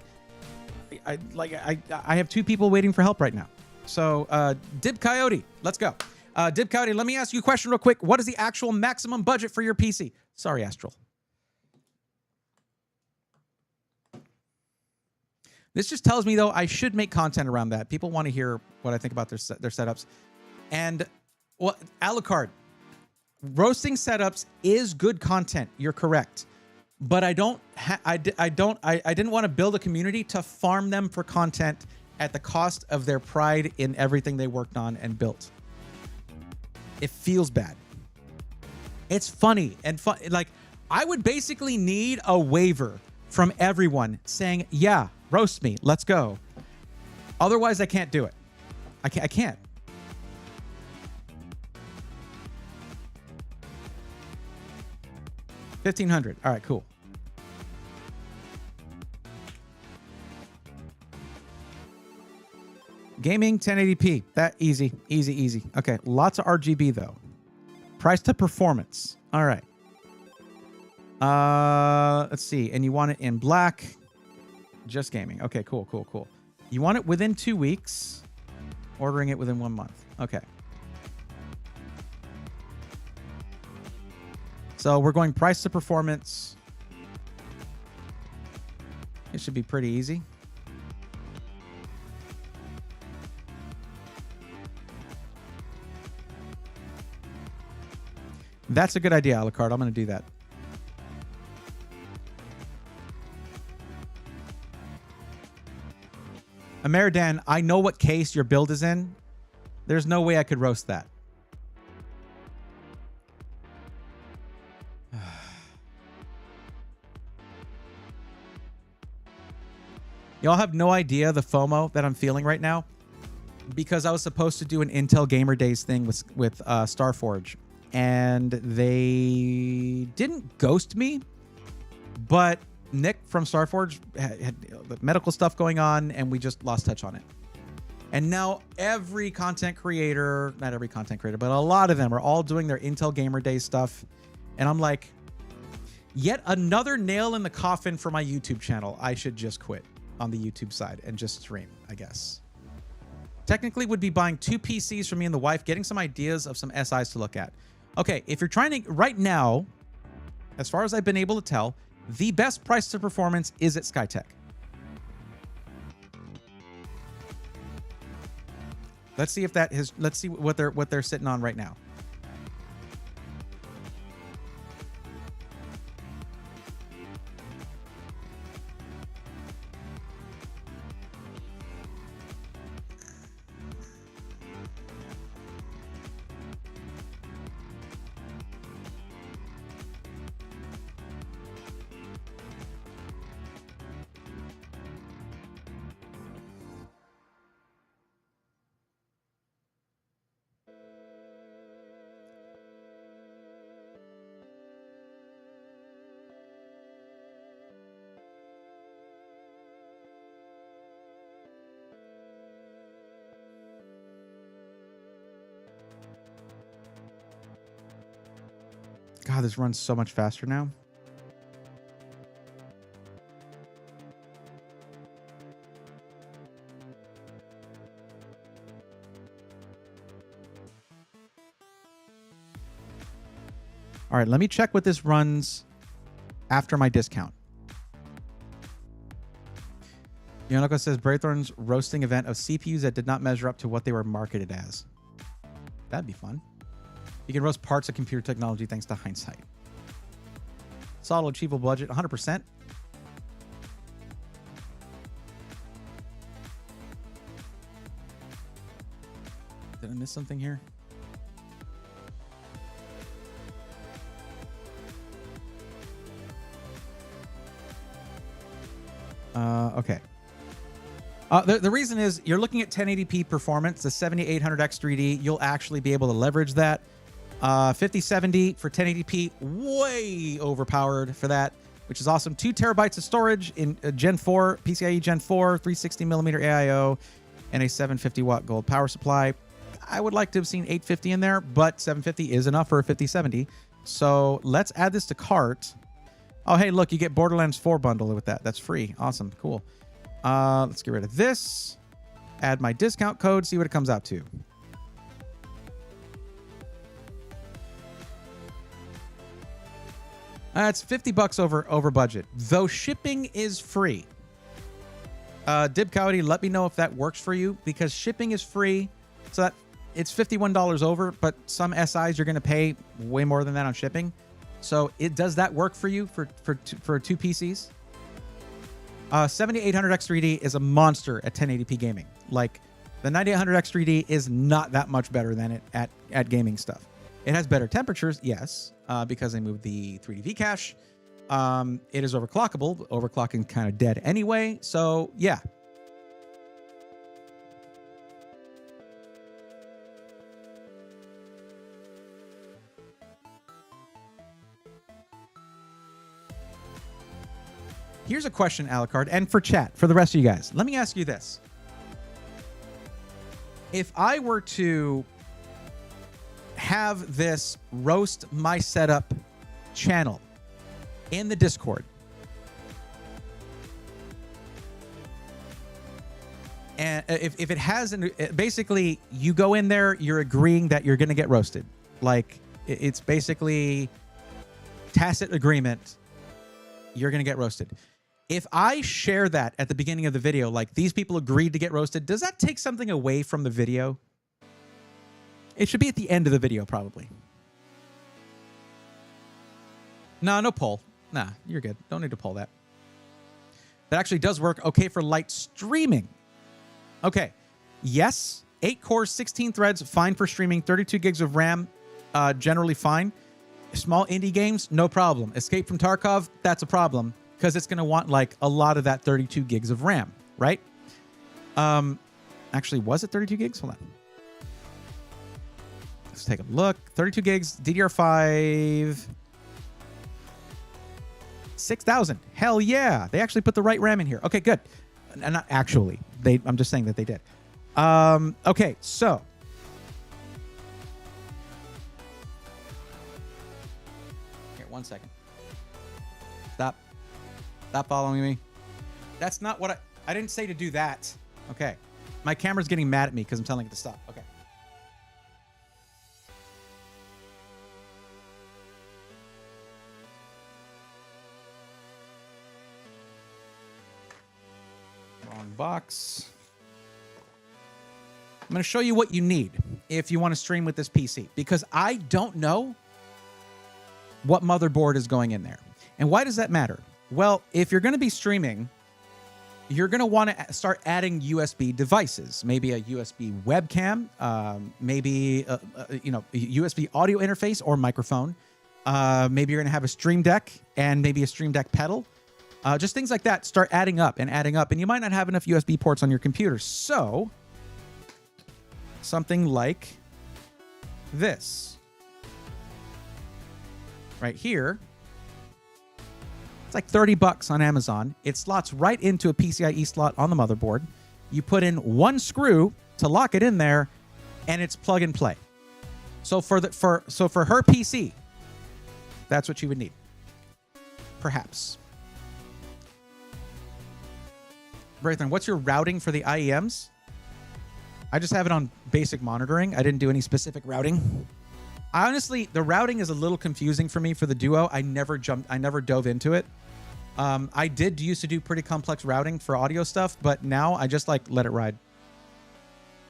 I have 2 people waiting for help right now. So, Dib Coyote, let's go. Dib Coyote, let me ask you a question real quick. What is the actual maximum budget for your PC? Sorry, Astral. This just tells me, though, I should make content around that. People want to hear what I think about their setups. And, well, Alucard, roasting setups is good content. You're correct. But I didn't want to build a community to farm them for content at the cost of their pride in everything they worked on and built. It feels bad. It's funny and fun. Like, I would basically need a waiver from everyone saying, yeah, roast me. Let's go. Otherwise, I can't do it. I can't. $1,500. All right, cool. Gaming 1080p. That easy. Okay, lots of RGB though. Price to performance. All right. Let's see. And you want it in black. Just gaming. Okay, cool. You want it within 2 weeks. Ordering it within 1 month. Okay. So we're going price to performance. It should be pretty easy. That's a good idea, Alucard. I'm going to do that. Ameridan, I know what case your build is in. There's no way I could roast that. Y'all have no idea the FOMO that I'm feeling right now because I was supposed to do an Intel Gamer Days thing with Starforge. And they didn't ghost me, but Nick from Starforge had medical stuff going on, and we just lost touch on it. And now every content creator, not every content creator, but a lot of them are all doing their Intel Gamer Day stuff. And I'm like, yet another nail in the coffin for my YouTube channel. I should just quit on the YouTube side and just stream, I guess. Technically would be buying 2 PCs for me and the wife, getting some ideas of some SIs to look at. Okay, if you're trying to, right now, as far as I've been able to tell, the best price to performance is at Skytech. Let's see if that is, let's see what they're sitting on right now. God, this runs so much faster now. All right, let me check what this runs after my discount. Yonoko says Braithorn's roasting event of CPUs that did not measure up to what they were marketed as. That'd be fun. You can roast parts of computer technology thanks to hindsight. Solid achievable budget, 100%. Did I miss something here? Okay. The reason is you're looking at 1080p performance, the 7800X 3D. You'll actually be able to leverage that. 5070 for 1080p, way overpowered for that, which is awesome. 2 terabytes of storage in Gen 4, PCIe Gen 4, 360mm AIO, and a 750 watt gold power supply. I would like to have seen 850 in there, but 750 is enough for a 5070. So let's add this to cart. Oh, hey, look, you get Borderlands 4 bundle with that. That's free. Awesome. Cool. Let's get rid of this. Add my discount code, see what it comes out to. It's $50 over budget, though shipping is free. Dib Cowdy, let me know if that works for you, because shipping is free, so that it's $51 over, but some SIs you're going to pay way more than that on shipping. So does that work for you for 2 PCs? 7800X 3D is a monster at 1080p gaming. Like, the 9800X 3D is not that much better than it at gaming stuff. It has better temperatures, yes, because I moved the 3D cache. It is overclockable. Overclocking kind of dead anyway, so yeah. Here's a question, Alucard, and for chat, for the rest of you guys. Let me ask you this. If I were to have this roast my setup channel in the Discord, and if it has basically you go in there, you're agreeing that you're going to get roasted. Like, it's basically tacit agreement, you're going to get roasted. If I share that at the beginning of the video, like, these people agreed to get roasted, does that take something away from the video? It should be at the end of the video, probably. No poll. Nah, you're good. Don't need to poll that. That actually does work okay for light streaming. Okay. Yes. 8 cores, 16 threads, fine for streaming. 32 gigs of RAM, generally fine. Small indie games, no problem. Escape from Tarkov, that's a problem, because it's going to want, like, a lot of that 32 gigs of RAM, right? Actually, was it 32 gigs? Hold on. Let's take a look. 32 gigs, DDR5, 6,000. Hell yeah. They actually put the right RAM in here. Okay, good. Not actually. I'm just saying that they did. Okay, so. Here, 1 second. Stop following me. That's not what I didn't say to do that. Okay. My camera's getting mad at me because I'm telling it to stop. Okay. Wrong box. I'm going to show you what you need if you want to stream with this PC, because I don't know what motherboard is going in there. And why does that matter? Well, if you're going to be streaming, you're going to want to start adding USB devices, maybe a USB webcam, maybe a USB audio interface or microphone. Maybe you're going to have a Stream Deck and maybe a Stream Deck pedal. Just things like that start adding up, and you might not have enough USB ports on your computer. So something like this right here. It's like $30 on Amazon. It slots right into a PCIe slot on the motherboard. You put in one screw to lock it in there, and it's plug and play. So for her PC, that's what you would need. Perhaps. Braithen, what's your routing for the IEMs? I just have it on basic monitoring. I didn't do any specific routing. Honestly, the routing is a little confusing for me for the Duo. I never dove into it. I used to do pretty complex routing for audio stuff, but now I just let it ride.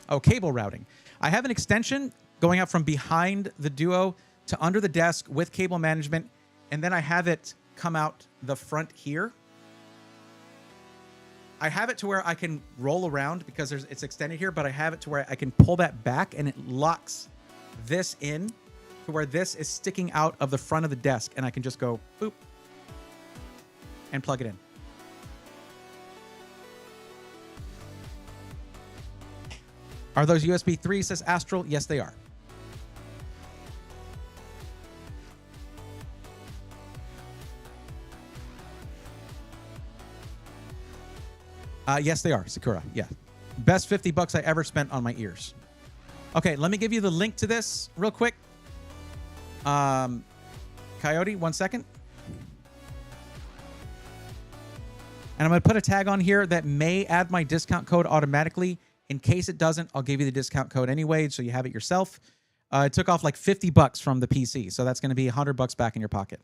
Oh, cable routing. I have an extension going out from behind the Duo to under the desk with cable management, and then I have it come out the front here. I have it to where I can roll around because it's extended here, but I have it to where I can pull that back and it locks this in to where this is sticking out of the front of the desk, and I can just go boop and plug it in. Are those USB 3, says Astral? Yes, they are. Yes, they are. Sakura. Yeah. Best $50 I ever spent on my ears. Okay, let me give you the link to this real quick. Coyote, 1 second. And I'm going to put a tag on here that may add my discount code automatically. In case it doesn't, I'll give you the discount code anyway, so you have it yourself. It took off like $50 from the PC, so that's going to be $100 back in your pocket.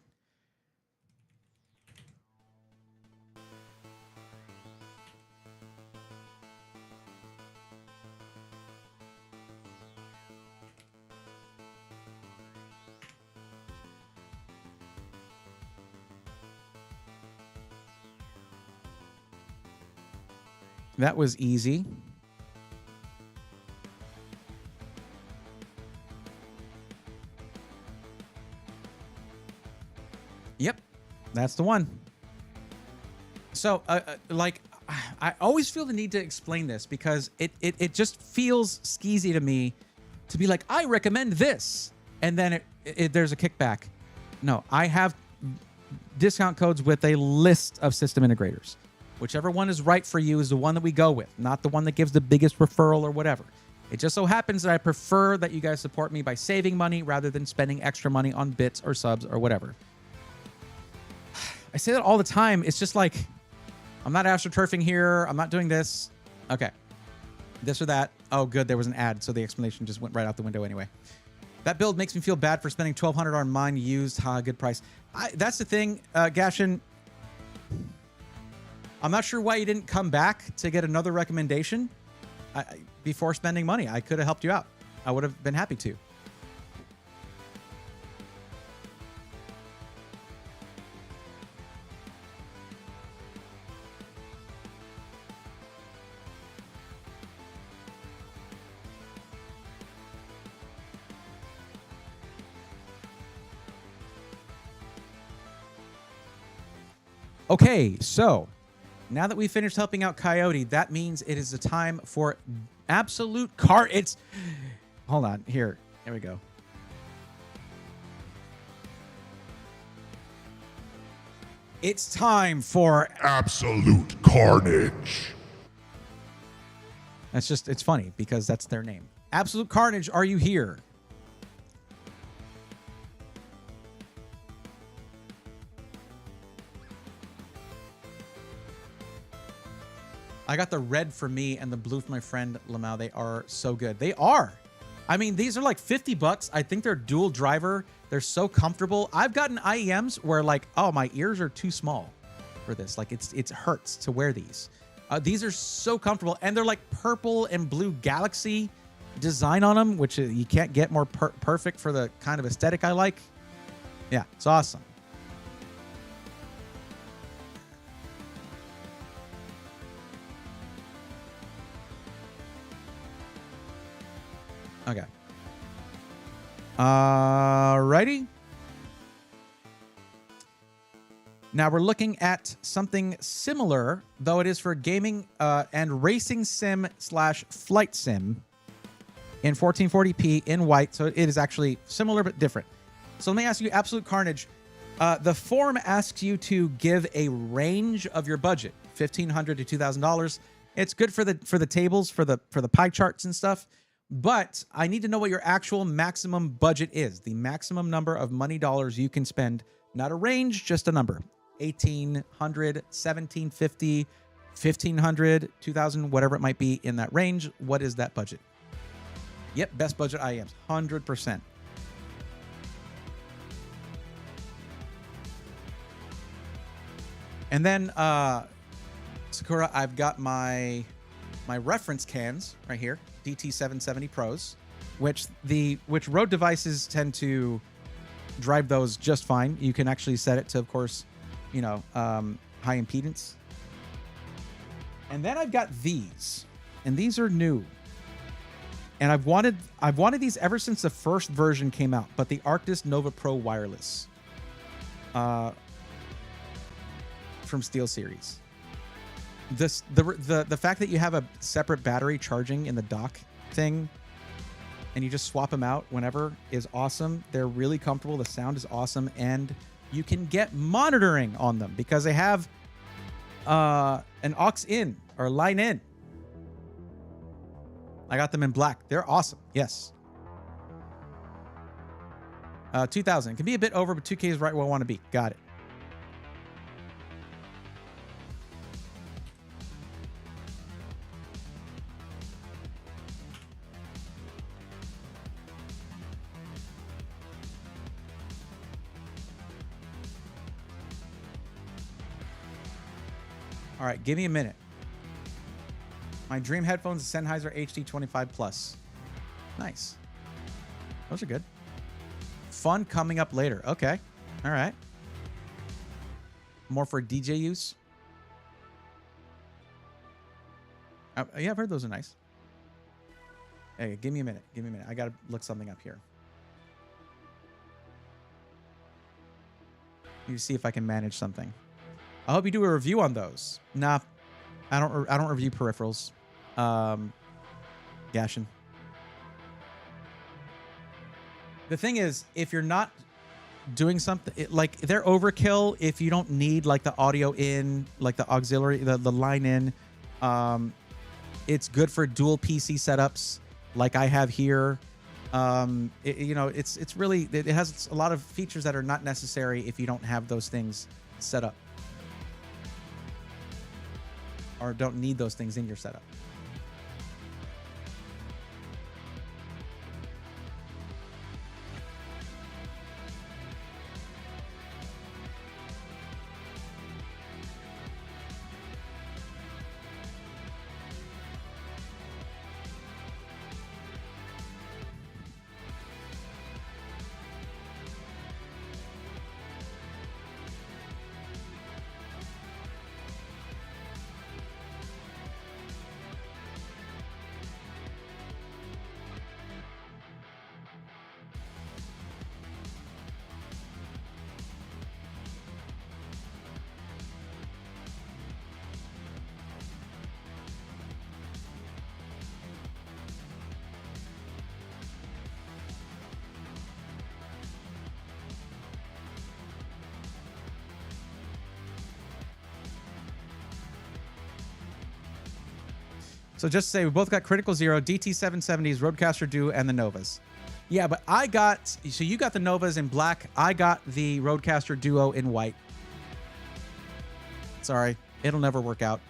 That was easy. Yep, that's the one. So, I always feel the need to explain this because it just feels skeezy to me to be like, I recommend this, and then there's a kickback. No, I have discount codes with a list of system integrators. Whichever one is right for you is the one that we go with, not the one that gives the biggest referral or whatever. It just so happens that I prefer that you guys support me by saving money rather than spending extra money on bits or subs or whatever. I say that all the time. It's just like, I'm not astroturfing here. I'm not doing this. Okay. This or that. Oh, good. There was an ad, so the explanation just went right out the window anyway. That build makes me feel bad for spending $1,200 on mine used. Good price. That's the thing, Gashin. I'm not sure why you didn't come back to get another recommendation before spending money. I could have helped you out. I would have been happy to. Okay, so now that we finished helping out Coyote, that means it is the time for absolute car. Hold on, here we go. It's time for absolute carnage. It's funny because that's their name. Absolute Carnage, are you here? I got the red for me and the blue for my friend Lamau. They are so good. They are. I mean, these are like $50. I think they're dual driver. They're so comfortable. I've gotten IEMs where like, oh, my ears are too small for this. Like it hurts to wear these. These are so comfortable, and they're like purple and blue galaxy design on them, which you can't get more perfect for the kind of aesthetic I like. Yeah, it's awesome. Okay. Righty. Now we're looking at something similar, though it is for gaming and racing sim / flight sim in 1440p in white. So it is actually similar but different. So let me ask you, Absolute Carnage. The form asks you to give a range of your budget, $1,500 to $2,000. It's good for the tables, for the pie charts and stuff. But I need to know what your actual maximum budget is. The maximum number of money dollars you can spend. Not a range, just a number. 1,800, 1,750, 1,500, 2,000, whatever it might be in that range. What is that budget? Yep, best budget IEMs, 100%. And then, Sakura, I've got my reference cans right here, DT770 Pros, which Rode devices tend to drive those just fine. You can actually set it to, of course, high impedance. And then I've got these, and these are new. And I've wanted these ever since the first version came out, but the Arctis Nova Pro wireless from SteelSeries. The fact that you have a separate battery charging in the dock thing and you just swap them out whenever is awesome. They're really comfortable. The sound is awesome, and you can get monitoring on them because they have an aux in or line in. I got them in black. They're awesome. Yes. 2,000. It can be a bit over, but 2K is right where I want to be. Got it. All right, give me a minute. My dream headphones, the Sennheiser HD25 Plus. Nice. Those are good. Fun coming up later. Okay. All right. More for DJ use. Yeah, I've heard those are nice. Hey, give me a minute. Give me a minute. I got to look something up here. Need to see if I can manage something. I hope you do a review on those. Nah, I don't review peripherals. Gashin. The thing is, if you're not doing something like they're overkill, if you don't need like the audio in, like the auxiliary, the line in, it's good for dual PC setups like I have here. It's really, it has a lot of features that are not necessary if you don't have those things set up. Or don't need those things in your setup. So just to say, we both got Critical Zero, DT770s, Roadcaster Duo, and the Novas. Yeah, but I got... So you got the Novas in black. I got the Roadcaster Duo in white. Sorry. It'll never work out.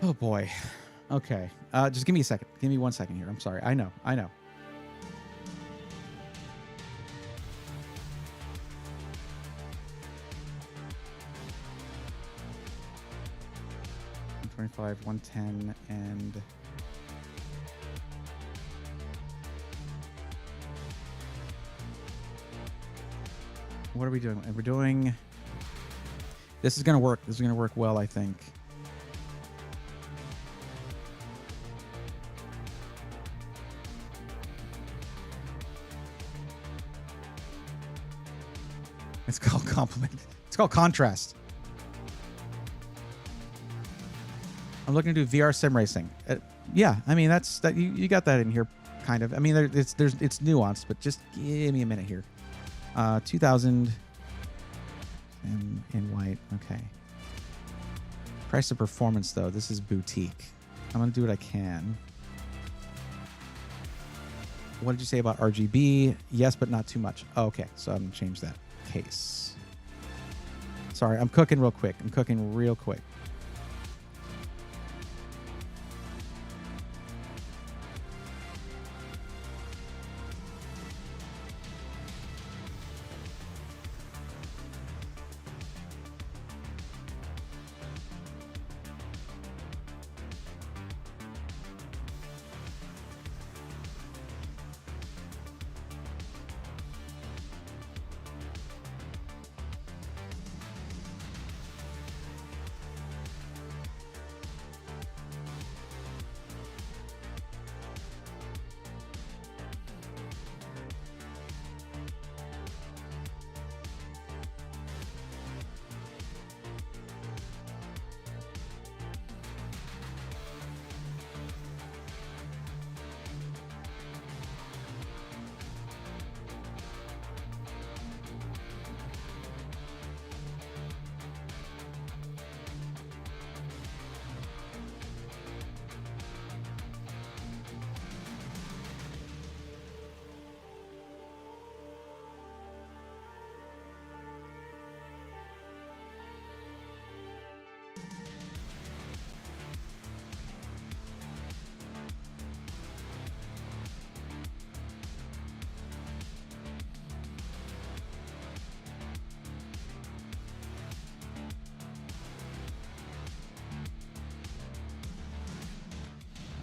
Oh boy. Okay. Just give me a second. Give me 1 second here. I'm sorry. I know. 125, 110, and... What are we doing? We're doing... This is going to work. This is going to work well, I think. It's called complement. It's called contrast. I'm looking to do VR sim racing. Yeah, I mean that you got that in here, kind of. I mean it's nuanced, but just give me a minute here. 2000 in white. Okay. Price of performance though. This is boutique. I'm gonna do what I can. What did you say about RGB? Yes, but not too much. Oh, okay, so I'm gonna change that. Case. Sorry, I'm cooking real quick.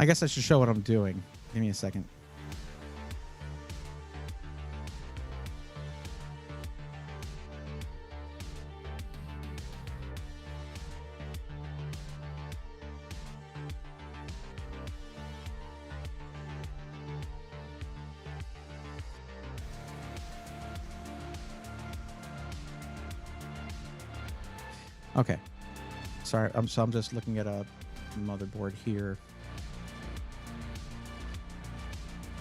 I guess I should show what I'm doing. Give me a second. Okay. Sorry, I'm just looking at a motherboard here.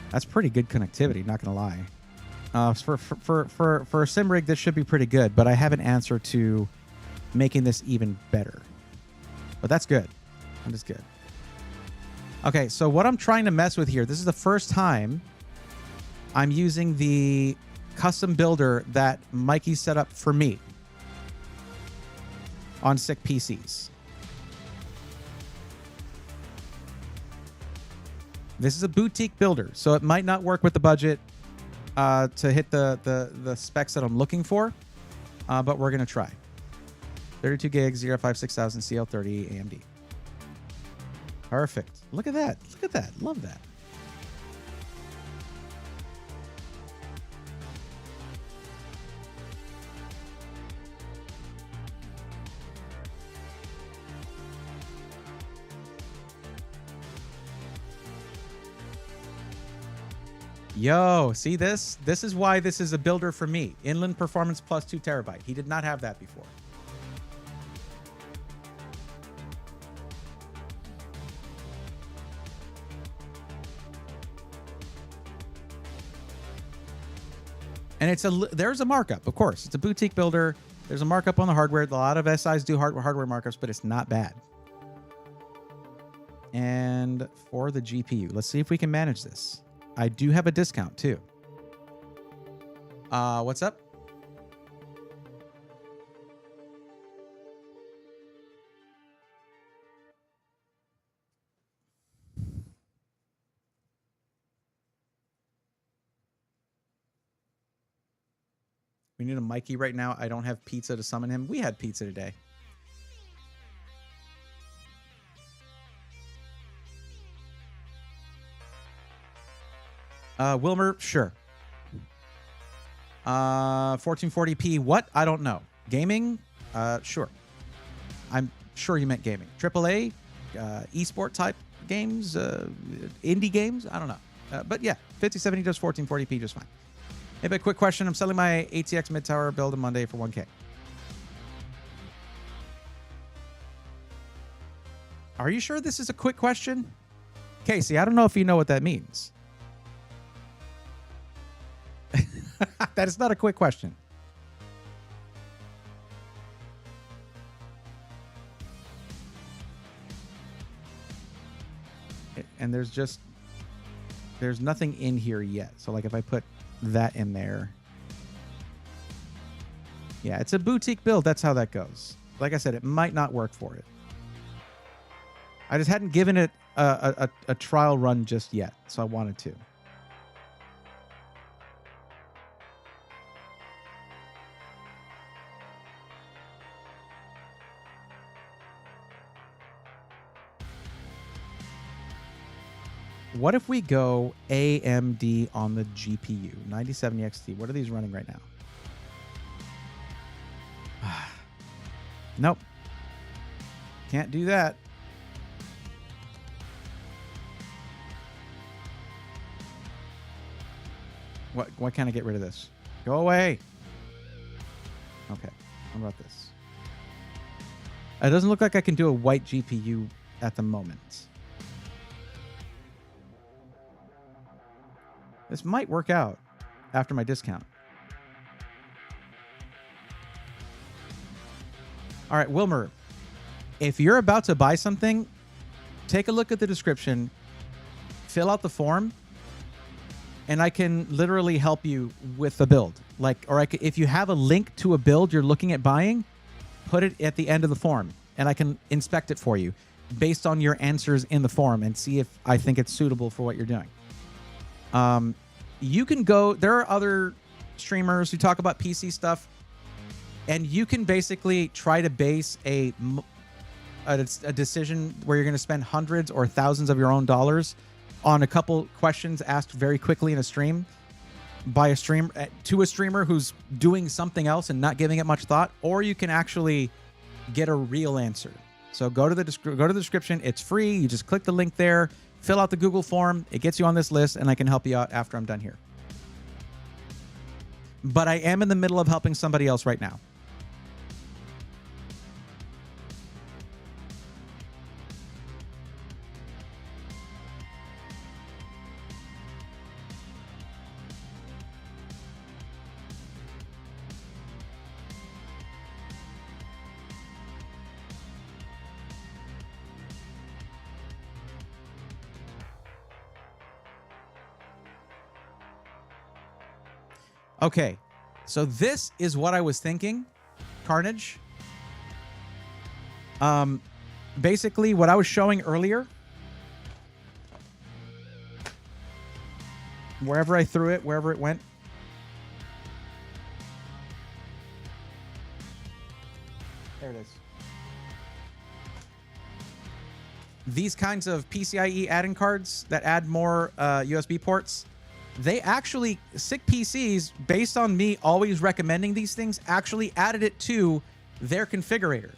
That's pretty good connectivity, not gonna lie. For a sim rig, this should be pretty good, but I have an answer to making this even better. But that's good. That is good. Okay, so what I'm trying to mess with here, this is the first time I'm using the custom builder that Mikey set up for me. on sick PCs. This is a boutique builder, so it might not work with the budget to hit the specs that I'm looking for, but we're going to try. 32 gigs, 056,000 CL30 AMD. Perfect. Look at that. Look at that. Love that. Yo, see this? This is why this is a builder for me. Inland Performance plus 2 terabyte. He did not have that before. And there's a markup, of course. It's a boutique builder. There's a markup on the hardware. A lot of SIs do hardware markups, but it's not bad. And for the GPU, let's see if we can manage this. I do have a discount too. What's up? We need a Mikey right now. I don't have pizza to summon him. We had pizza today. Wilmer, sure. 1440p, what? I don't know. Gaming? Sure. I'm sure you meant gaming. AAA, esport type games, indie games? I don't know. But yeah, 5070 does 1440p just fine. Hey, but quick question. I'm selling my ATX mid-tower build on Monday for 1K. Are you sure this is a quick question? Casey, I don't know if you know what that means. That is not a quick question. And there's nothing in here yet. So like if I put that in there. Yeah, it's a boutique build. That's how that goes. Like I said, it might not work for it. I just hadn't given it a trial run just yet. So I wanted to. What if we go AMD on the GPU? 9070 XT. What are these running right now? Nope. Can't do that. Why can't I get rid of this? Go away. Okay. How about this? It doesn't look like I can do a white GPU at the moment. This might work out after my discount. All right, Wilmer, if you're about to buy something, take a look at the description, fill out the form, and I can literally help you with the build. If you have a link to a build you're looking at buying, put it at the end of the form, and I can inspect it for you based on your answers in the form and see if I think it's suitable for what you're doing. You can go, there are other streamers who talk about PC stuff, and you can basically try to base a decision where you're going to spend hundreds or thousands of your own dollars on a couple questions asked very quickly in a stream by a streamer who's doing something else and not giving it much thought, or you can actually get a real answer. So go to the description. It's free. You just click the link there. Fill out the Google form. It gets you on this list, and I can help you out after I'm done here. But I am in the middle of helping somebody else right now. Okay, so this is what I was thinking, Carnage. Basically, what I was showing earlier, wherever I threw it, wherever it went. There it is. These kinds of PCIe add-in cards that add more USB ports, they actually, sick PCs, based on me always recommending these things, actually added it to their configurator.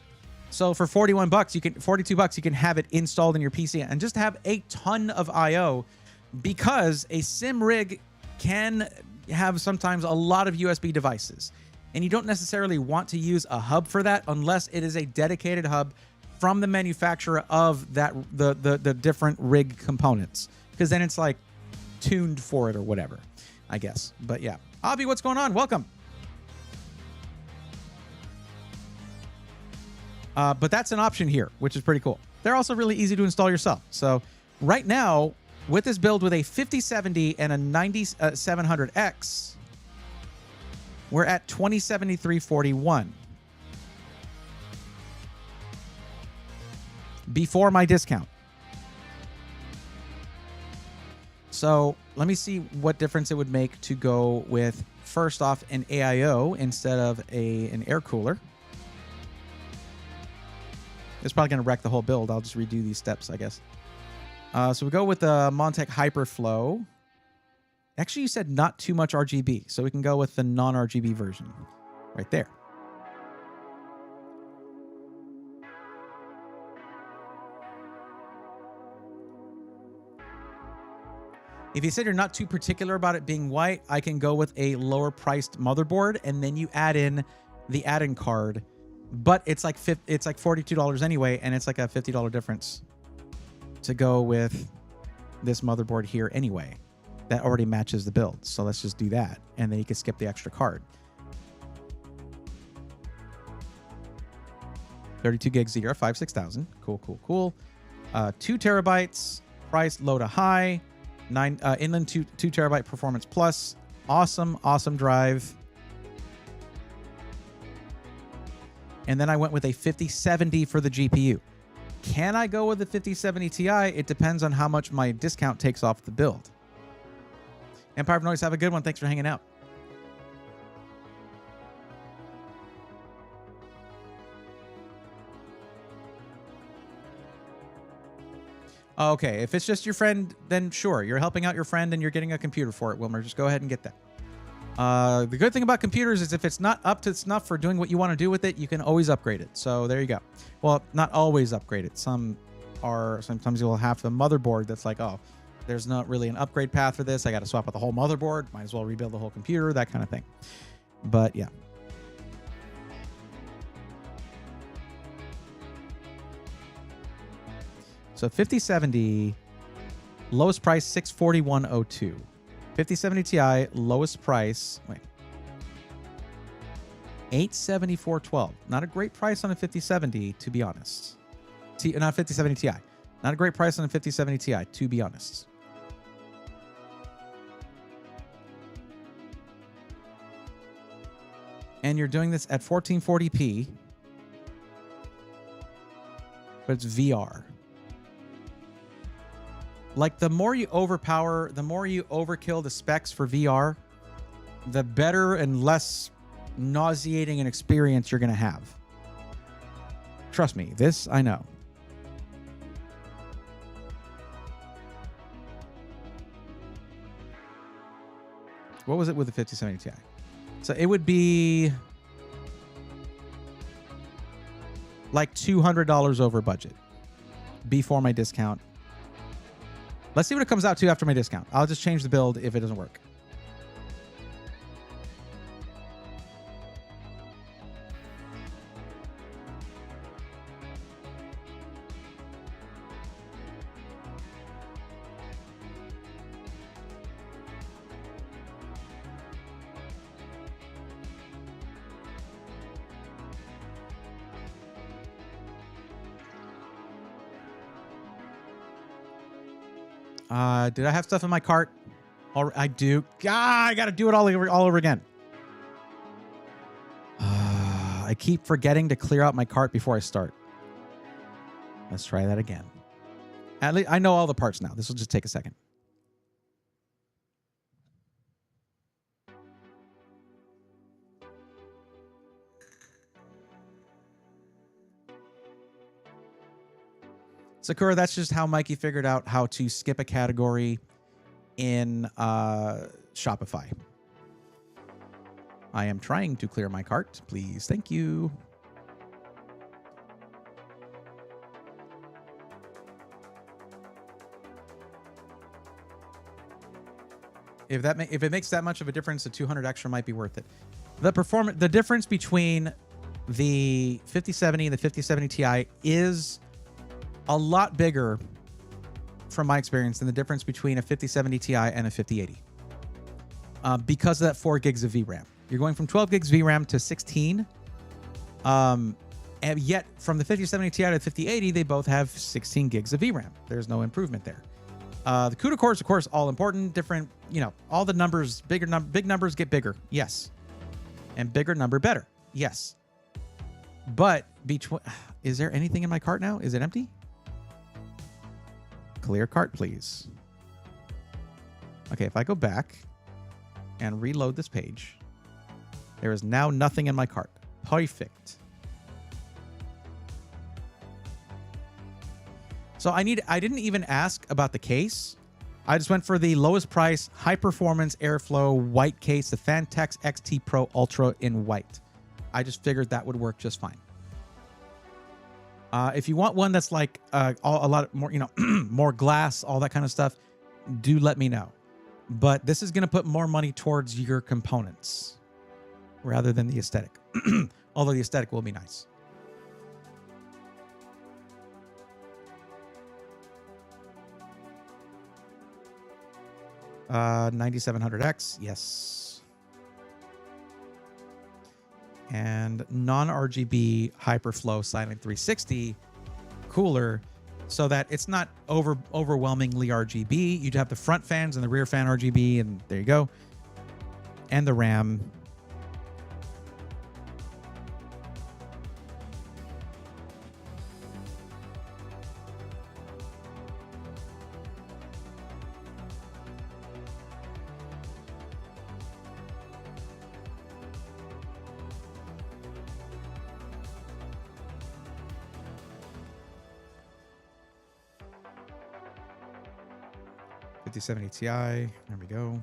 So for 41 bucks, 42 bucks, you can have it installed in your PC and just have a ton of IO, because a sim rig can have sometimes a lot of USB devices, and you don't necessarily want to use a hub for that unless it is a dedicated hub from the manufacturer of that the different rig components, because then it's like tuned for it or whatever, I guess. But yeah, Avi, what's going on? Welcome. But that's an option here, which is pretty cool. They're also really easy to install yourself. So right now, with this build with a 5070 and a 9700X, we're at 2073.41 before my discount. So let me see what difference it would make to go with, first off, an AIO instead of an air cooler. It's probably going to wreck the whole build. I'll just redo these steps, I guess. So we go with the Montech Hyperflow. Actually, you said not too much RGB, so we can go with the non-RGB version right there. If you said you're not too particular about it being white, I can go with a lower priced motherboard, and then you add in the add-in card. But it's like $42 anyway, and it's like a $50 difference to go with this motherboard here anyway. That already matches the build. So let's just do that, and then you can skip the extra card. 32 gigs ZR, 56,000. Cool, cool, cool. 2 terabytes, price low to high. Inland 2 terabyte performance plus. Awesome, awesome drive. And then I went with a 5070 for the GPU. Can I go with the 5070 Ti? It depends on how much my discount takes off the build. Empire of Noise, have a good one. Thanks for hanging out. Okay, if it's just your friend, then sure. You're helping out your friend and you're getting a computer for it, Wilmer. Just go ahead and get that. The good thing about computers is if it's not up to snuff for doing what you want to do with it, you can always upgrade it. So there you go. Well, not always upgrade it. Sometimes you'll have the motherboard that's like, oh, there's not really an upgrade path for this. I got to swap out the whole motherboard. Might as well rebuild the whole computer, that kind of thing. But yeah. So 5070, lowest price, $641.02. 5070 Ti, lowest price, wait, $874.12. Not a great price on a 5070, to be honest. Not 5070 Ti. Not a great price on a 5070 Ti, to be honest. And you're doing this at 1440p, but it's VR. Like, the more you overpower, the more you overkill the specs for VR, the better and less nauseating an experience you're going to have. Trust me, this I know. What was it with the 5070 Ti? So it would be like $200 over budget before my discount. Let's see what it comes out to after my discount. I'll just change the build if it doesn't work. Did I have stuff in my cart? I do. I got to do it all over again. I keep forgetting to clear out my cart before I start. Let's try that again. At least I know all the parts now. This will just take a second. Sakura, that's just how Mikey figured out how to skip a category in Shopify. I am trying to clear my cart. Please. Thank you. If it makes that much of a difference, the 200 extra might be worth it. The difference between the 5070 and the 5070 Ti is a lot bigger, from my experience, than the difference between a 5070 Ti and a 5080. Because of that 4 gigs of VRAM. You're going from 12 gigs VRAM to 16. And yet, from the 5070 Ti to the 5080, they both have 16 gigs of VRAM. There's no improvement there. The CUDA cores, of course, all important, different, all the numbers, big numbers get bigger. Yes. And bigger number better. Yes. But is there anything in my cart now? Is it empty? Clear cart, please. Okay, if I go back and reload this page, there is now nothing in my cart. Perfect. So I didn't even ask about the case. I just went for the lowest price, high performance airflow white case, the Fantex XT Pro Ultra in white. I just figured that would work just fine. If you want one that's like a lot more, more glass, all that kind of stuff, do let me know. But this is going to put more money towards your components rather than the aesthetic. Although the aesthetic will be nice. Uh, 9700X, yes. And non-RGB Hyperflow Silent 360 cooler, so that it's not overwhelmingly RGB. You'd have the front fans and the rear fan RGB, and there you go. And the RAM. .5070 Ti, there we go.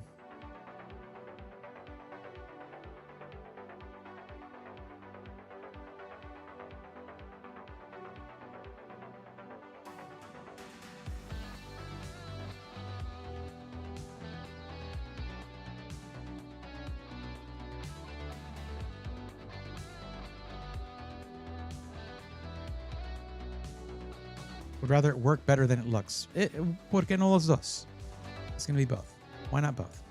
Would rather it work better than it looks. ¿Por qué no los dos? It's going to be both. Why not both?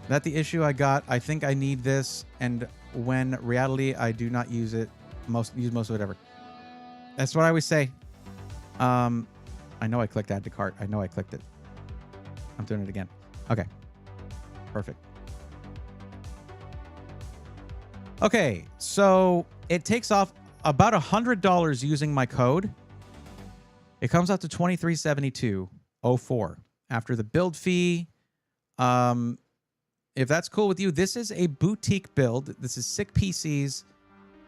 That the issue I got. I think I need this, and when reality, I do not use it. Use most of it ever. That's what I always say. I know I clicked add to cart. I know I clicked it. I'm doing it again. Okay. Perfect. Okay, so it takes off about $100 using my code. It comes out to $2372.04 after the build fee. If that's cool with you, this is a boutique build. This is sick PCs.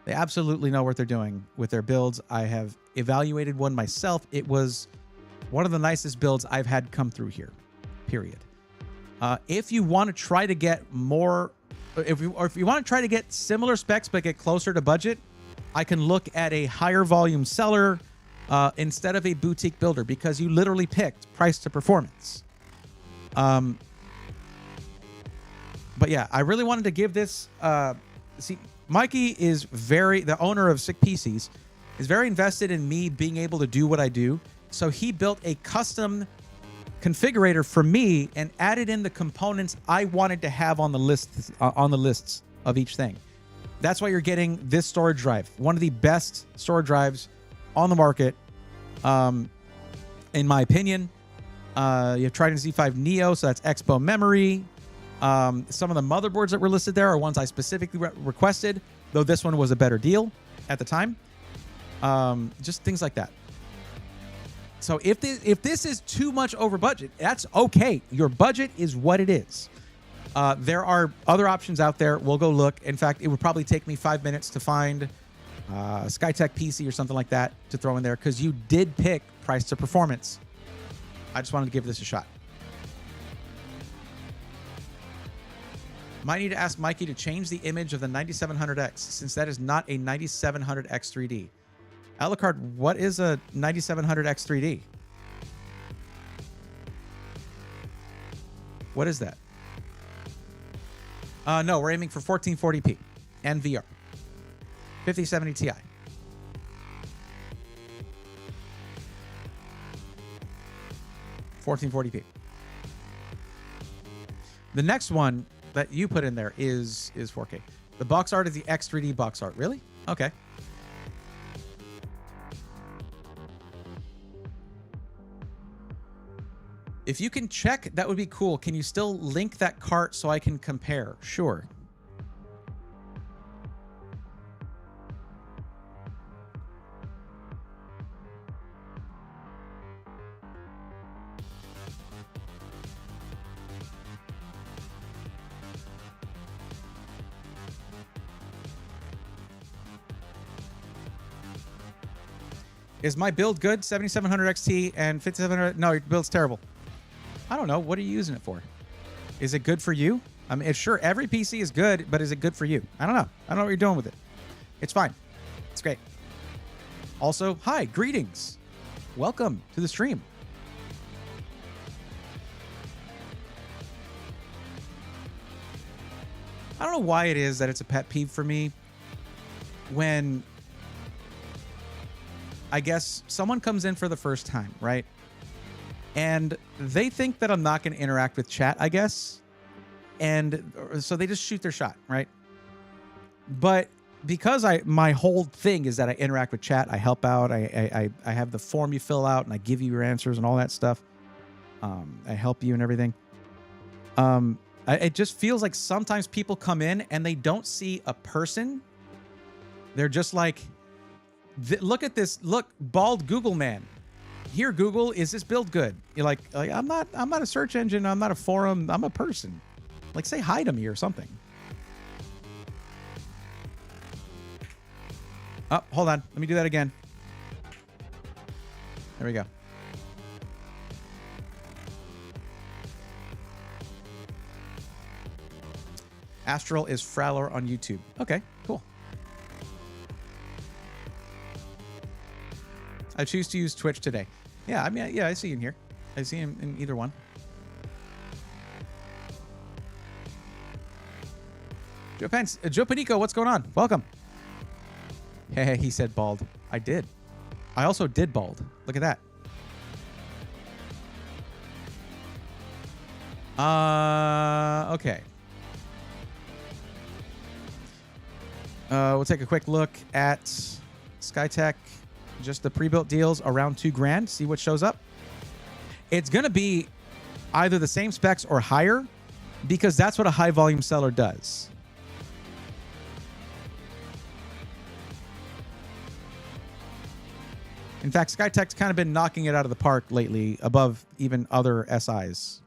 They absolutely know what they're doing with their builds. I have evaluated one myself. It was one of the nicest builds I've had come through here, period. If you want to try to get more, if you want to try to get similar specs but get closer to budget, I can look at a higher volume seller instead of a boutique builder, because you literally picked price to performance. But yeah, I really wanted to give this. See, Mikey is the owner of Sick PCs, is very invested in me being able to do what I do. So he built a custom configurator for me and added in the components I wanted to have on the lists of each thing. That's why you're getting this storage drive, one of the best storage drives on the market, in my opinion. You have Trident Z5 Neo, so that's Expo memory. Some of the motherboards that were listed there are ones I specifically requested. though this one was a better deal at the time. Just things like that. So if this is too much over budget, that's okay. Your budget is what it is. There are other options out there. We'll go look. In fact, it would probably take me 5 minutes to find a Skytech PC or something like that to throw in there, because you did pick price to performance. I just wanted to give this a shot. Might need to ask Mikey to change the image of the 9700X, since that is not a 9700X 3D. Alucard, what is a 9700X 3D? What is that? No, we're aiming for 1440p and VR. 5070 Ti. $1440p. The next one that you put in there is 4K. The box art is the X3D box art. Really? Okay. If you can check, that would be cool. Can you still link that cart so I can compare? Sure. Is my build good? 7700 XT and 5700? No, your build's terrible. I don't know. What are you using it for? Is it good for you? I mean, sure, every PC is good, but is it good for you? I don't know. I don't know what you're doing with it. It's fine. It's great. Also, hi, greetings. Welcome to the stream. I don't know why it is that it's a pet peeve for me when, I guess, someone comes in for the first time, right? And they think that I'm not going to interact with chat, I guess. And so they just shoot their shot, right? But because my whole thing is that I interact with chat, I help out, I have the form you fill out, and I give you your answers and all that stuff. I help you and everything. It just feels like sometimes people come in and they don't see a person. They're just like, look at this. Look, bald Google man. Here, Google, is this build good? You're like I'm not a search engine. I'm not a forum. I'm a person. Like, say hi to me or something. Oh, hold on. Let me do that again. There we go. Astral is Frowler on YouTube. Okay, cool. I choose to use Twitch today. Yeah, I mean, yeah, I see him here. I see him in either one. Joe Pence, Joe Panico, what's going on? Welcome. Hey, he said bald. I did. I also did bald. Look at that. Okay. We'll take a quick look at Skytech. Just the pre-built deals around $2,000. See what shows up. It's going to be either the same specs or higher, because that's what a high volume seller does. In fact, Skytech's kind of been knocking it out of the park lately, above even other SIs.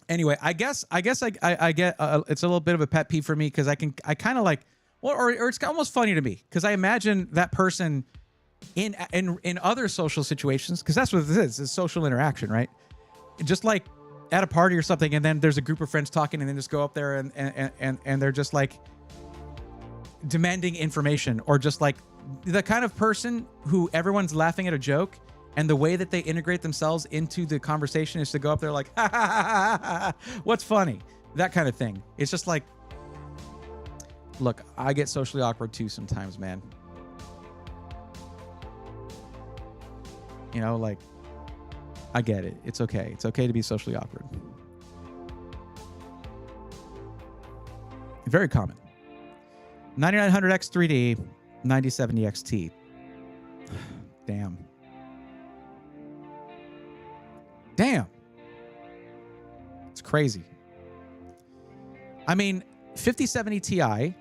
Anyway, I guess I get it's a little bit of a pet peeve for me, because I kind of like, well, or it's almost funny to me, because I imagine that person in other social situations, because that's what this is social interaction, right? Just like at a party or something, and then there's a group of friends talking, and then just go up there and they're just like demanding information, or just like the kind of person who everyone's laughing at a joke, and the way that they integrate themselves into the conversation is to go up there like, ha, ha, ha, ha, ha, what's funny? That kind of thing. It's just like, look, I get socially awkward too sometimes, man. You know, like, I get it. It's okay. It's okay to be socially awkward. Very common. 9900X 3D, 9070 XT. Damn. It's crazy. I mean, 5070 Ti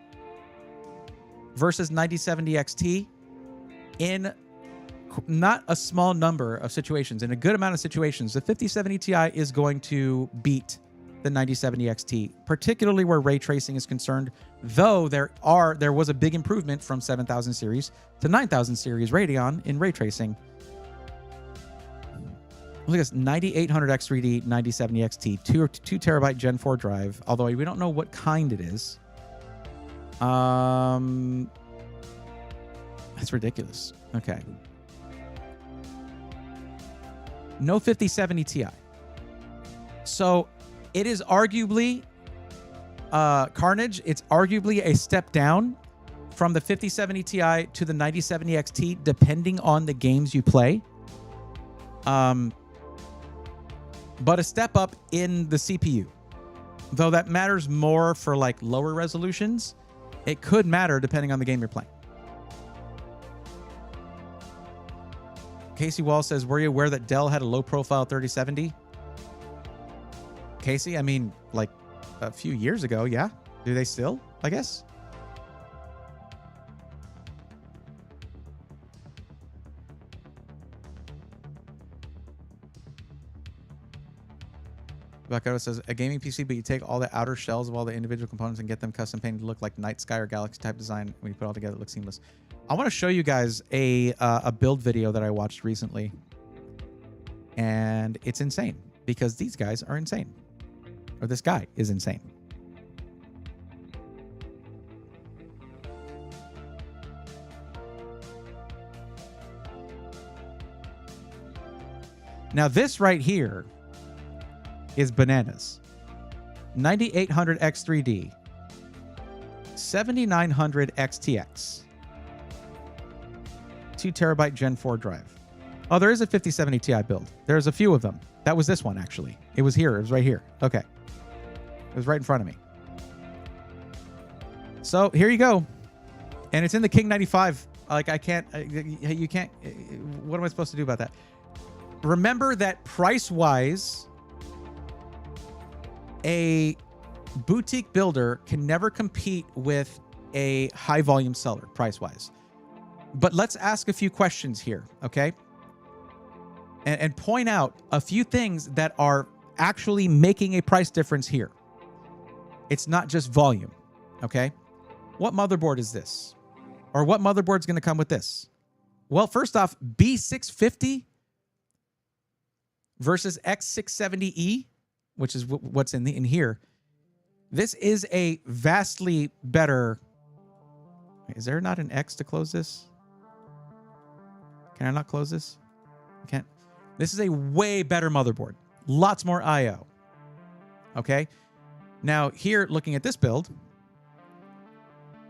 versus 9070 XT in not a small number of situations, in a good amount of situations, the 5070 Ti is going to beat the 9070 XT, particularly where ray tracing is concerned, though there was a big improvement from 7000 series to 9000 series Radeon in ray tracing. Look at this, 9800X3D, 9070 XT, 2 terabyte Gen 4 drive, although we don't know what kind it is. That's ridiculous. Okay. No 5070 Ti. So it is arguably Carnage. It's arguably a step down from the 5070 Ti to the 9070 XT, depending on the games you play. But a step up in the CPU, though that matters more for like lower resolutions. It could matter depending on the game you're playing. Casey Wall says, were you aware that Dell had a low profile 3070? Casey, I mean, like a few years ago, yeah. Do they still, I guess? Bacaro says, a gaming PC, but you take all the outer shells of all the individual components and get them custom painted to look like night sky or galaxy type design. When you put it all together, it looks seamless. I want to show you guys a build video that I watched recently. And it's insane because these guys are insane. Or this guy is insane. Now this right here is bananas. 9800 X3D, 7900 XTX, 2 terabyte Gen 4 drive. Oh, there is a 5070 Ti build. There's a few of them. That was this one, actually. It was here. It was right here. Okay. It was right in front of me. So here you go. And it's in the King 95. Like, I can't, you can't, what am I supposed to do about that? Remember that price-wise, a boutique builder can never compete with a high-volume seller, price-wise. But let's ask a few questions here, okay? And point out a few things that are actually making a price difference here. It's not just volume, okay? What motherboard is this? Or what motherboard's going to come with this? Well, first off, B650 versus X670E, which is what's in here. This is a vastly better... Is there not an X to close this? Can I not close this? I can't. This is a way better motherboard. Lots more I/O. Okay? Now, here, looking at this build,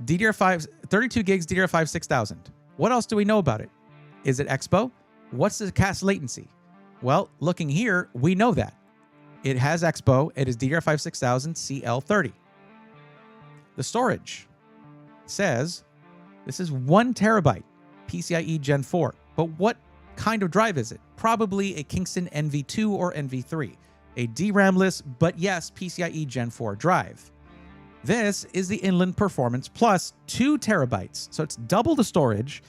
DDR5, 32 gigs, DDR5 6000. What else do we know about it? Is it Expo? What's the cast latency? Well, looking here, we know that. It has Expo. It is DDR5 6000 CL30. The storage says this is 1 terabyte PCIe Gen 4. But what kind of drive is it? Probably a Kingston NV2 or NV3. A DRAM-less, but yes, PCIe Gen 4 drive. This is the Inland Performance Plus 2 terabytes. So it's double the storage.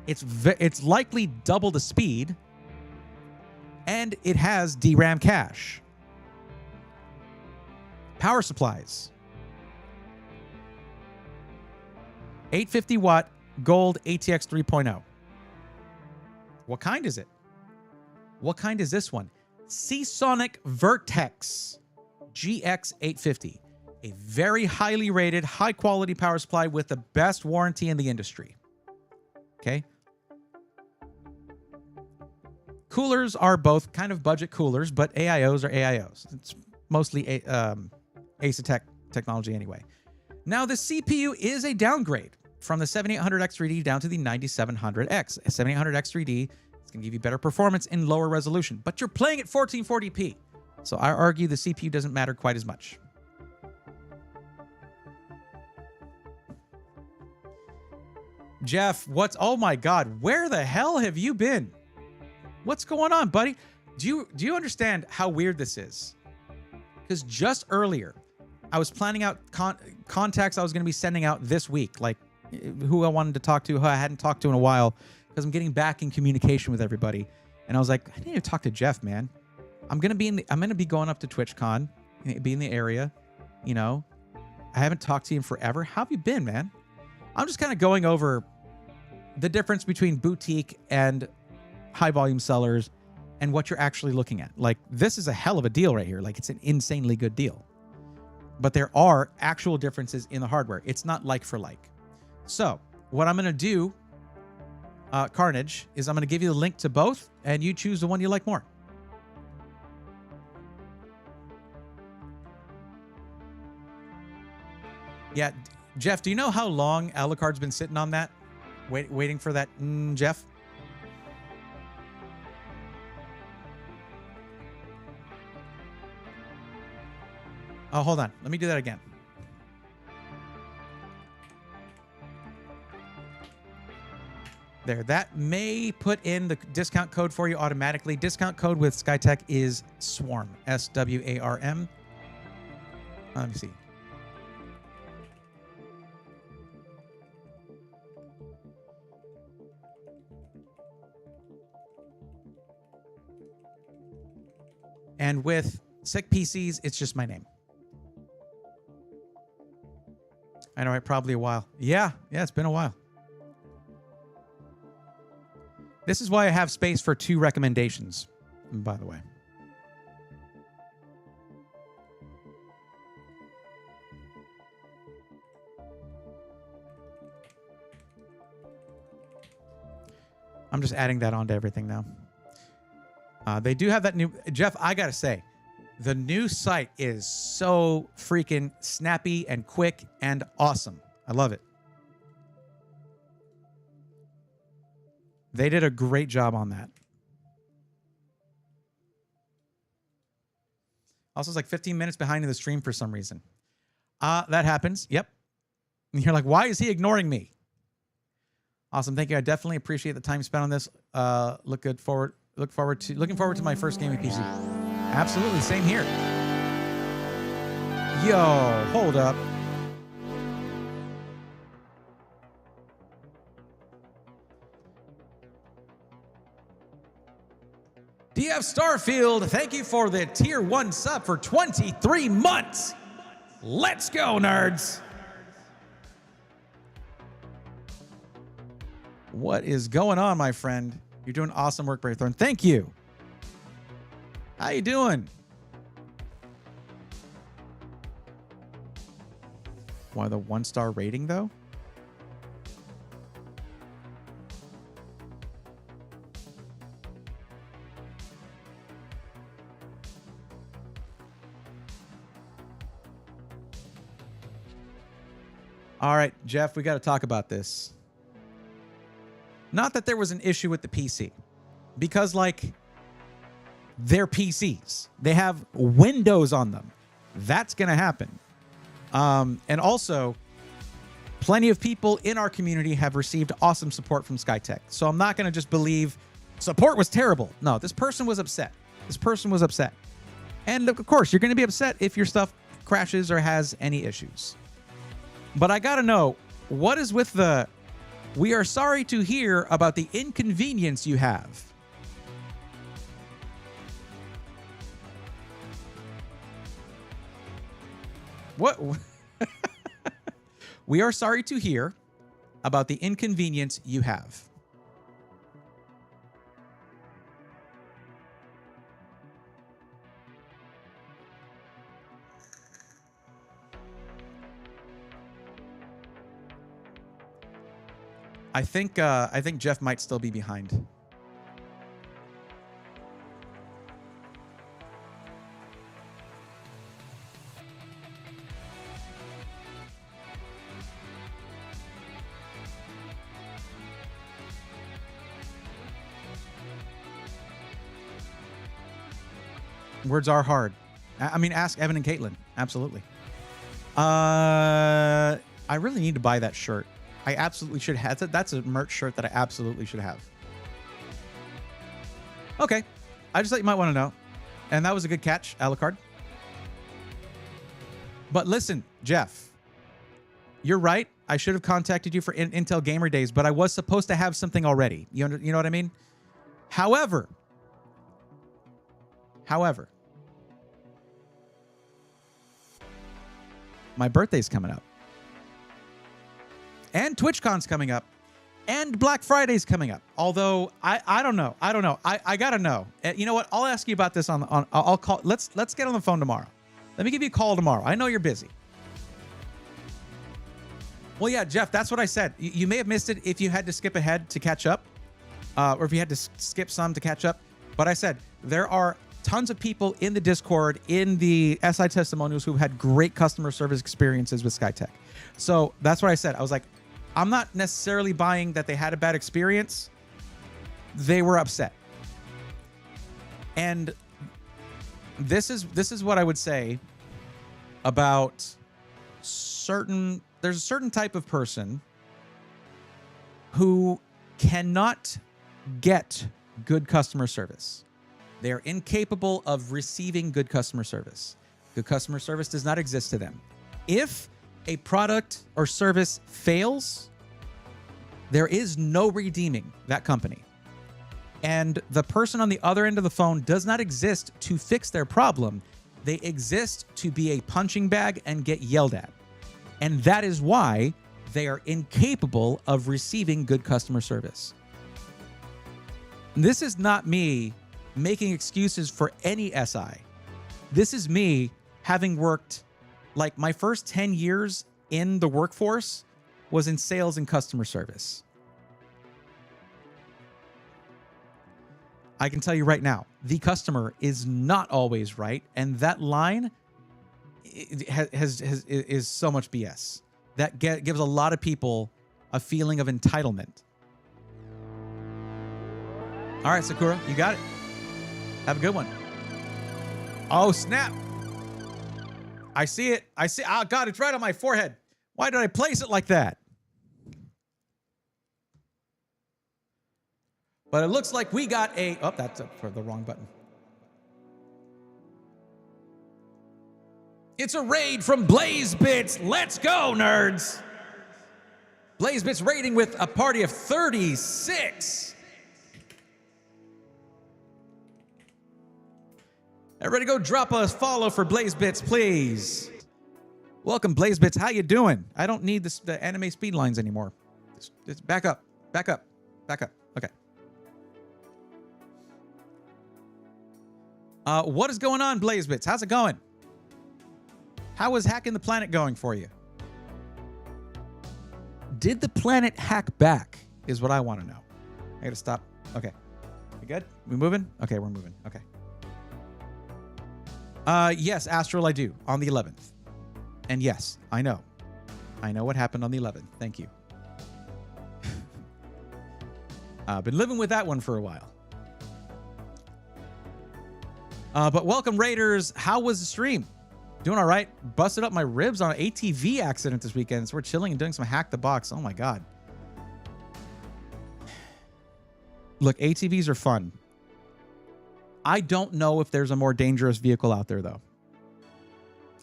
It's likely double the speed. And it has DRAM cache. Power supplies. 850 watt gold ATX 3.0. What kind is it? What kind is this one? Seasonic Vertex GX850. A very highly rated, high quality power supply with the best warranty in the industry. Okay. Coolers are both kind of budget coolers, but AIOs are AIOs. It's mostly Asetek technology anyway. Now, the CPU is a downgrade from the 7800X3D down to the 9700X. A 7800X3D is going to give you better performance in lower resolution, but you're playing at 1440p. So I argue the CPU doesn't matter quite as much. Jeff, oh my God, where the hell have you been? What's going on, buddy? Do you understand how weird this is? Because just earlier, I was planning out contacts I was going to be sending out this week, like who I wanted to talk to, who I hadn't talked to in a while, because I'm getting back in communication with everybody. And I was like, I need to talk to Jeff, man. I'm gonna be going up to TwitchCon, be in the area. You know, I haven't talked to him forever. How have you been, man? I'm just kind of going over the difference between boutique and high volume sellers and what you're actually looking at. Like, this is a hell of a deal right here. Like, it's an insanely good deal. But there are actual differences in the hardware. It's not like for like. So what I'm going to do, Carnage, is I'm going to give you the link to both, and you choose the one you like more. Yeah, Jeff, do you know how long Alucard's been sitting on that? Waiting for that, Jeff? Oh, hold on. Let me do that again. There. That may put in the discount code for you automatically. Discount code with Skytech is SWARM. SWARM. Let me see. And with Sick PCs, it's just my name. I know, right? Probably a while. Yeah, it's been a while. This is why I have space for 2 recommendations, by the way. I'm just adding that onto everything now. They do have that new... Jeff, I gotta say, the new site is so freaking snappy and quick and awesome. I love it. They did a great job on that. Also, it's like 15 minutes behind in the stream for some reason. That happens. Yep. And you're like, why is he ignoring me? Awesome. Thank you. I definitely appreciate the time spent on this. Looking forward to my first gaming PC. Absolutely. Same here. Yo, hold up. DF Starfield, thank you for the tier 1 sub for 23 months. Let's go, nerds. What is going on, my friend? You're doing awesome work, Braythorn. Thank you. How you doing? Why the 1-star rating, though? All right, Jeff, we got to talk about this. Not that there was an issue with the PC, because, like, they're PCs. They have Windows on them. That's going to happen. And also, plenty of people in our community have received awesome support from Skytech. So I'm not going to just believe support was terrible. No, this person was upset. This person was upset. And of course, you're going to be upset if your stuff crashes or has any issues. But I got to know, what is with the, we are sorry to hear about the inconvenience you have. What? We are sorry to hear about the inconvenience you have. I think Jeff might still be behind. Words are hard. I mean, ask Evan and Caitlin. Absolutely. I really need to buy that shirt. I absolutely should have. That's a merch shirt that I absolutely should have. Okay. I just thought you might want to know. And that was a good catch, Alucard. But listen, Jeff, you're right. I should have contacted you for Intel Gamer Days, but I was supposed to have something already. You know what I mean? However, my birthday's coming up. And TwitchCon's coming up. And Black Friday's coming up. Although I don't know. I gotta know. You know what? I'll ask you about this I'll call. Let's get on the phone tomorrow. Let me give you a call tomorrow. I know you're busy. Well, yeah, Jeff, that's what I said. You may have missed it if you had to skip ahead to catch up, or if you had to skip some to catch up. But I said there are tons of people in the Discord, in the SI testimonials who've had great customer service experiences with Skytech. So that's what I said. I was like, I'm not necessarily buying that they had a bad experience. They were upset. And this is what I would say about there's a certain type of person who cannot get good customer service. They are incapable of receiving good customer service. Good customer service does not exist to them. If a product or service fails, there is no redeeming that company. And the person on the other end of the phone does not exist to fix their problem. They exist to be a punching bag and get yelled at. And that is why they are incapable of receiving good customer service. This is not me making excuses for any SI. This is me having worked, like my first 10 years in the workforce was in sales and customer service. I can tell you right now, the customer is not always right, and that line is so much BS. That gives a lot of people a feeling of entitlement. All right, Sakura, you got it. Have a good one. Oh, snap. I see it. Oh, God, it's right on my forehead. Why did I place it like that? But it looks like we got a... Oh, that's for the wrong button. It's a raid from BlazeBits. Let's go, nerds. BlazeBits raiding with a party of 36. Everybody go drop a follow for BlazeBits, please. Welcome, BlazeBits. How you doing? I don't need the anime speed lines anymore. Just back up. Back up. Back up. Okay. What is going on, BlazeBits? How's it going? How is Hacking the Planet going for you? Did the planet hack back is what I want to know. I gotta stop. Okay. We good? We moving? Okay, we're moving. Okay. Yes, Astral, I do. On the 11th. And yes, I know. I know what happened on the 11th. Thank you. Been living with that one for a while. But welcome, Raiders. How was the stream? Doing all right. Busted up my ribs on an ATV accident this weekend. So we're chilling and doing some Hack the Box. Oh, my God. Look, ATVs are fun. I don't know if there's a more dangerous vehicle out there, though.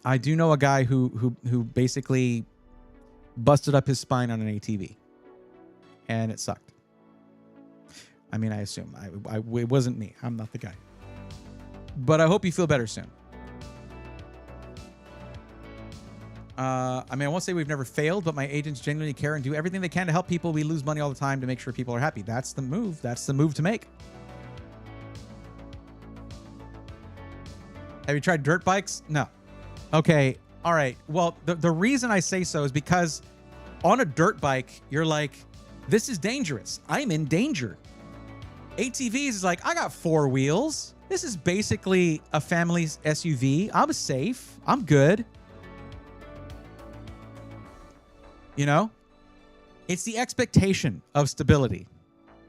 I do know a guy who basically busted up his spine on an ATV. And it sucked. I mean, I assume. It wasn't me. I'm not the guy. But I hope you feel better soon. I mean, I won't say we've never failed, but my agents genuinely care and do everything they can to help people. We lose money all the time to make sure people are happy. That's the move. That's the move to make. Have you tried dirt bikes? No. Okay. All right. Well, the reason I say so is because on a dirt bike, you're like, this is dangerous. I'm in danger. ATVs is like, I got 4 wheels. This is basically a family's SUV. I'm safe. I'm good. You know? It's the expectation of stability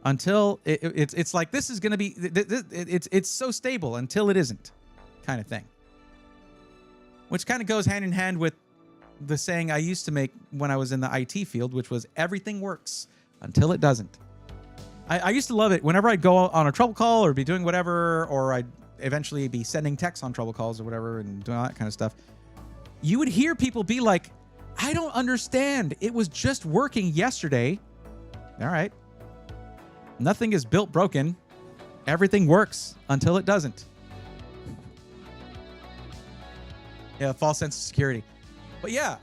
until it's like, this is going to be, it's so stable until it isn't, kind of thing. Which kind of goes hand in hand with the saying I used to make when I was in the IT field, which was everything works until it doesn't. I used to love it whenever I'd go on a trouble call or be doing whatever, or I'd eventually be sending texts on trouble calls or whatever and doing all that kind of stuff. You would hear people be like, I don't understand. It was just working yesterday. All right. Nothing is built broken. Everything works until it doesn't. Yeah, false sense of security. But yeah,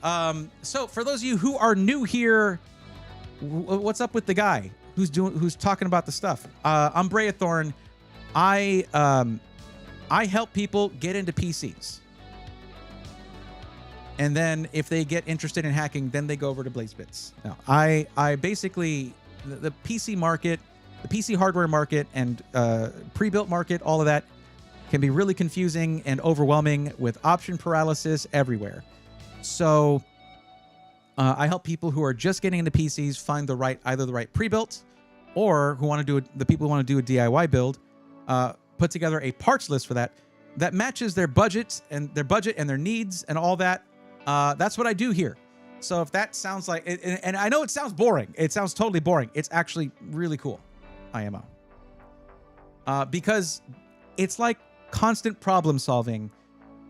so for those of you who are new here, what's up with the guy who's talking about the stuff? I'm Breathorn. I help people get into PCs. And then if they get interested in hacking, then they go over to BlazeBits. Now, I basically, the PC market, the PC hardware market and pre-built market, all of that can be really confusing and overwhelming with option paralysis everywhere. So I help people who are just getting into PCs find either the right pre-built, or the people who want to do a DIY build, put together a parts list for that matches their budget and their needs and all that. That's what I do here. So if that sounds like, and I know it sounds boring. It sounds totally boring. It's actually really cool. IMO. Because it's like constant problem solving.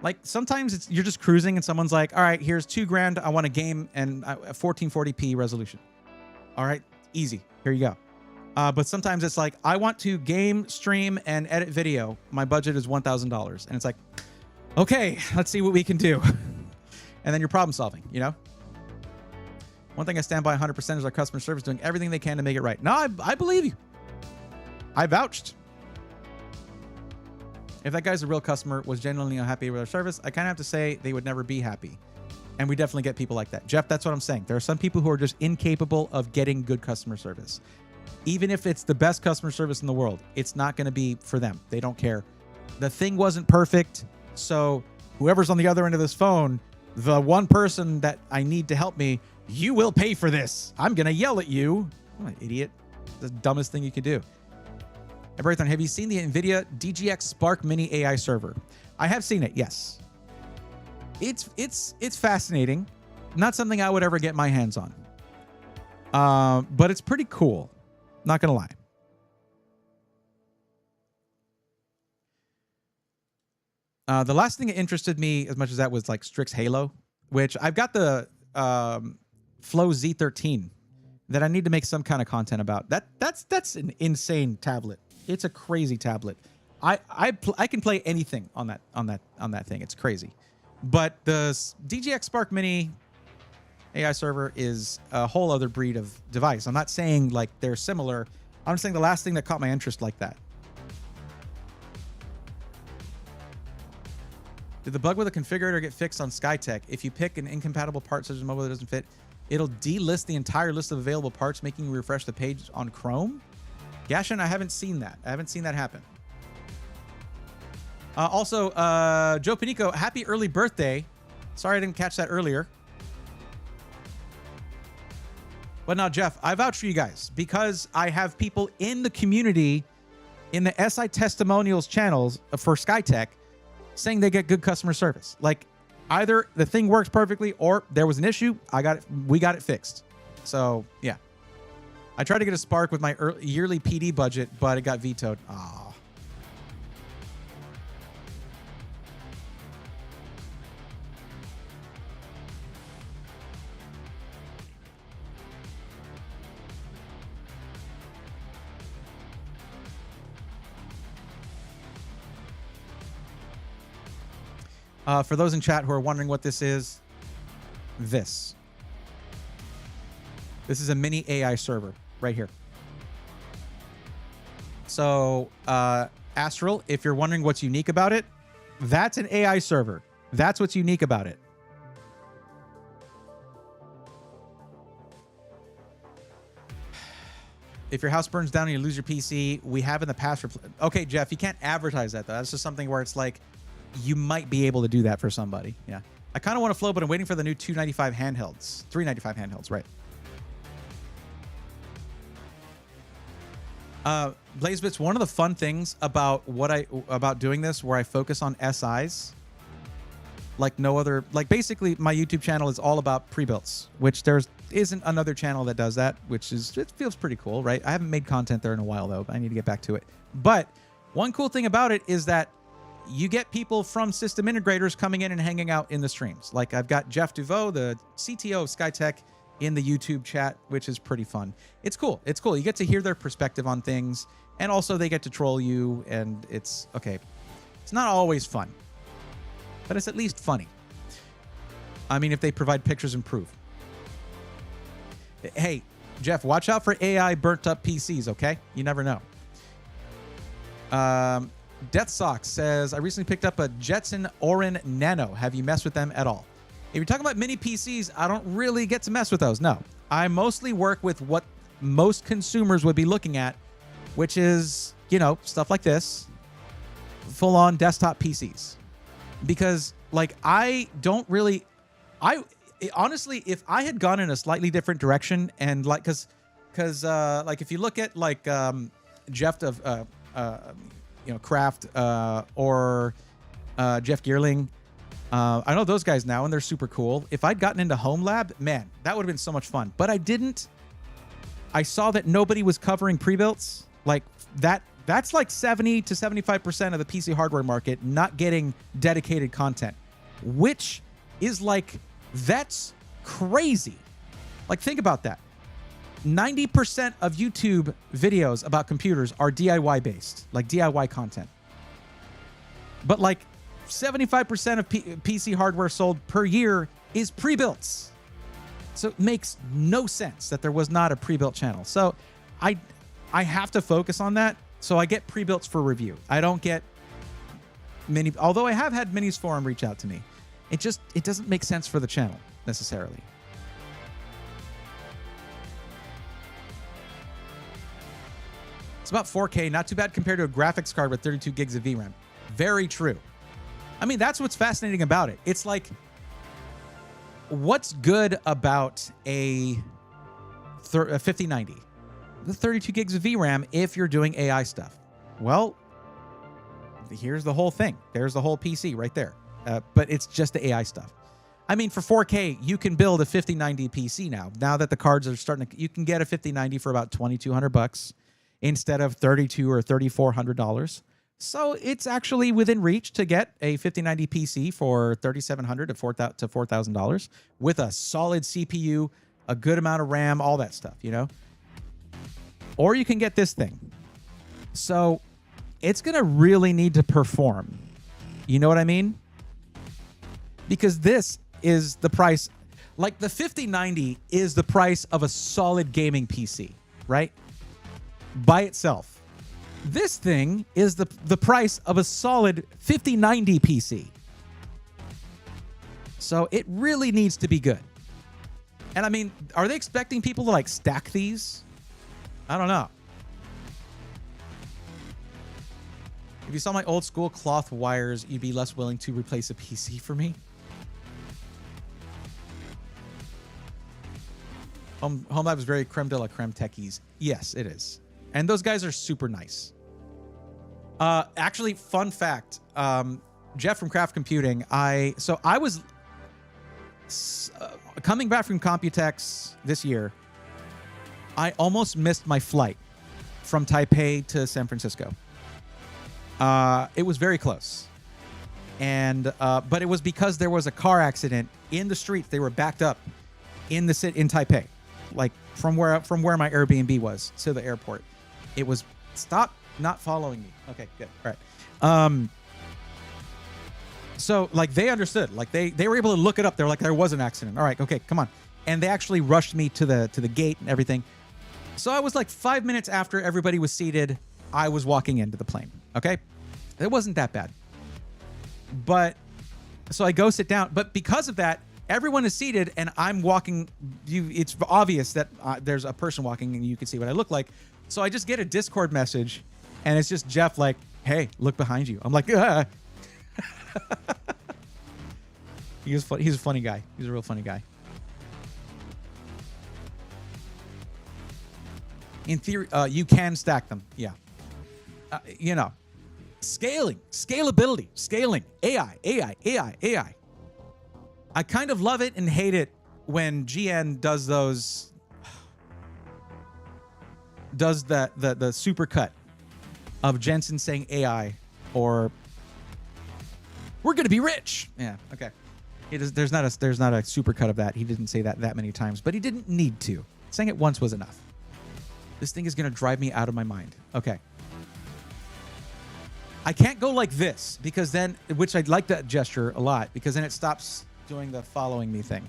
Like sometimes you're just cruising and someone's like, all right, here's $2,000. I want a game and a 1440p resolution. All right, easy. Here you go. But sometimes it's like, I want to game, stream, and edit video. My budget is $1,000. And it's like, okay, let's see what we can do. And then you're problem solving, you know? One thing I stand by 100% is our customer service doing everything they can to make it right. No, I believe you. I vouched. If that guy's a real customer, was genuinely unhappy with our service, I kind of have to say they would never be happy. And we definitely get people like that. Jeff, that's what I'm saying. There are some people who are just incapable of getting good customer service. Even if it's the best customer service in the world, it's not going to be for them. They don't care. The thing wasn't perfect. So whoever's on the other end of this phone, the one person that I need to help me, you will pay for this. I'm going to yell at you. What an idiot. The dumbest thing you could do. Everything. Have you seen the NVIDIA DGX Spark Mini AI server? I have seen it, yes. It's fascinating. Not something I would ever get my hands on. But it's pretty cool. Not going to lie. The last thing that interested me as much as that was like Strix Halo, which I've got the Flow Z13 that I need to make some kind of content about. That's an insane tablet. It's a crazy tablet. I can play anything on that thing. It's crazy. But the DGX Spark Mini AI server is a whole other breed of device. I'm not saying like they're similar. I'm saying the last thing that caught my interest like that. Did the bug with the configurator get fixed on Skytech? If you pick an incompatible part such as mobile that doesn't fit, it'll delist the entire list of available parts, making you refresh the page on Chrome? Gashin, I haven't seen that. I haven't seen that happen. Also, Joe Panico, happy early birthday. Sorry I didn't catch that earlier. But now, Jeff, I vouch for you guys because I have people in the community in the SI testimonials channels for Skytech saying they get good customer service. Like either the thing works perfectly or there was an issue. We got it fixed. So yeah, I tried to get a Spark with my yearly PD budget, but it got vetoed. Aw. For those in chat who are wondering what this is, this is a mini AI server right here. So Astral, if you're wondering what's unique about it, that's an AI server. That's what's unique about it. If your house burns down and you lose your PC, we have in the past. Okay, Jeff, you can't advertise that though. That's just something where it's like, you might be able to do that for somebody. Yeah. I kind of want to flow, but I'm waiting for the new $295 handhelds. $395 handhelds, right. BlazeBits, one of the fun things about about doing this where I focus on SIs like no other, like basically my YouTube channel is all about pre-builts, which there's isn't another channel that does that, which is, it feels pretty cool, right? I haven't made content there in a while though, but I need to get back to it. But one cool thing about it is that you get people from system integrators coming in and hanging out in the streams. Like I've got Jeff Duveau, the CTO of Skytech, in the YouTube chat, which is pretty fun. It's cool. It's cool. You get to hear their perspective on things, and also they get to troll you, and it's okay. It's not always fun, but it's at least funny. I mean, if they provide pictures and proof. Hey, Jeff, watch out for AI burnt up PCs, okay? You never know. Death Sox says, I recently picked up a Jetson Orin Nano. Have you messed with them at all? If you're talking about mini PCs, I don't really get to mess with those. No, I mostly work with what most consumers would be looking at, which is, you know, stuff like this, full-on desktop PCs. Because, like, I don't really, honestly, if I had gone in a slightly different direction and, like, because like, if you look at, like, Jeff of, you know, Kraft or Jeff Geerling, I know those guys now, and they're super cool. If I'd gotten into Home Lab, man, that would have been so much fun. But I didn't. I saw that nobody was covering pre-builts. Like that's like 70 to 75% of the PC hardware market not getting dedicated content, which is like, that's crazy. Like, think about that. 90% of YouTube videos about computers are DIY based, like DIY content. But like 75% of PC hardware sold per year is pre-builts. So it makes no sense that there was not a pre-built channel. So I have to focus on that. So I get pre-builts for review. I don't get mini, although I have had Minis Forum reach out to me. It doesn't make sense for the channel necessarily. It's about 4K, not too bad compared to a graphics card with 32 gigs of VRAM. Very true. I mean, that's what's fascinating about it. It's like, what's good about a 5090? The 32 gigs of VRAM if you're doing AI stuff. Well, here's the whole thing. There's the whole PC right there. But it's just the AI stuff. I mean, for 4K, you can build a 5090 PC now. Now that the cards are starting to, you can get a 5090 for about $2,200 instead of $3,200 or $3,400. So it's actually within reach to get a 5090 PC for $3,700 to $4,000 with a solid CPU, a good amount of RAM, all that stuff, you know? Or you can get this thing. So it's going to really need to perform. You know what I mean? Because this is the price. Like, the 5090 is the price of a solid gaming PC, right? By itself. This thing is the price of a solid 5090 PC. So it really needs to be good. And I mean, are they expecting people to like stack these? I don't know. If you saw my old school cloth wires, you'd be less willing to replace a PC for me. Home Lab is very creme de la creme techies. Yes, it is. And those guys are super nice. Actually, fun fact, Jeff from Craft Computing, I was coming back from Computex this year. I almost missed my flight from Taipei to San Francisco. It was very close. And but it was because there was a car accident in the streets. They were backed up in Taipei, like from where my Airbnb was to the airport. It was stop not following me. Okay, good. All right. So like they understood. Like they were able to look it up. They're like, there was an accident. All right, okay, come on. And they actually rushed me to the gate and everything. So I was like 5 minutes after everybody was seated, I was walking into the plane. Okay? It wasn't that bad. But so I go sit down. But because of that, everyone is seated and I'm walking. It's obvious that there's a person walking and you can see what I look like. So I just get a Discord message and it's just Jeff like, hey, look behind you. I'm like, ah. He's a funny guy. He's a real funny guy. In theory, you can stack them. Yeah. You know, scalability, scaling, AI. I kind of love it and hate it when GN does those, does the supercut of Jensen saying AI or we're gonna be rich. Yeah, okay. There's not a supercut of that. He didn't say that many times, but he didn't need to. Saying it once was enough. This thing is gonna drive me out of my mind. Okay. I can't go like this because then, which I'd like that gesture a lot, because then it stops doing the following me thing.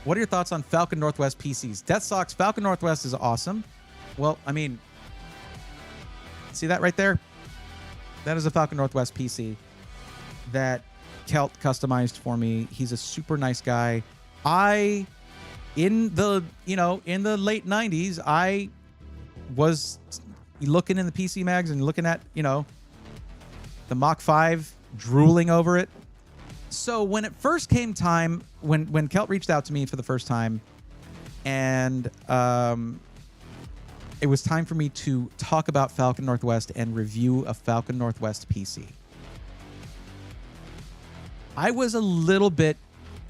What are your thoughts on Falcon Northwest PCs? Death Socks, Falcon Northwest is awesome. Well, I mean, see that right there? That is a Falcon Northwest PC that Kelt customized for me. He's a super nice guy. In the late 90s, I was looking in the PC mags and looking at, the Mach 5, drooling over it. So when it first came time, when Kelt reached out to me for the first time, and it was time for me to talk about Falcon Northwest and review a Falcon Northwest PC, I was a little bit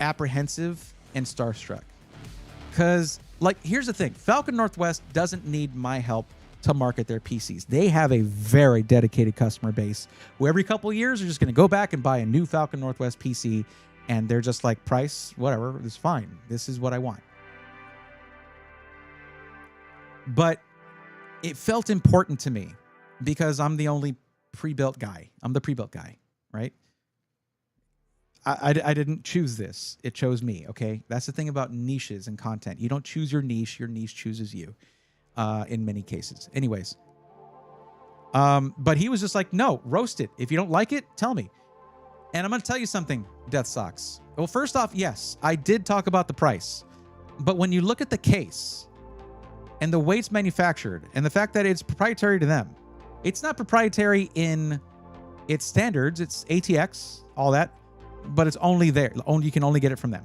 apprehensive and starstruck. Because, here's the thing. Falcon Northwest doesn't need my help to market their PCs. They have a very dedicated customer base who every couple of years are just going to go back and buy a new Falcon Northwest PC, and they're just like, price, whatever, it's fine. This is what I want. But it felt important to me because I'm the only pre-built guy. I'm the pre-built guy, right? I didn't choose this. It chose me, okay? That's the thing about niches and content. You don't choose your niche chooses you in many cases. Anyways. But he was just like, no, roast it. If you don't like it, tell me. And I'm going to tell you something, Death Socks. Well, first off, yes, I did talk about the price. But when you look at the case and the way it's manufactured and the fact that it's proprietary to them, it's not proprietary in its standards. It's ATX, all that. But it's only there. You can only get it from them.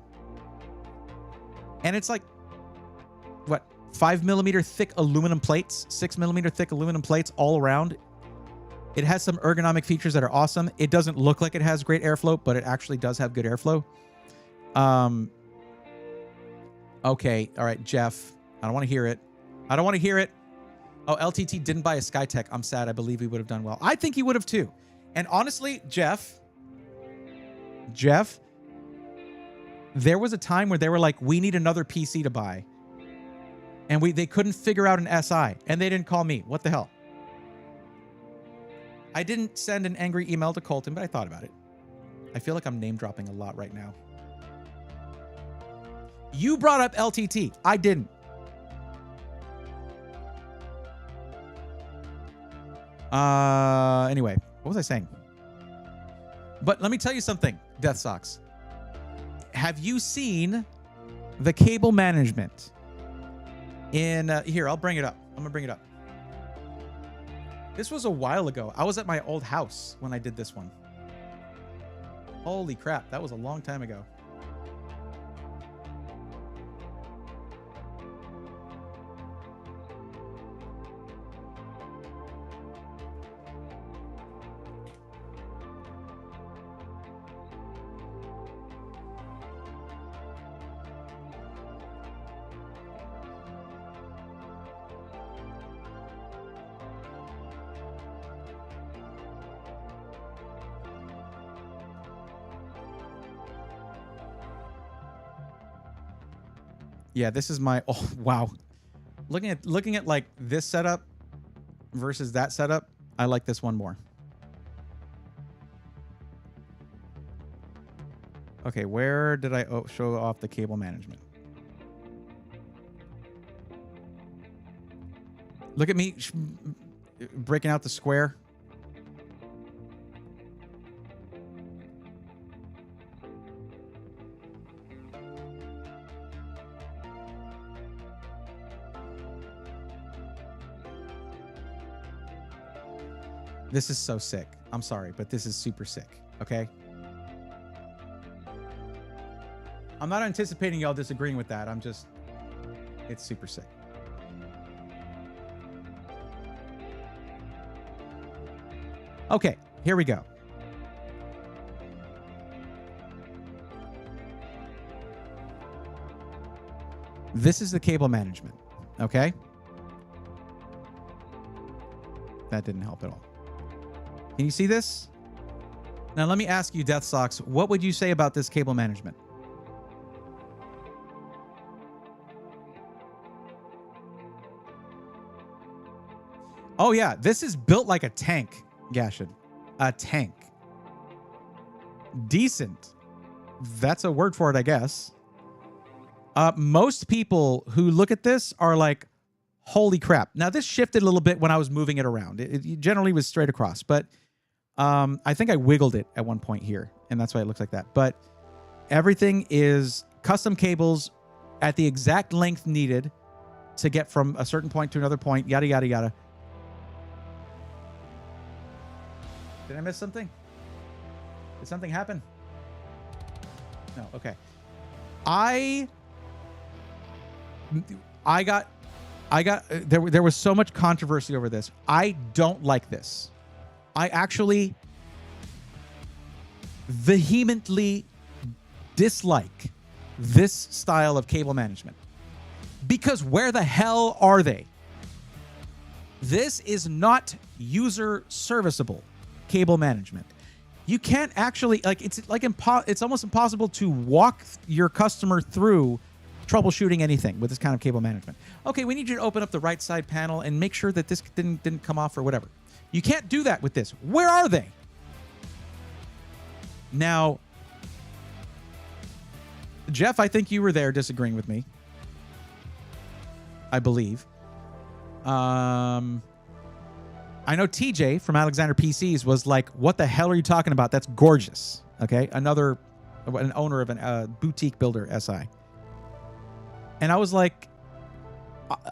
And it's like, what, 5mm thick aluminum plates, 6mm thick aluminum plates all around. It has some ergonomic features that are awesome. It doesn't look like it has great airflow, but it actually does have good airflow. Okay, all right, Jeff. I don't want to hear it. I don't want to hear it. Oh, LTT didn't buy a Skytech. I'm sad. I believe he would have done well. I think he would have too. And honestly, Jeff, there was a time where they were like, we need another PC to buy. And they couldn't figure out an SI. And they didn't call me. What the hell? I didn't send an angry email to Colton, but I thought about it. I feel like I'm name dropping a lot right now. You brought up LTT. I didn't. Anyway, what was I saying? But let me tell you something, Death Socks. Have you seen the cable management in here? I'll bring it up. I'm gonna bring it up. This was a while ago. I was at my old house when I did this one. Holy crap, that was a long time ago. Yeah, this is my, oh, wow. Looking at like this setup versus that setup, I like this one more. Okay, where did I show off the cable management? Look at me breaking out the square. This is so sick. I'm sorry, but this is super sick, okay? I'm not anticipating y'all disagreeing with that. It's super sick. Okay, here we go. This is the cable management, okay? That didn't help at all. Can you see this? Now, let me ask you, Death Socks, what would you say about this cable management? Oh, yeah. This is built like a tank, Gashin. A tank. Decent. That's a word for it, I guess. Most people who look at this are like, holy crap. Now, this shifted a little bit when I was moving it around. It generally was straight across, but I think I wiggled it at one point here, and that's why it looks like that. But everything is custom cables at the exact length needed to get from a certain point to another point, yada, yada, yada. Did I miss something? Did something happen? No, okay. There was so much controversy over this. I don't like this. I actually vehemently dislike this style of cable management. Because where the hell are they? This is not user serviceable cable management. You can't actually, like, it's almost impossible to walk your customer through troubleshooting anything with this kind of cable management. Okay, we need you to open up the right side panel and make sure that this didn't come off or whatever. You can't do that with this. Where are they? Now, Jeff, I think you were there disagreeing with me. I believe. I know TJ from Alexander PCs was like, what the hell are you talking about? That's gorgeous. Okay. An owner of a boutique builder, SI. And I was like,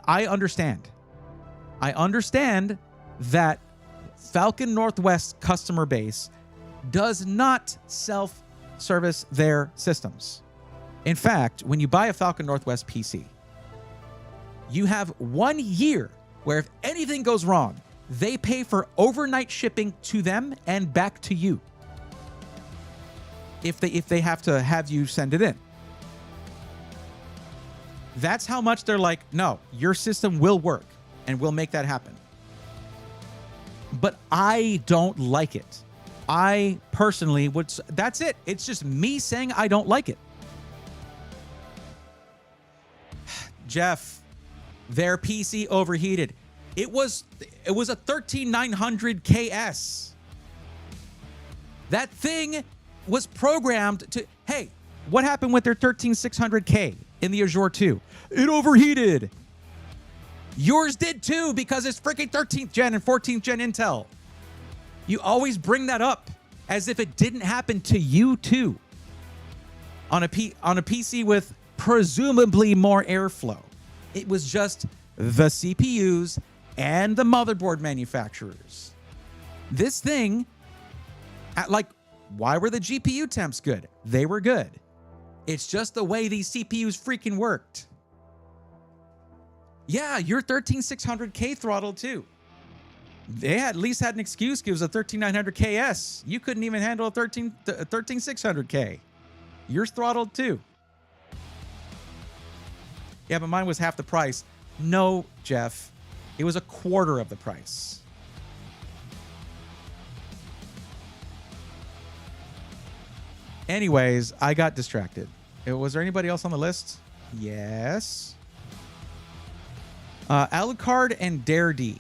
I understand. I understand that Falcon Northwest customer base does not self-service their systems. In fact, when you buy a Falcon Northwest PC, you have 1 year where if anything goes wrong, they pay for overnight shipping to them and back to you. If they have to have you send it in. That's how much they're like, no, your system will work and we'll make that happen. But I don't like it. I personally would, that's it. It's just me saying I don't like it. Jeff, their PC overheated. It was a 13900 KS. That thing was programmed to, hey, what happened with their 13600K in the Azure 2? It overheated. Yours did too, because it's freaking 13th gen and 14th gen Intel. You always bring that up as if it didn't happen to you too. On a PC with presumably more airflow. It was just the CPUs and the motherboard manufacturers. This thing, why were the GPU temps good? They were good. It's just the way these CPUs freaking worked. Yeah, your 13600K throttled too. They at least had an excuse. It was a 13900 KS. You couldn't even handle a 13600K. Yours throttled too. Yeah, but mine was half the price. No, Jeff. It was a quarter of the price. Anyways, I got distracted. Was there anybody else on the list? Yes. Alucard and Dare D.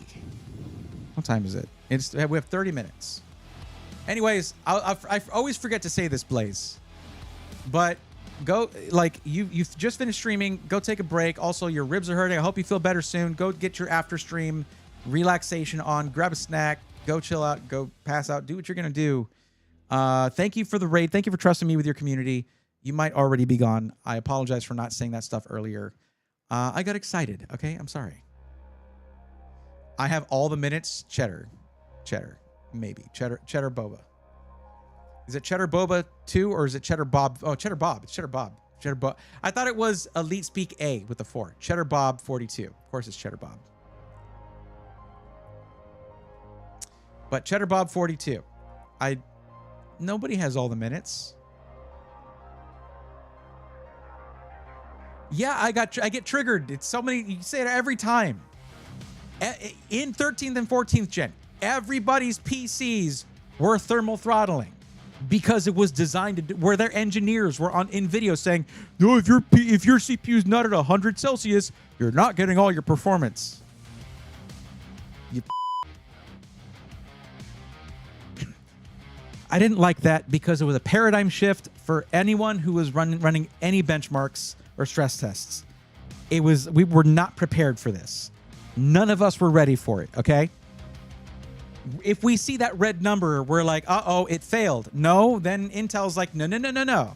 What time is it? We have 30 minutes. Anyways, I always forget to say this, Blaze. But go, you've just finished streaming. Go take a break. Also, your ribs are hurting. I hope you feel better soon. Go get your after stream relaxation on. Grab a snack. Go chill out. Go pass out. Do what you're going to do. Thank you for the raid. Thank you for trusting me with your community. You might already be gone. I apologize for not saying that stuff earlier. I got excited. Okay, I'm sorry. I have all the minutes. Cheddar, maybe Cheddar Boba. Is it Cheddar Boba 2 or is it Cheddar Bob? Oh, Cheddar Bob. It's Cheddar Bob. Cheddar Bob. I thought it was Elite Speak A with the 4. Cheddar Bob 42. Of course, it's Cheddar Bob. But Cheddar Bob 42. Nobody has all the minutes. Yeah, I get triggered. It's so many. You say it every time. In 13th and 14th gen, everybody's PCs were thermal throttling because it was designed to do, where their engineers were in video saying, no, if your CPU is not at 100 Celsius, you're not getting all your performance. I didn't like that because it was a paradigm shift for anyone who was running any benchmarks or stress tests. We were not prepared for this. None of us were ready for it, okay? If we see that red number, we're like, uh-oh, it failed. No, then Intel's like, no.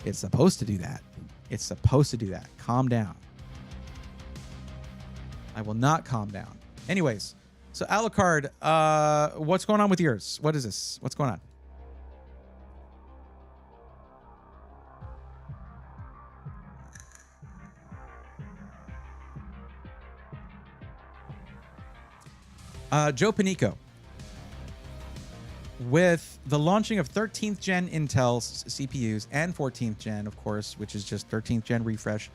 It's supposed to do that. It's supposed to do that. Calm down. I will not calm down. Anyways, so Alucard, what's going on with yours? What is this? What's going on? Joe Panico. With the launching of 13th gen Intel CPUs and 14th gen, of course, which is just 13th gen refresh,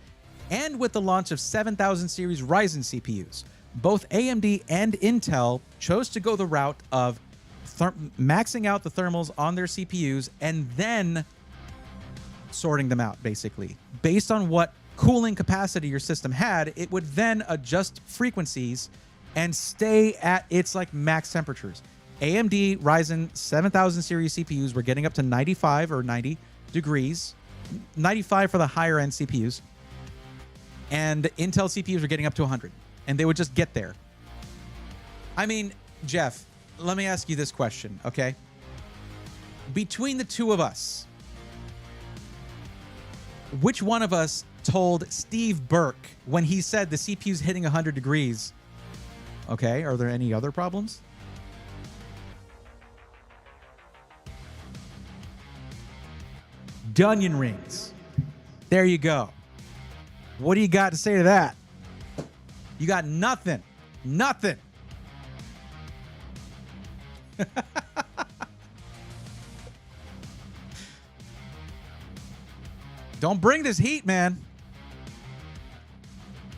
and with the launch of 7000 series Ryzen CPUs, both AMD and Intel chose to go the route of maxing out the thermals on their CPUs and then sorting them out, basically. Based on what cooling capacity your system had, it would then adjust frequencies and stay at its like max temperatures. AMD Ryzen 7000 series CPUs were getting up to 95 or 90 degrees, 95 for the higher end CPUs, and Intel CPUs were getting up to 100, and they would just get there. I mean, Jeff, let me ask you this question, okay? Between the two of us, which one of us told Steve Burke when he said the CPU's hitting 100 degrees? Okay, are there any other problems? Dunyan rings. There you go. What do you got to say to that? You got nothing. Nothing. Don't bring this heat, man.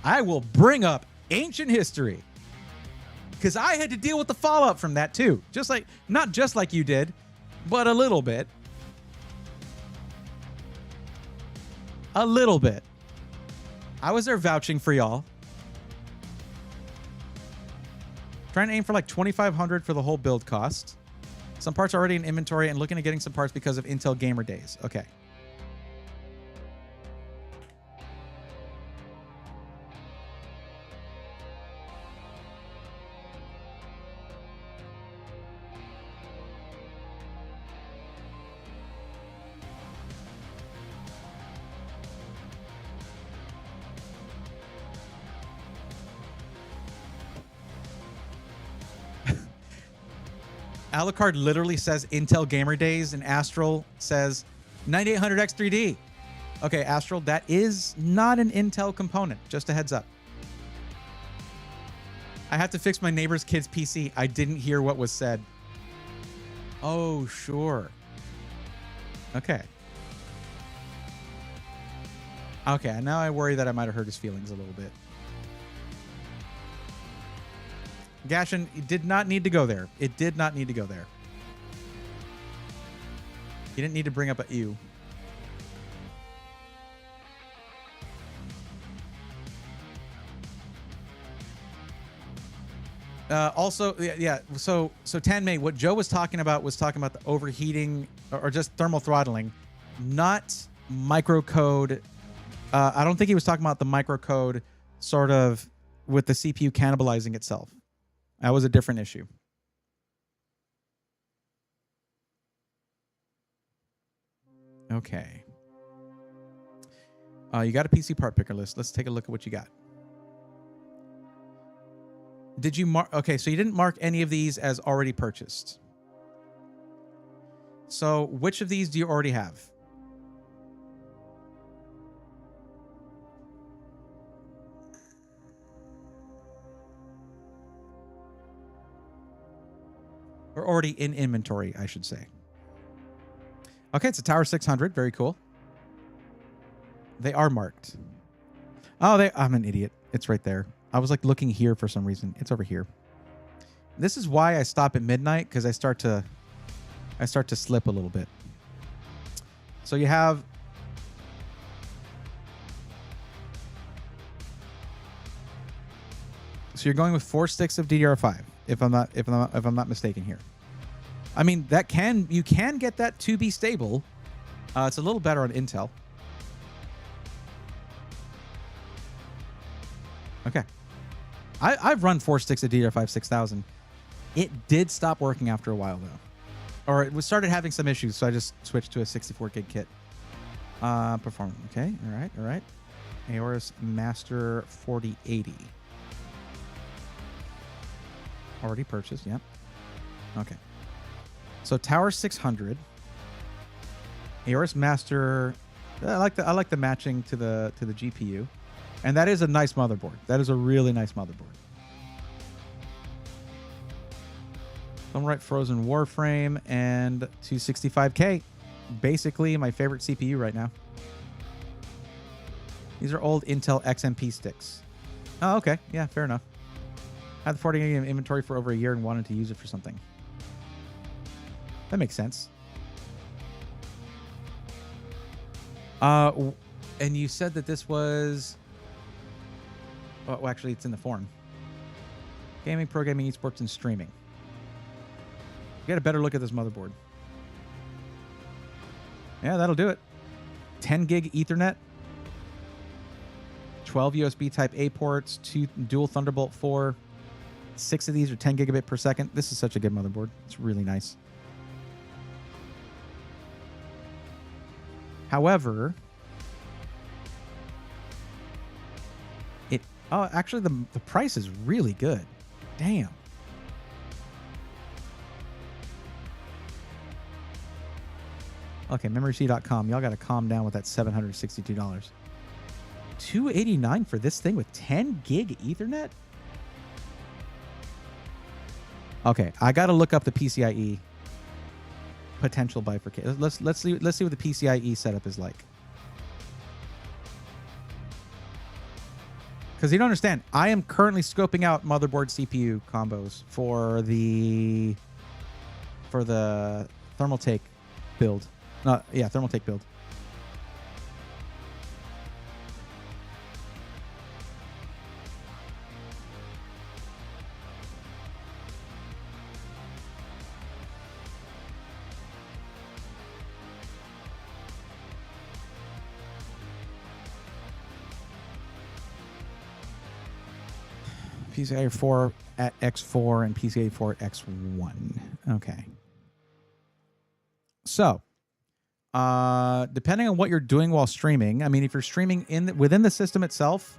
I will bring up ancient history. Because I had to deal with the fallout from that too. Just like, not just like you did, but a little bit. A little bit. I was there vouching for y'all. Trying to aim for like 2,500 for the whole build cost. Some parts are already in inventory and looking at getting some parts because of Intel Gamer Days. Okay. Alucard literally says Intel Gamer Days, and Astral says 9800X 3D. Okay, Astral, that is not an Intel component. Just a heads up. I have to fix my neighbor's kid's PC. I didn't hear what was said. Oh, sure. Okay. Okay, now I worry that I might have hurt his feelings a little bit. Gashin, it did not need to go there. It did not need to go there. You didn't need to bring up a ew. Also, yeah. So Tanmay, what Joe was talking about the overheating or just thermal throttling, not microcode. I don't think he was talking about the microcode sort of with the CPU cannibalizing itself. That was a different issue. Okay. You got a PC part picker list. Let's take a look at what you got. Did you mark? Okay, so you didn't mark any of these as already purchased. So which of these do you already have? Or already in inventory, I should say. Okay, it's a Tower 600. Very cool. They are marked. Oh, I'm an idiot. It's right there. I was like looking here for some reason. It's over here. This is why I stop at midnight, because I start to slip a little bit. So you have so you're going with 4 sticks of DDR5, if I'm not mistaken here. I mean, you can get that to be stable. It's a little better on Intel. Okay. I've run 4 sticks of DDR5 6000. It did stop working after a while, though. Or it started having some issues, so I just switched to a 64 gig kit. Performance. Okay. All right. Aorus Master 4080. Already purchased. Yep. Okay. So Tower 600. Aorus Master. I like the matching to the GPU. And that is a nice motherboard. That is a really nice motherboard. Right, Frozen Warframe and 265K. Basically my favorite CPU right now. These are old Intel XMP sticks. Oh, okay. Yeah, fair enough. Had the 40 gig in inventory for over a year and wanted to use it for something. That makes sense. And you said that this was... Well, actually, it's in the forum. Gaming, pro gaming, esports, and streaming. Get a better look at this motherboard. Yeah, that'll do it. 10 gig Ethernet. 12 USB Type A ports. 2 dual Thunderbolt 4. 6 of these are 10 gigabit per second. This is such a good motherboard. It's really nice. However... Oh, actually, the price is really good. Damn. Okay, MemoryC.com. Y'all got to calm down with that $762. $289 for this thing with 10 gig Ethernet? Okay, I got to look up the PCIe potential bifurcation. Let's see what the PCIe setup is like. Because you don't understand, I am currently scoping out motherboard CPU combos for the Thermaltake build. Thermaltake build. PCIe 4 at X4 and PCIe 4 at X1. Okay. So, depending on what you're doing while streaming, I mean, if you're streaming within the system itself,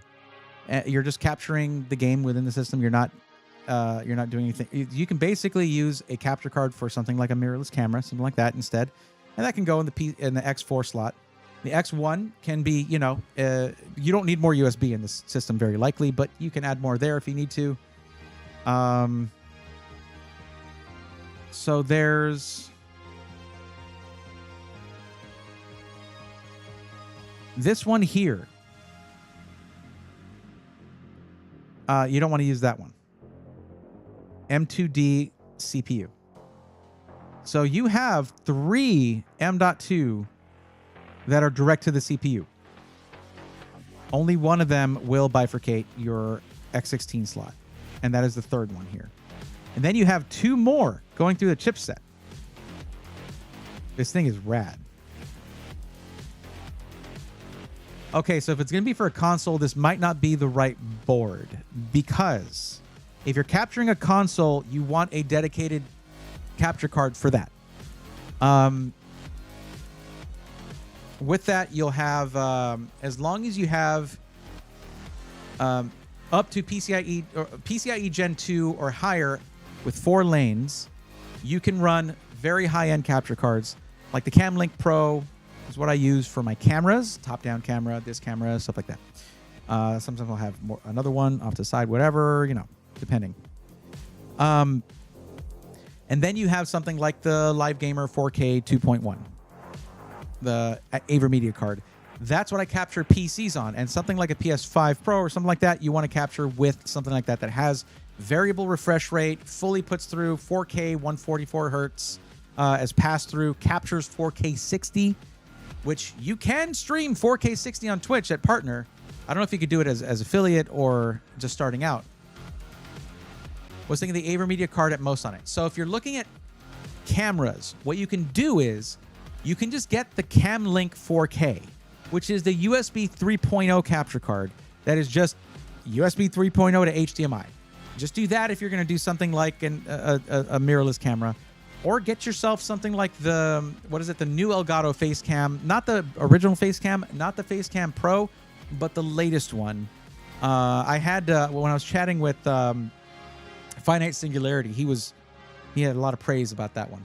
you're just capturing the game within the system. You're not doing anything. You can basically use a capture card for something like a mirrorless camera, something like that instead, and that can go in the X4 slot. The X1 can be, you don't need more USB in this system very likely, but you can add more there if you need to. So there's this one here. You don't want to use that one. M2D CPU. So you have 3 M.2 that are direct to the CPU. Only one of them will bifurcate your X16 slot, and that is the third one here. And then you have 2 more going through the chipset. This thing is rad. Okay, so if it's going to be for a console, this might not be the right board, because if you're capturing a console, you want a dedicated capture card for that. With that, you'll have, as long as you have up to PCIe Gen 2 or higher with 4 lanes, you can run very high-end capture cards. Like the CamLink Pro is what I use for my cameras, top-down camera, this camera, stuff like that. Sometimes I'll have another one off to the side, whatever, depending. And then you have something like the Live Gamer 4K 2.1. The AverMedia card. That's what I capture PCs on. And something like a PS5 Pro or something like that, you want to capture with something like that that has variable refresh rate, fully puts through 4K 144 hertz as pass-through, captures 4K 60, which you can stream 4K 60 on Twitch at partner. I don't know if you could do it as affiliate or just starting out. Was thinking the AverMedia card at most on it. So if you're looking at cameras, what you can do is you can just get the CamLink 4K, which is the USB 3.0 capture card that is just USB 3.0 to HDMI. Just do that if you're going to do something like a mirrorless camera. Or get yourself something like the new Elgato Facecam. Not the original Facecam, not the Facecam Pro, but the latest one. I had, when I was chatting with Finite Singularity, he had a lot of praise about that one.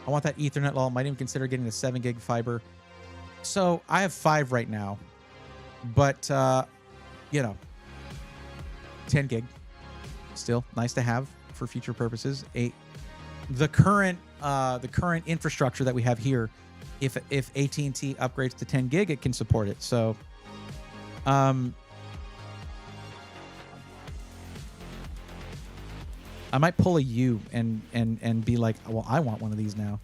I want that Ethernet level. Might even consider getting a 7 gig fiber. So I have 5 right now, but 10 gig, still nice to have for future purposes. The current infrastructure that we have here, if AT&T upgrades to 10 gig, it can support it. So, I might pull a U and be like, well, I want one of these now.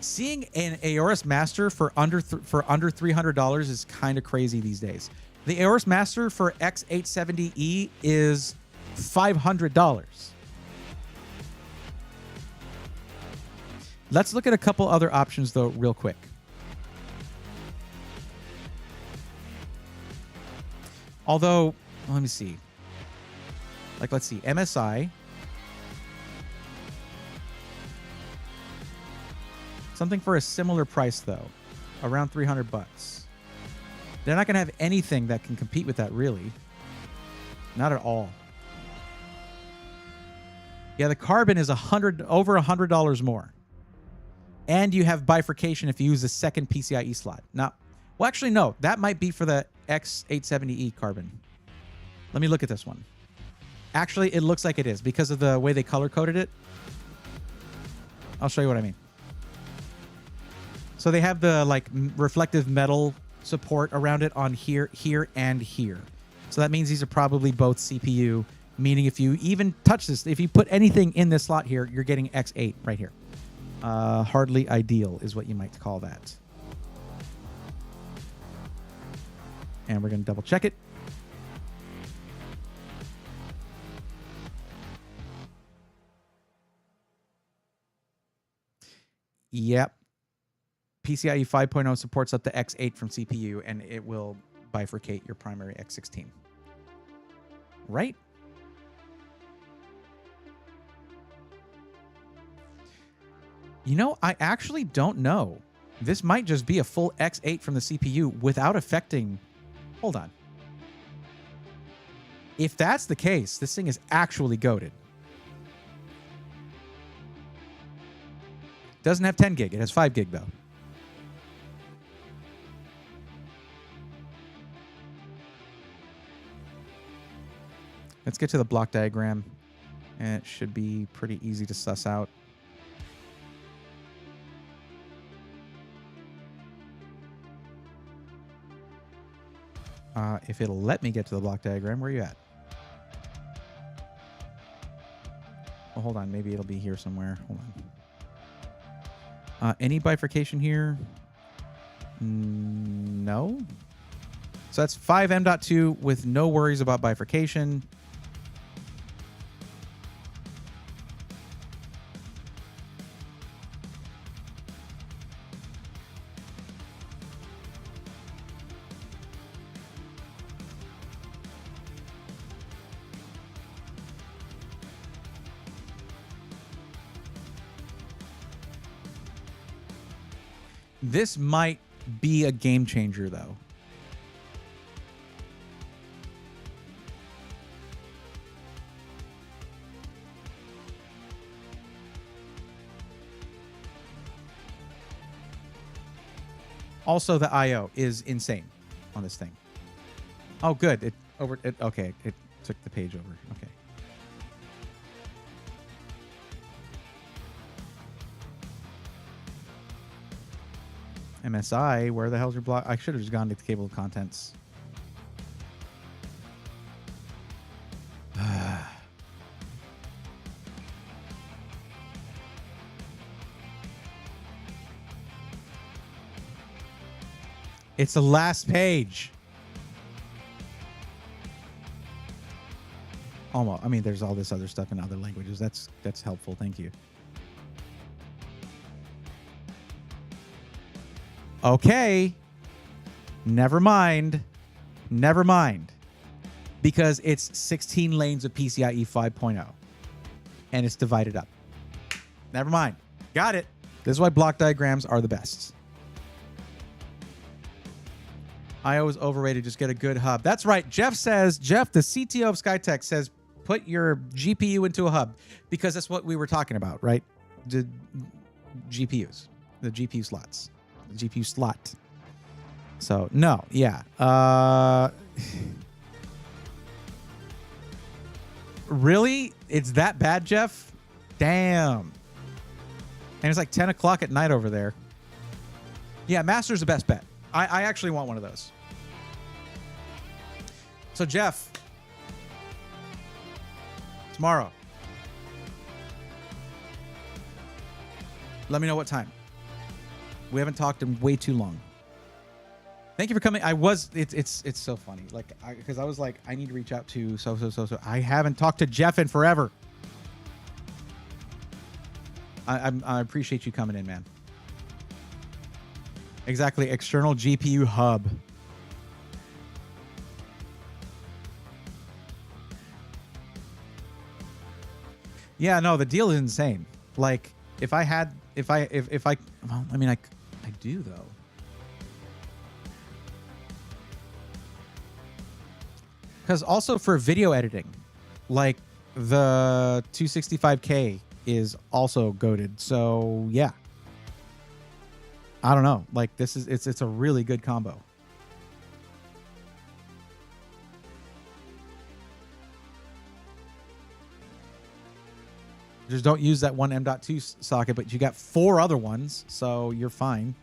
Seeing an Aorus Master for under $300 is kind of crazy these days. The Aorus Master for X870E is $500. Let's look at a couple other options though, real quick. Although, let me see. Let's see, MSI. Something for a similar price though, around $300. They're not going to have anything that can compete with that, really. Not at all. Yeah, the Carbon is over $100 more. And you have bifurcation if you use the second PCIe slot. Now, well, actually, no. That might be for the X870E Carbon. Let me look at this one. Actually, it looks like it is because of the way they color-coded it. I'll show you what I mean. So they have the reflective metal support around it on here, and here. So that means these are probably both CPU, meaning if you even touch this, if you put anything in this slot here, you're getting X8 right here. Hardly ideal is what you might call that. And we're going to double check it. Yep. PCIe 5.0 supports up to X8 from CPU, and it will bifurcate your primary X16. Right? You know, I actually don't know. This might just be a full X8 from the CPU without affecting... Hold on. If that's the case, this thing is actually goated. Doesn't have 10 gig. It has 5 gig, though. Let's get to the block diagram. And it should be pretty easy to suss out. If it'll let me get to the block diagram, where are you at? Well, hold on. Maybe it'll be here somewhere. Hold on. Any bifurcation here? No. So that's 5M.2 with no worries about bifurcation. This might be a game changer, though. Also, the I/O is insane on this thing. Oh, good. Okay, it took the page over. Okay. MSI, where the hell's your block? I should have just gone to the table of contents. It's the last page. Almost. I mean, there's all this other stuff in other languages. That's helpful. Thank you. Okay. Never mind. Never mind. Because it's 16 lanes of PCIe 5.0. And it's divided up. Never mind. Got it. This is why block diagrams are the best. I.O. is overrated. Just get a good hub. That's right. Jeff, the CTO of Skytech, says put your GPU into a hub because that's what we were talking about, right? The GPUs, the GPU slots, the GPU slot. So, no. Yeah. Really? It's that bad, Jeff? Damn. And it's like 10 o'clock at night over there. Yeah, Master's the best bet. I actually want one of those. So, Jeff, tomorrow, let me know what time. We haven't talked in way too long. Thank you for coming. It's so funny. Because I was like, I need to reach out to so. I haven't talked to Jeff in forever. I appreciate you coming in, man. Exactly. External GPU hub. Yeah, no, the deal is insane. Like, well, I do though. Because also for video editing, like the 265K is also goated. So yeah. I don't know. Like it's a really good combo. Just don't use that one M.2 socket, but you got 4 other ones, so you're fine.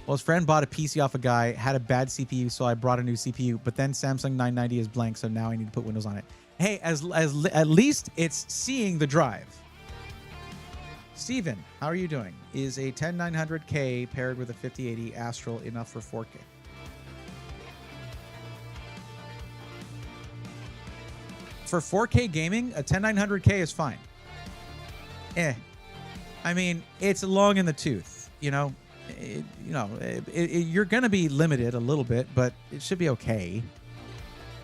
Well, his friend bought a PC off a guy, had a bad CPU, so I brought a new CPU, but then Samsung 990 is blank, so now I need to put Windows on it. Hey, at least it's seeing the drive. Steven, how are you doing? Is a 10900K paired with a 5080 Astral enough for 4K? For 4K gaming, a 10900K is fine. I mean, it's long in the tooth, you know. You're going to be limited a little bit, but it should be okay.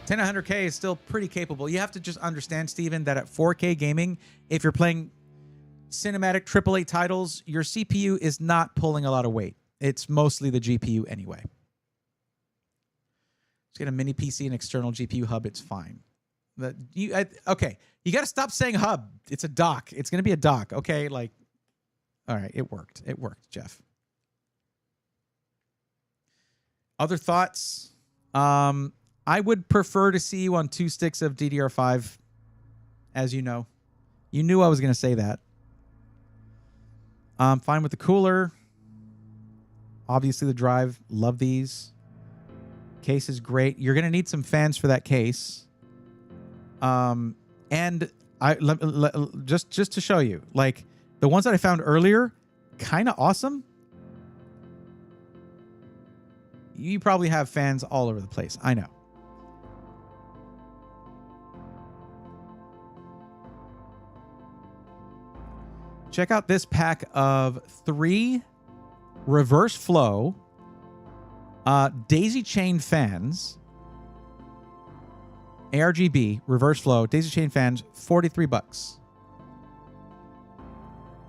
10900K is still pretty capable. You have to just understand, Steven, that at 4K gaming, if you're playing cinematic AAA titles, your CPU is not pulling a lot of weight. It's mostly the GPU anyway. Just get a mini PC and external GPU hub. It's fine. Okay, you got to stop saying hub. It's a dock. It's going to be a dock. Okay, like, all right, it worked. It worked, Jeff. Other thoughts? I would prefer to see you on 2 sticks of DDR5, as you know. You knew I was going to say that. Fine with the cooler. Obviously, the drive. Love these. Case is great. You're going to need some fans for that case. And just to show you, like the ones that I found earlier, kind of awesome. You probably have fans all over the place. I know. Check out this pack of 3 reverse flow daisy chain fans. ARGB, reverse flow, daisy chain fans, $43.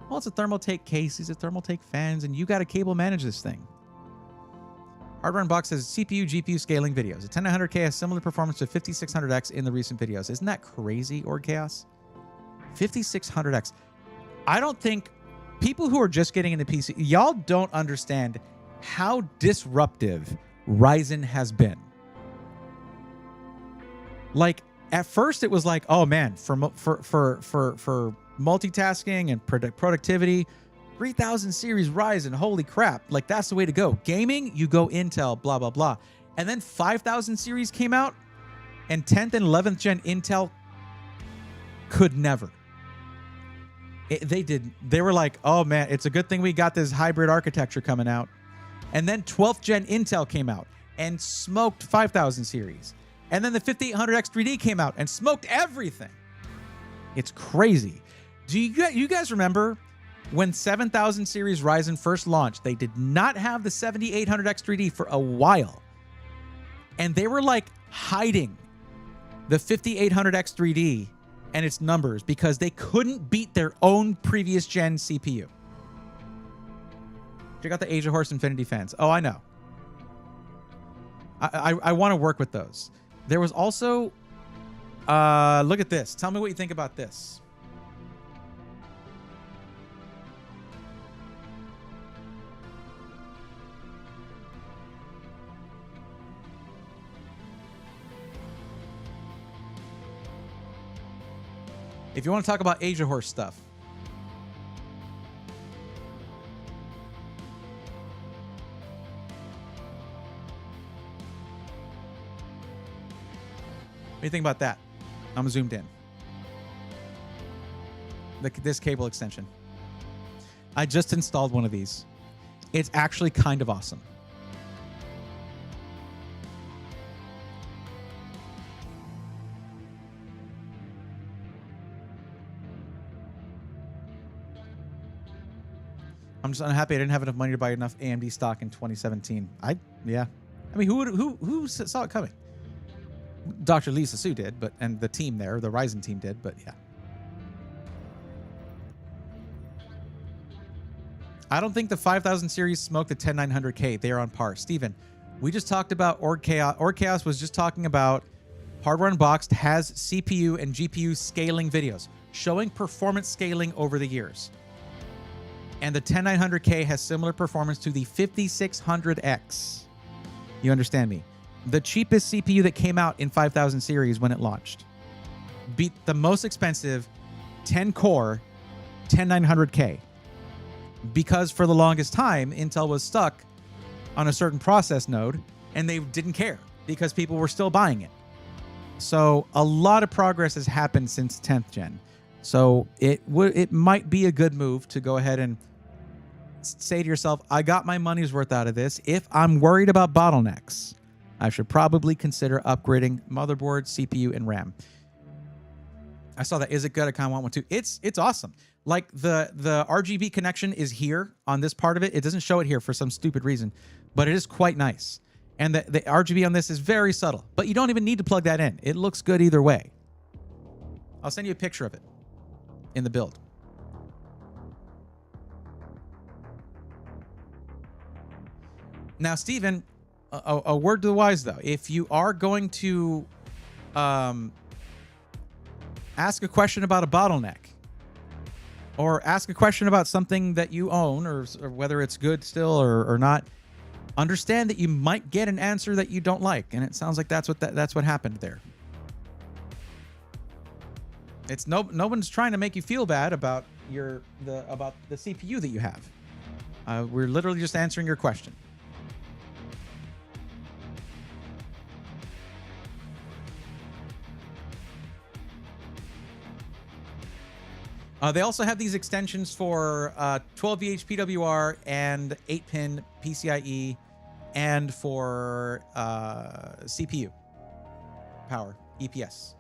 Well, it's a Thermaltake case. These are Thermaltake fans, and you got to cable manage this thing. Hardware Unboxed says CPU, GPU scaling videos. A 10900K has similar performance to 5600X in the recent videos. Isn't that crazy, Org Chaos? 5600X. I don't think people who are just getting into PC, y'all don't understand how disruptive Ryzen has been. Like at first it was like, oh man, for multitasking and productivity, 3000 series Ryzen, holy crap. Like, that's the way to go. Gaming, you go Intel, blah, blah, blah. And then 5000 series came out, and 10th and 11th gen Intel could never. They were like, oh man, it's a good thing we got this hybrid architecture coming out. And then 12th gen Intel came out and smoked 5000 series. And then the 5800X 3D came out and smoked everything. It's crazy. Do you guys remember when 7000 series Ryzen first launched? They did not have the 7800X 3D for a while. And they were like hiding the 5800X 3D and its numbers because they couldn't beat their own previous gen CPU. Check out the Asia Horse Infinity fans. Oh, I know. I want to work with those. There was also, look at this. Tell me what you think about this. If you want to talk about Asia Horse stuff. What do you think about that? I'm zoomed in. This cable extension. I just installed one of these. It's actually kind of awesome. I'm just unhappy I didn't have enough money to buy enough AMD stock in 2017. Yeah. I mean, who saw it coming? Dr. Lisa Su did, and the team there, the Ryzen team did, but yeah. I don't think the 5000 series smoked the 10900K. They are on par. Steven, we just talked about Org Chaos. Org Chaos was just talking about Hardware Unboxed has CPU and GPU scaling videos showing performance scaling over the years. And the 10900K has similar performance to the 5600X. You understand me? The cheapest CPU that came out in 5000 series when it launched beat the most expensive 10-core 10900K. Because for the longest time, Intel was stuck on a certain process node, and they didn't care because people were still buying it. So a lot of progress has happened since 10th gen. So it might be a good move to go ahead and say to yourself, I got my money's worth out of this. If I'm worried about bottlenecks, I should probably consider upgrading motherboard, CPU, and RAM. I saw that. Is it good? I kind of want one too. It's awesome. Like the RGB connection is here on this part of it. It doesn't show it here for some stupid reason, but it is quite nice. And the RGB on this is very subtle, but you don't even need to plug that in. It looks good either way. I'll send you a picture of it in the build. Now, Steven, a word to the wise, though. If you are going to ask a question about a bottleneck or ask a question about something that you own or whether it's good still or not, understand that you might get an answer that you don't like. And it sounds like that's what happened there. It's no one's trying to make you feel bad about about the CPU that you have. We're literally just answering your question. They also have these extensions for 12VH PWR and 8-pin PCIe and for CPU power, EPS.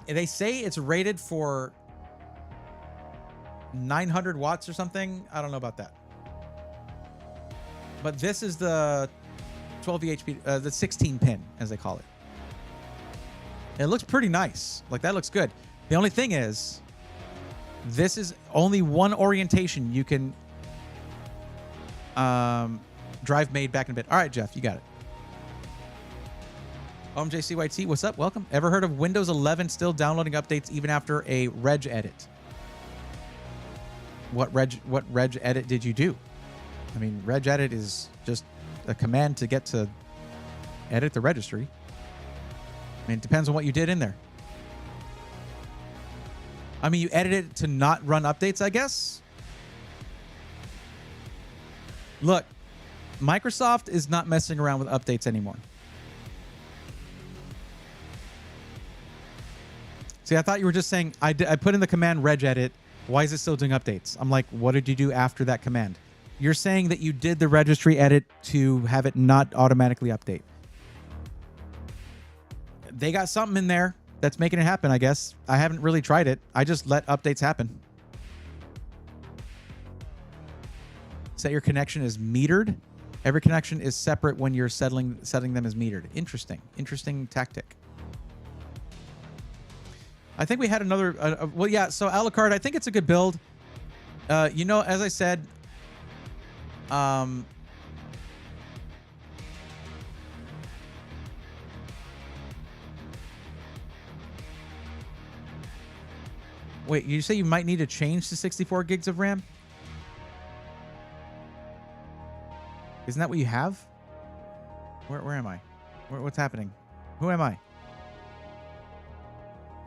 They say it's rated for 900 watts or something. I don't know about that. But this is the 12VH, the 16-pin, as they call it. It looks pretty nice. Like, that looks good. The only thing is, this is only one orientation you can drive made back in a bit. All right, Jeff, you got it. OMJCYT, what's up? Welcome. Ever heard of Windows 11 still downloading updates even after a reg edit? What reg edit did you do? I mean, reg edit is just a command to get to edit the registry. I mean, it depends on what you did in there. I mean, you edited it to not run updates, I guess. Look, Microsoft is not messing around with updates anymore. See, I thought you were just saying, I put in the command regedit. Why is it still doing updates? I'm like, what did you do after that command? You're saying that you did the registry edit to have it not automatically update. They got something in there that's making it happen, I guess. I haven't really tried it. I just let updates happen. Set your connection as metered. Every connection is separate when you're setting them as metered. Interesting tactic. I think we had another. Well, yeah. So Alucard, I think it's a good build. You know, as I said, wait. You say you might need to change to 64 gigs of RAM? Isn't that what you have? Where am I? What's happening? Who am I?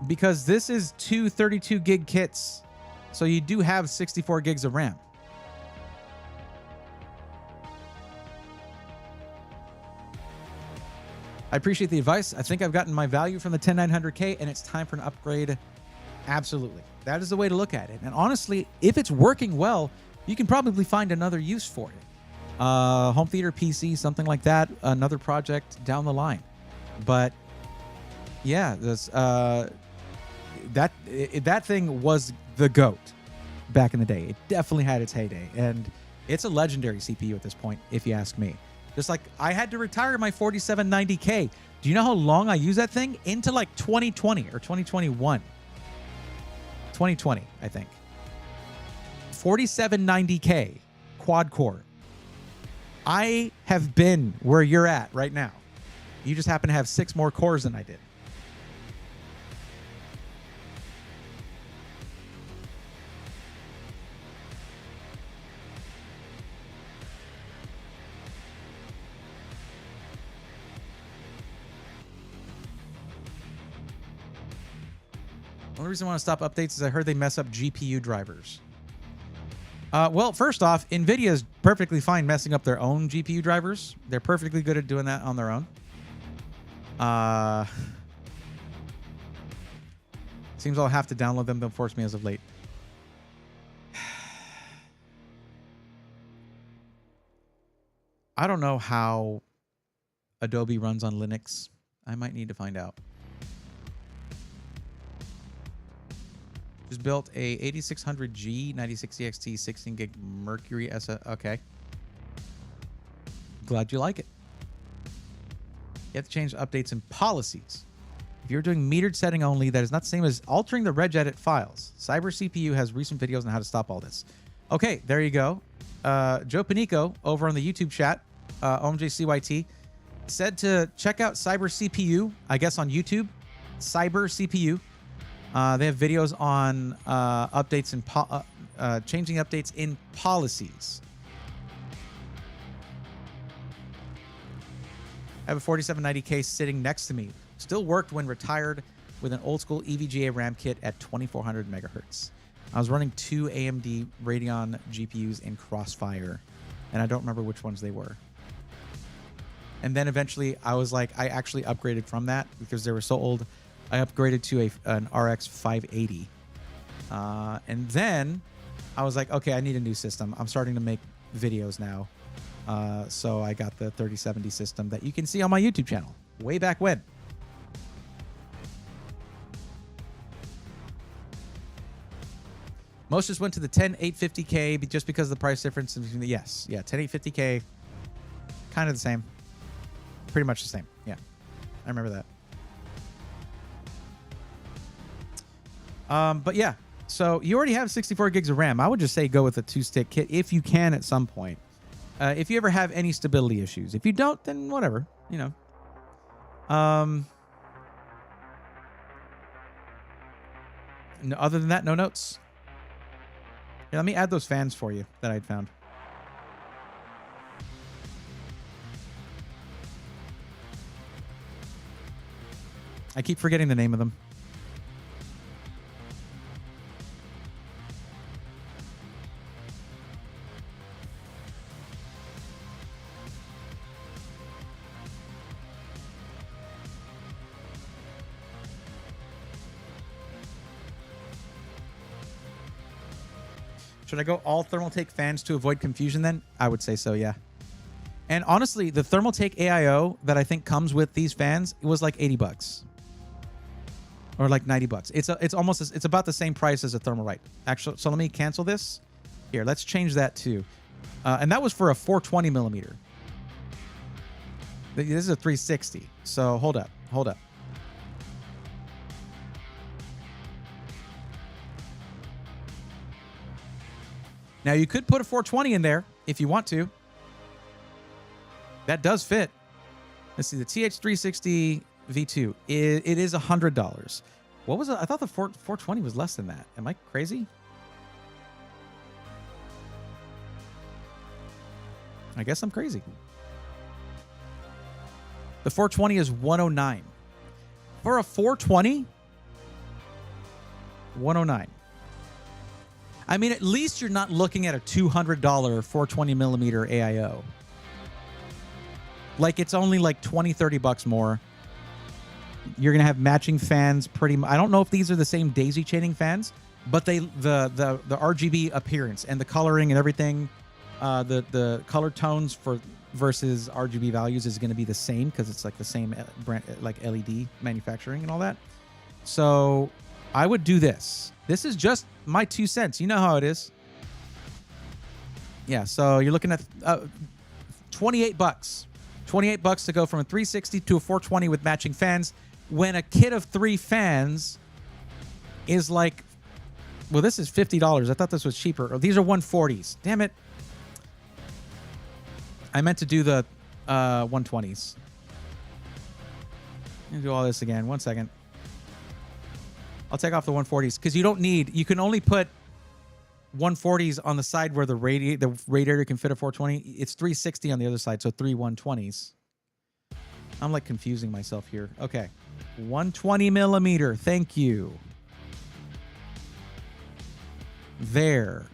Because this is two 32 gig kits. So you do have 64 gigs of RAM. I appreciate the advice. I think I've gotten my value from the 10900K and it's time for an upgrade. Absolutely. That is the way to look at it. And honestly, if it's working well, you can probably find another use for it. Home theater PC, something like that, another project down the line. But yeah, this that thing was the GOAT back in the day. It definitely had its heyday, and it's a legendary CPU at this point, if you ask me. Just like I had to retire my 4790K. Do you know how long I used that thing? Into like 2020 or 2021. 2020, I think. 4790K quad core. I have been where you're at right now. You just happen to have 6 more cores than I did. The only reason I want to stop updates is I heard they mess up GPU drivers. Well, first off, NVIDIA is perfectly fine messing up their own GPU drivers. They're perfectly good at doing that on their own. Seems I'll have to download them. They'll force me as of late. I don't know how Adobe runs on Linux. I might need to find out. Just built a 8600G 9060 XT 16 gig Mercury SS. Okay. Glad you like it. You have to change updates and policies. If you're doing metered setting only, that is not the same as altering the regedit files. Cyber CPU has recent videos on how to stop all this. Okay, there you go. Joe Panico over on the YouTube chat, OMJCYT, said to check out Cyber CPU, I guess on YouTube. Cyber CPU. They have videos on updates and changing updates in policies. I have a 4790K sitting next to me. Still worked when retired with an old school EVGA RAM kit at 2400 megahertz. I was running 2 AMD Radeon GPUs in Crossfire, and I don't remember which ones they were. And then eventually I was like, I actually upgraded from that because they were so old. I upgraded to an RX 580. And then I was like, okay, I need a new system. I'm starting to make videos now. So I got the 3070 system that you can see on my YouTube channel way back when. Most just went to the 10850K just because of the price difference between the, yes. Yeah, 10850K, kind of the same. Pretty much the same. Yeah, I remember that. But yeah, so you already have 64 gigs of RAM. I would just say go with a 2-stick kit if you can at some point. If you ever have any stability issues. If you don't, then whatever, you know. No, other than that, no notes. Here, let me add those fans for you that I'd found. I keep forgetting the name of them. Should I go all Thermaltake fans to avoid confusion then? I would say so, yeah. And honestly, the Thermaltake AIO that I think comes with these fans, it was like $80 or like $90. It's about the same price as a Thermalright. Actually, so let me cancel this. Here, let's change that too. And that was for a 420 millimeter. This is a 360. So hold up. Now you could put a 420 in there if you want to. That does fit. Let's see, the TH360 V2. It is $100. What was it? I thought the 420 was less than that. Am I crazy? I guess I'm crazy. The 420 is $109. For a 420, $109. I mean, at least you're not looking at a $200 420 millimeter AIO. Like, it's only like $20-30 more. You're gonna have matching fans. I don't know if these are the same daisy chaining fans, but the RGB appearance and the coloring and everything, the color tones for versus RGB values is going to be the same because it's like the same brand, like LED manufacturing and all that. So I would do this. This is just my 2 cents. You know how it is. Yeah. So you're looking at $28. $28 to go from a 360 to a 420 with matching fans. When a kit of 3 fans is like, well, this is $50. I thought this was cheaper. Oh, these are 140s. Damn it. I meant to do the 120s. Let me do all this again. 1 second. I'll take off the 140s because you can only put 140s on the side where the radiator can fit a 420. It's 360 on the other side, so 3 120s. I'm like confusing myself here. Okay. 120 millimeter. Thank you. There.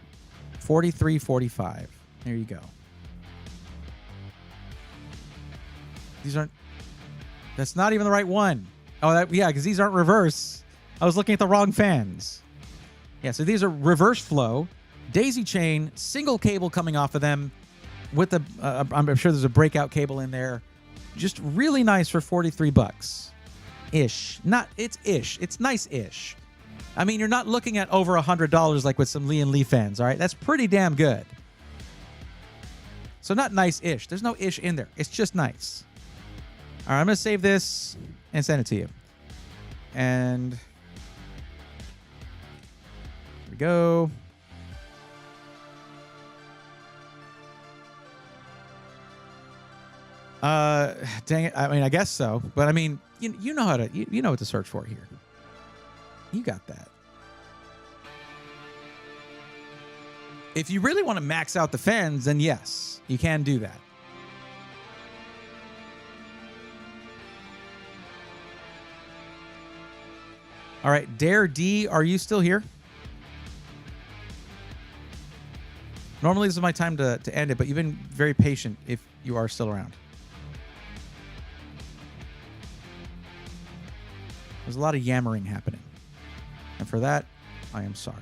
43.45. There you go. That's not even the right one. Oh, yeah, because these aren't reverse. I was looking at the wrong fans. Yeah, so these are reverse flow, daisy chain, single cable coming off of them with the, I'm sure there's a breakout cable in there. Just really nice for $43. Ish. It's ish. It's nice-ish. I mean, you're not looking at over $100 like with some Lee and Lee fans, all right? That's pretty damn good. So not nice-ish. There's no ish in there. It's just nice. All right, I'm going to save this and send it to you. And here we go. Dang it. I mean, I guess so. But I mean, you know how to, you know what to search for here. You got that. If you really want to max out the fans, then yes, you can do that. All right, Dare D, are you still here? Normally, this is my time to end it, but you've been very patient if you are still around. There's a lot of yammering happening. And for that, I am sorry.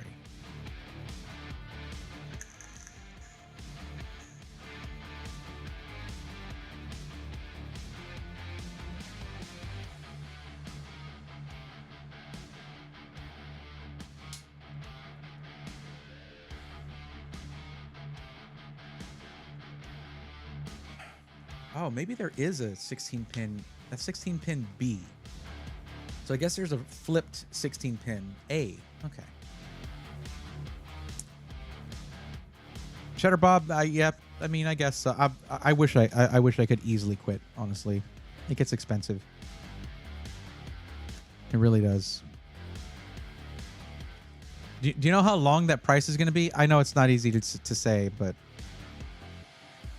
Oh, maybe there is a 16-pin, a 16-pin B. So I guess there's a flipped 16-pin A. Okay. Cheddar Bob, yeah, I mean, I guess I wish I wish I could easily quit, honestly. It gets expensive. It really does. Do you know how long that price is going to be? I know it's not easy to say, but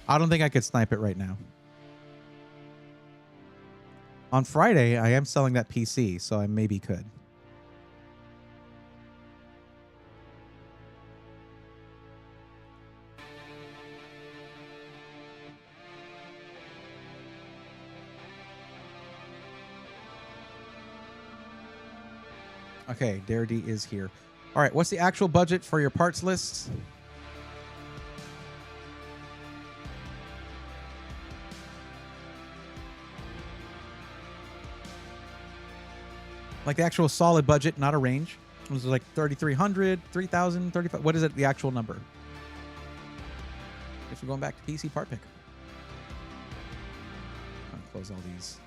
I don't think I could snipe it right now. On Friday, I am selling that PC, so I maybe could. Okay, Dare D is here. All right, what's the actual budget for your parts list? Like the actual solid budget, not a range. It was like 3,300, 3,000, 35. What is it? The actual number? If we're going back to PC Part Picker. I'll close all these.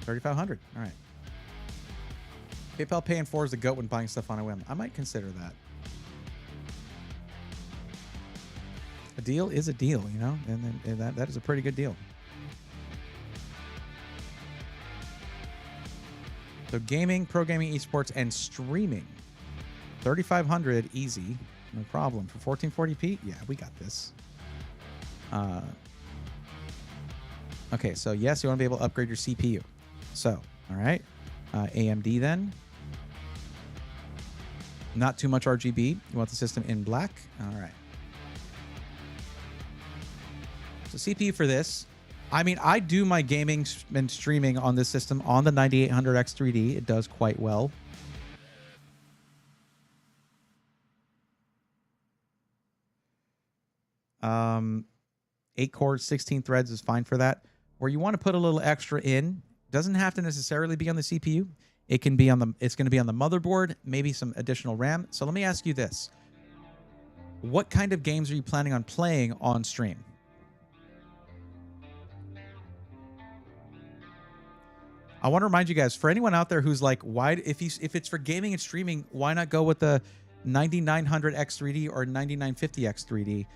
$3,500. All right. PayPal Pay in 4 is the goat when buying stuff on a whim. I might consider that. A deal is a deal, you know, and that is a pretty good deal. So gaming, pro gaming, esports, and streaming. 3,500 easy, no problem. For 1440p, yeah, we got this. Okay, so yes, you want to be able to upgrade your CPU. So, all right, AMD then. Not too much RGB. You want the system in black. All right. So CPU for this. I mean, I do my gaming and streaming on this system on the 9800X3D. It does quite well. Eight cores, 16 threads is fine for that. Where you want to put a little extra in, doesn't have to necessarily be on the CPU. It can be on the. It's going to be on the motherboard, maybe some additional RAM. So let me ask you this: what kind of games are you planning on playing on stream? I want to remind you guys, for anyone out there who's like, why, if it's for gaming and streaming, why not go with the 9900X3D or 9950X3D?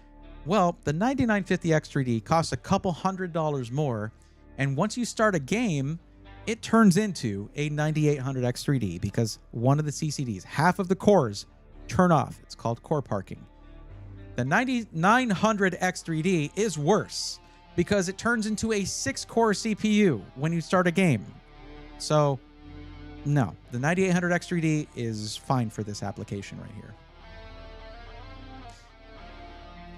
Well, the 9950X3D costs a couple $100 more, and once you start a game, it turns into a 9800X3D because one of the CCDs, half of the cores, turn off. It's called core parking. The 9900X3D is worse because it turns into a 6-core CPU when you start a game. So, no, the 9800X3D is fine for this application right here.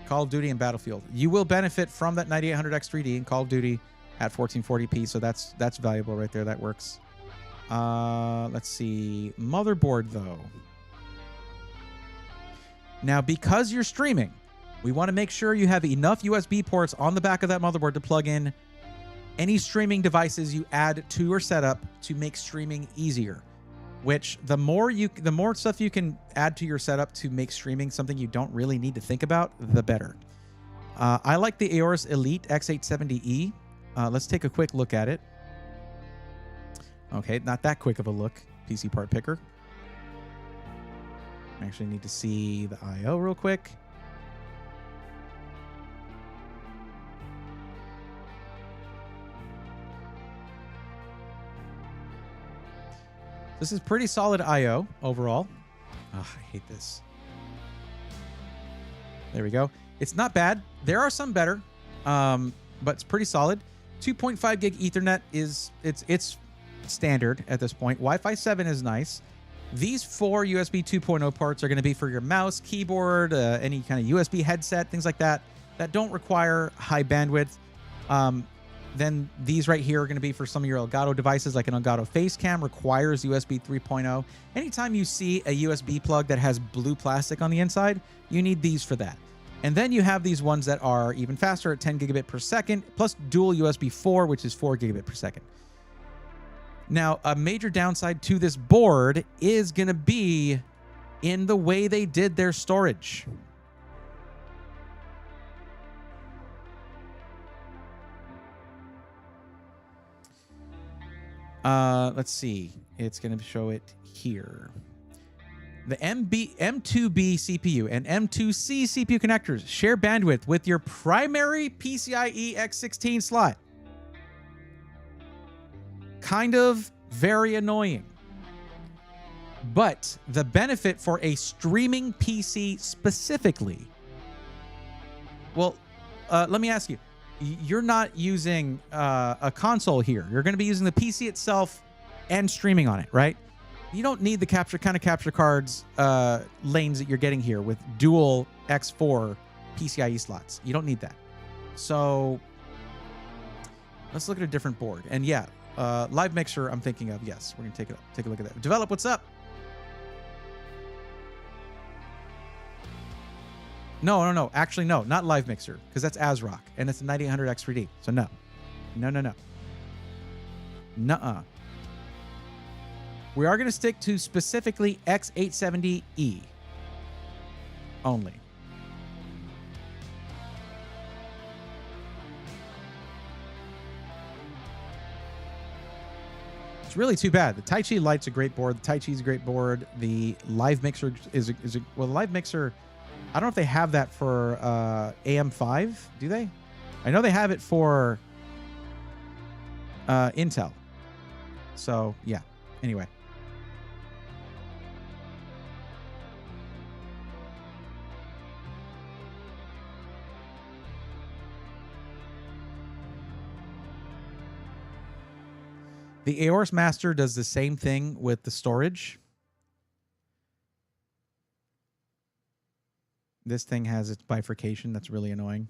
Call of Duty and Battlefield. You will benefit from that 9800X3D in Call of Duty at 1440p, so that's valuable right there. That works. Let's see. Motherboard, though. Now, because you're streaming, we want to make sure you have enough USB ports on the back of that motherboard to plug in any streaming devices you add to your setup to make streaming easier. Which the more stuff you can add to your setup to make streaming something you don't really need to think about, the better. I like the Aorus Elite X870E. Let's take a quick look at it. Okay, not that quick of a look. PC Part Picker. I actually need to see the I/O real quick. This is pretty solid I/O overall. Oh, I hate this. There we go. It's not bad. There are some better, but it's pretty solid. 2.5 gig Ethernet is it's standard at this point. Wi-Fi 7 is nice. These 4 USB 2.0 ports are going to be for your mouse, keyboard, any kind of USB headset, things like that don't require high bandwidth. Then these right here are going to be for some of your Elgato devices, like an Elgato Facecam requires USB 3.0. Anytime you see a USB plug that has blue plastic on the inside, you need these for that. And then you have these ones that are even faster at 10 gigabit per second, plus dual USB 4, which is 4 gigabit per second. Now, a major downside to this board is going to be in the way they did their storage. Let's see. It's going to show it here. The M2B CPU and M2C CPU connectors share bandwidth with your primary PCIe X16 slot. Kind of very annoying. But the benefit for a streaming PC specifically, well, let me ask you. You're not using a console here. You're going to be using the PC itself and streaming on it, right? You don't need the capture cards lanes that you're getting here with dual X4 PCIe slots. You don't need that. So let's look at a different board. And yeah, Live Mixer I'm thinking of. Yes, we're going to take a look at that. Develop, what's up? No. Actually, no, not Live Mixer, because that's ASRock, and it's a 9800 X3D. So no. No. Nuh-uh. We are going to stick to specifically X870E only. It's really too bad. The Tai Chi Lite's a great board. The Tai Chi's a great board. The Live Mixer is well, the Live Mixer, I don't know if they have that for AM5. Do they? I know they have it for Intel. So, yeah. Anyway. The Aorus Master does the same thing with the storage. This thing has its bifurcation. That's really annoying.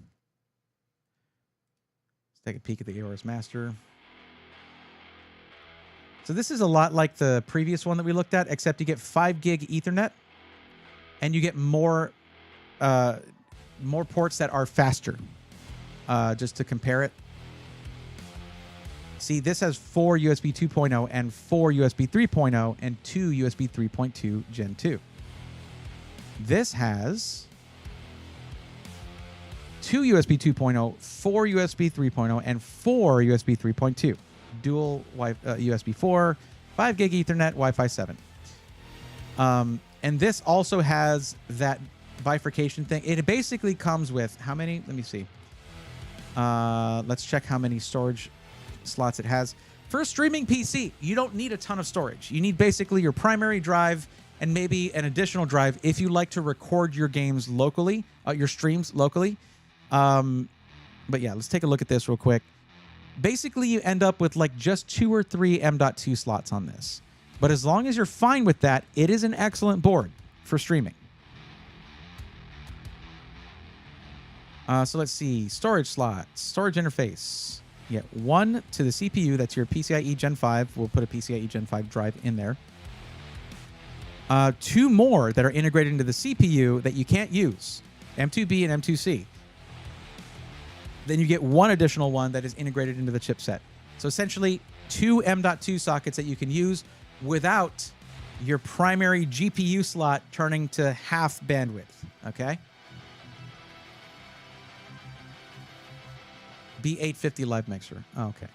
Let's take a peek at the Aorus Master. So this is a lot like the previous one that we looked at, except you get 5 gig Ethernet, and you get more ports that are faster. Just to compare it. See, this has 4 USB 2.0 and 4 USB 3.0 and 2 USB 3.2 Gen 2. This has 2 USB 2.0, 4 USB 3.0, and 4 USB 3.2. Dual USB 4, 5 gig Ethernet, Wi-Fi 7. And this also has that bifurcation thing. It basically comes with how many? Let me see. Let's check how many storage slots it has. For a streaming PC, you don't need a ton of storage. You need basically your primary drive and maybe an additional drive if you like to record your games locally, your streams locally. But yeah, let's take a look at this real quick. Basically, you end up with like just 2 or 3 M.2 slots on this. But as long as you're fine with that, it is an excellent board for streaming. So let's see. Storage slots, storage interface. You get 1 to the CPU. That's your PCIe Gen 5. We'll put a PCIe Gen 5 drive in there. 2 more that are integrated into the CPU that you can't use. M2B and M2C. Then you get 1 additional one that is integrated into the chipset. So essentially 2 M.2 sockets that you can use without your primary GPU slot turning to half bandwidth. Okay? B850 Live Mixer. Oh, okay.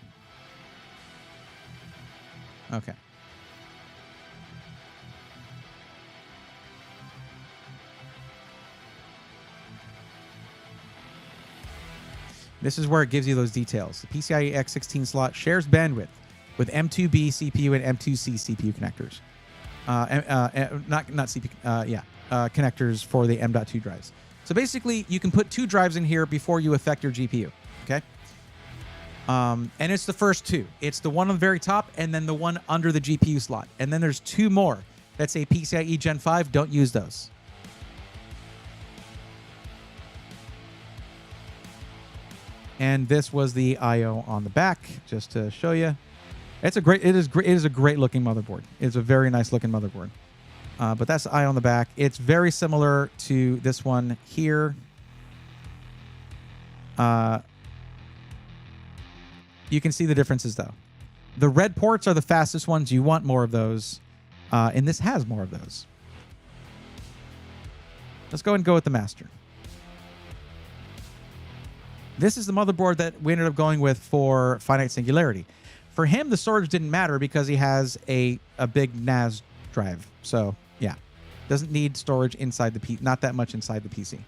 Okay. This is where it gives you those details. The PCIe X16 slot shares bandwidth with M2B CPU and M2C CPU connectors. Not CPU. Connectors for the M.2 drives. So basically, you can put 2 drives in here before you affect your GPU. Okay. And it's the first 2. It's the one on the very top and then the one under the GPU slot. And then there's 2 more that say PCIe Gen 5. Don't use those. And this was the I/O on the back, just to show you. It is a great looking motherboard. It's a very nice looking motherboard. But that's the I/O on the back. It's very similar to this one here. You can see the differences though. The red ports are the fastest ones. You want more of those. And this has more of those. Let's go and go with the master. This is the motherboard that we ended up going with for Finite Singularity. For him, the storage didn't matter because he has a big NAS drive. So, yeah. Doesn't need storage inside the PC. Not that much inside the PC.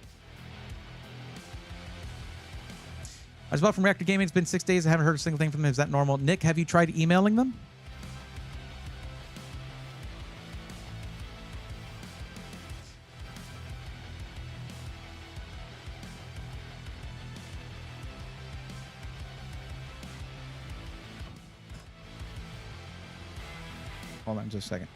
I was bought from Reactor Gaming. It's been 6 days. I haven't heard a single thing from them. Is that normal? Nick, have you tried emailing them? Hold on just a second.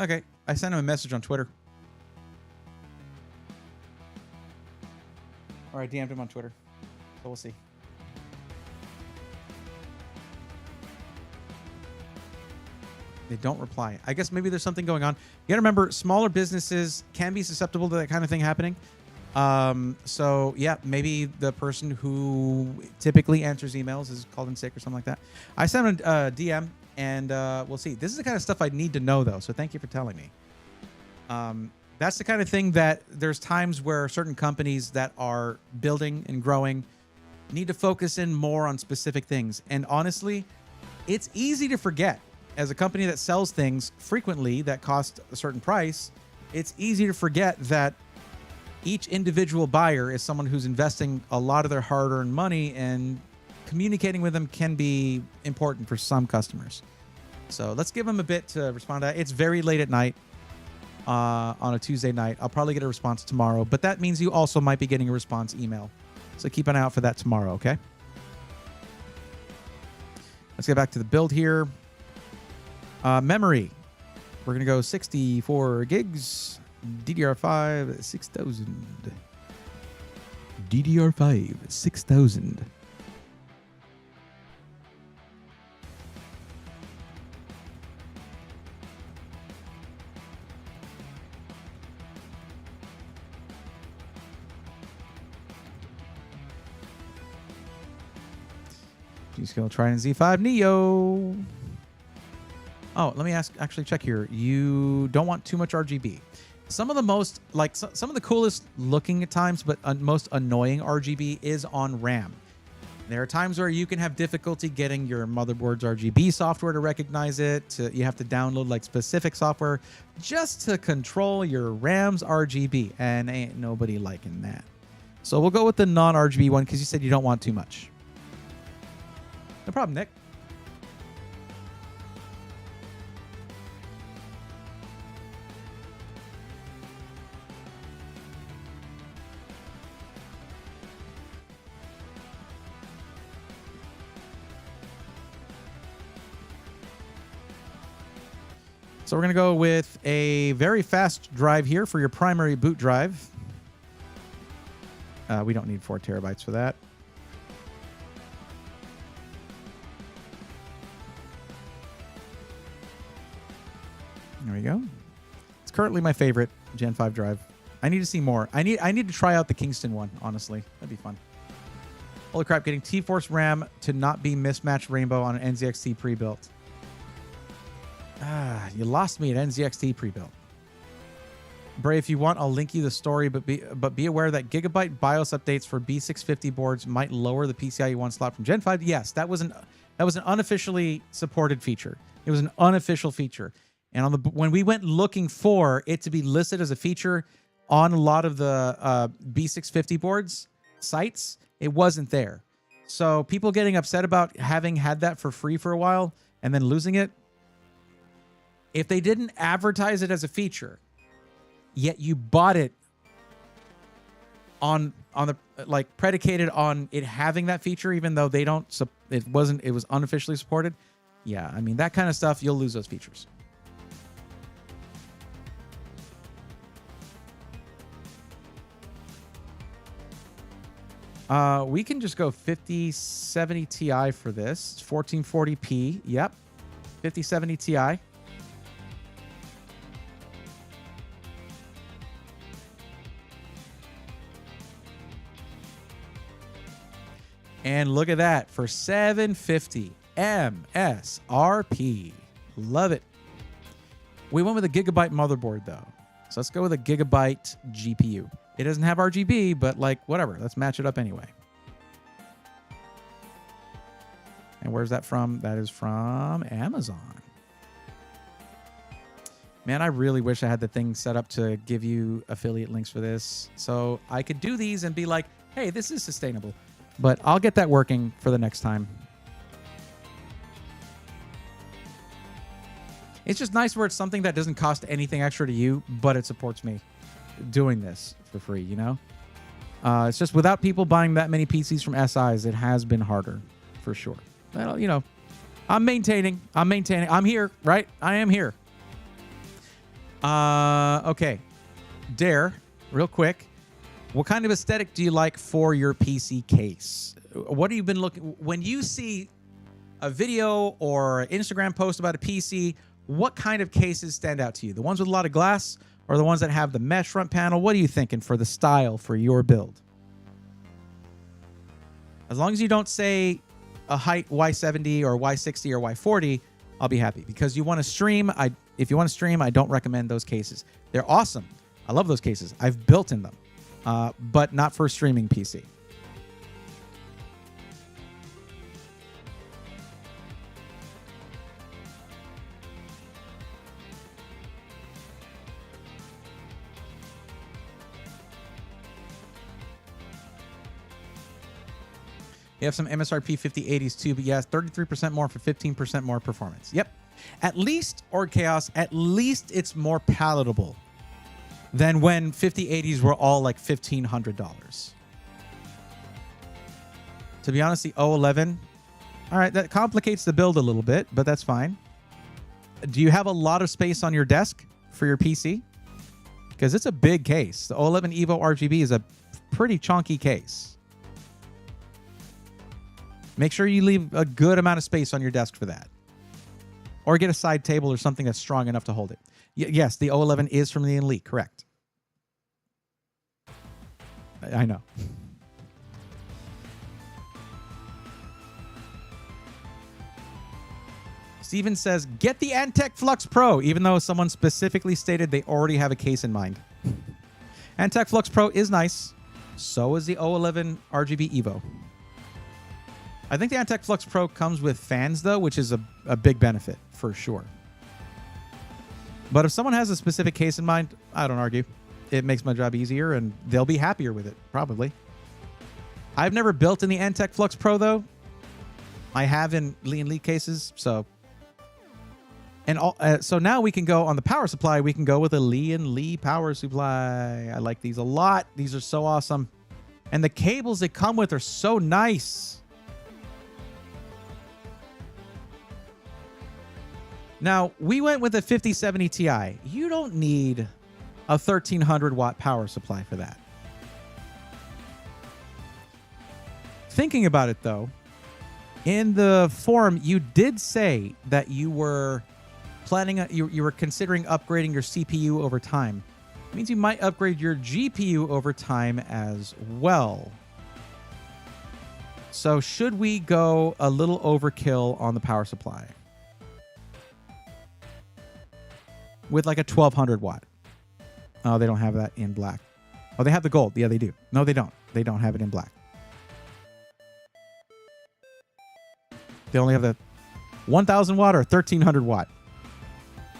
Okay, I sent him a message on Twitter. Or I DM'd him on Twitter. So we'll see. They don't reply. I guess maybe there's something going on. You gotta remember, smaller businesses can be susceptible to that kind of thing happening. So yeah, maybe the person who typically answers emails is called in sick or something like that. I sent a DM and we'll see. This is the kind of stuff I need to know though. So thank you for telling me. That's the kind of thing that there's times where certain companies that are building and growing need to focus in more on specific things. And honestly, it's easy to forget. As a company that sells things frequently that cost a certain price, it's easy to forget that each individual buyer is someone who's investing a lot of their hard-earned money, and communicating with them can be important for some customers. So let's give them a bit to respond to that. It's very late at night on a Tuesday night. I'll probably get a response tomorrow, but that means you also might be getting a response email. So keep an eye out for that tomorrow, okay? Let's get back to the build here. Memory. We're going to go 64 gigs. DDR5 6000. DDR5 6000. G-Skill Trident Z5 Neo. Oh, let me actually check here. You don't want too much RGB. Some of the most, like, some of the coolest looking at times, but most annoying RGB is on RAM. There are times where you can have difficulty getting your motherboard's RGB software to recognize it. You have to download, like, specific software just to control your RAM's RGB, and ain't nobody liking that. So we'll go with the non-RGB one because you said you don't want too much. No problem, Nick. So we're going to go with a very fast drive here for your primary boot drive. We don't need 4 terabytes for that. There we go. It's currently my favorite Gen 5 drive. I need to see more. I need to try out the Kingston one, honestly. That'd be fun. Holy crap, getting T-Force RAM to not be mismatched rainbow on an NZXT pre-built. You lost me at NZXT pre-built. Bray, if you want, I'll link you the story, but be aware that gigabyte BIOS updates for B650 boards might lower the PCIe 1 slot from Gen 5. Yes, that was an unofficially supported feature. It was an unofficial feature. And on when we went looking for it to be listed as a feature on a lot of the B650 boards sites, it wasn't there. So people getting upset about having had that for free for a while and then losing it, if they didn't advertise it as a feature, yet you bought it on the, like, predicated on it having that feature, even though they don't, it was unofficially supported. Yeah, I mean, that kind of stuff, you'll lose those features. We can just go 5070 Ti for this. It's 1440p. Yep. 5070 Ti. And look at that for $750 MSRP. Love it. We went with a gigabyte motherboard though. So let's go with a gigabyte GPU. It doesn't have RGB, but like whatever. Let's match it up anyway. And where's that from? That is from Amazon. Man, I really wish I had the thing set up to give you affiliate links for this. So I could do these and be like, hey, this is sustainable. But I'll get that working for the next time. It's just nice where it's something that doesn't cost anything extra to you, but it supports me doing this for free, you know? It's just without people buying that many PCs from SIs, it has been harder, for sure. Well, you know, I'm maintaining. I'm here, right? I am here. Okay. Dare, real quick. What kind of aesthetic do you like for your PC case? What have you been looking... When you see a video or an Instagram post about a PC, what kind of cases stand out to you? The ones with a lot of glass or the ones that have the mesh front panel? What are you thinking for the style for your build? As long as you don't say a height Y70 or Y60 or Y40, I'll be happy. Because you want to stream, if you want to stream, I don't recommend those cases. They're awesome. I love those cases. I've built in them, but not for streaming PC. You have some MSRP 5080s too, but yes, 33% more for 15% more performance. Yep. At least, Org Chaos, at least it's more palatable than when 5080s were all like $1,500. To be honest, the O11, all right, that complicates the build a little bit, but that's fine. Do you have a lot of space on your desk for your PC? Because it's a big case. The O11 Evo RGB is a pretty chunky case. Make sure you leave a good amount of space on your desk for that. Or get a side table or something that's strong enough to hold it. Yes, the O11 is from the Elite, correct. I know. Steven says, get the Antec Flux Pro, even though someone specifically stated they already have a case in mind. Antec Flux Pro is nice. So is the O11 RGB Evo. I think the Antec Flux Pro comes with fans, though, which is a big benefit, for sure. But if someone has a specific case in mind, I don't argue. It makes my job easier, and they'll be happier with it, probably. I've never built in the Antec Flux Pro, though. I have in Lee & Lee cases, so... And so now we can go on the power supply. We can go with a Lee & Lee power supply. I like these a lot. These are so awesome. And the cables they come with are so nice. Now, we went with a 5070 Ti. You don't need a 1300 watt power supply for that. Thinking about it, though, in the forum, you did say that you were planning, you were considering upgrading your CPU over time. It means you might upgrade your GPU over time as well. So should we go a little overkill on the power supply? With like a 1200 watt. Oh, they don't have that in black. Oh, they have the gold. Yeah, they do. No, they don't. They don't have it in black. They only have the 1000 watt or 1300 watt.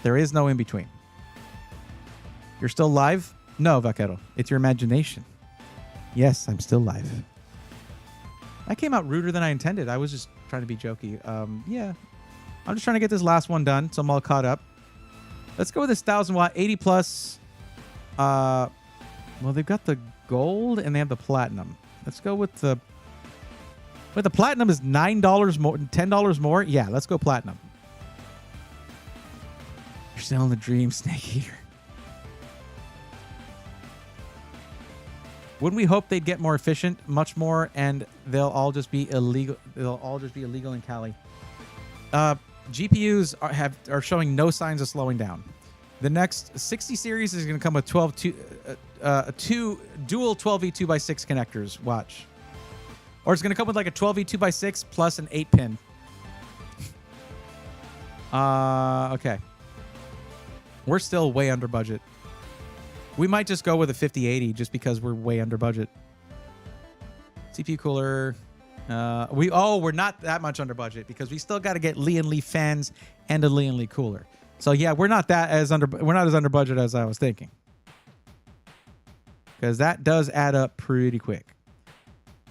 There is no in between. You're still live? No, Vaquero. It's your imagination. Yes, I'm still live. I came out ruder than I intended. I was just trying to be jokey. Yeah. I'm just trying to get this last one done, so I'm all caught up. Let's go with this 1000 watt, 80 plus. Well, they've got the gold and they have the platinum. Let's go with the... Wait, the platinum is $9 more, $10 more? Yeah, let's go platinum. You're still in the dream, Snake Eater. Wouldn't we hope they'd get more efficient, much more, and they'll all just be illegal? They'll all just be illegal in Cali. GPUs are showing no signs of slowing down. The next 60 series is going to come with two dual 12v2x6 connectors. Watch. Or it's going to come with like a 12v2x6 plus an 8-pin. Okay. We're still way under budget. We might just go with a 5080 just because we're way under budget. CPU cooler. We're not that much under budget because we still got to get Lee & Lee fans and a Lee & Lee cooler. So yeah, we're not as under budget as I was thinking. Because that does add up pretty quick.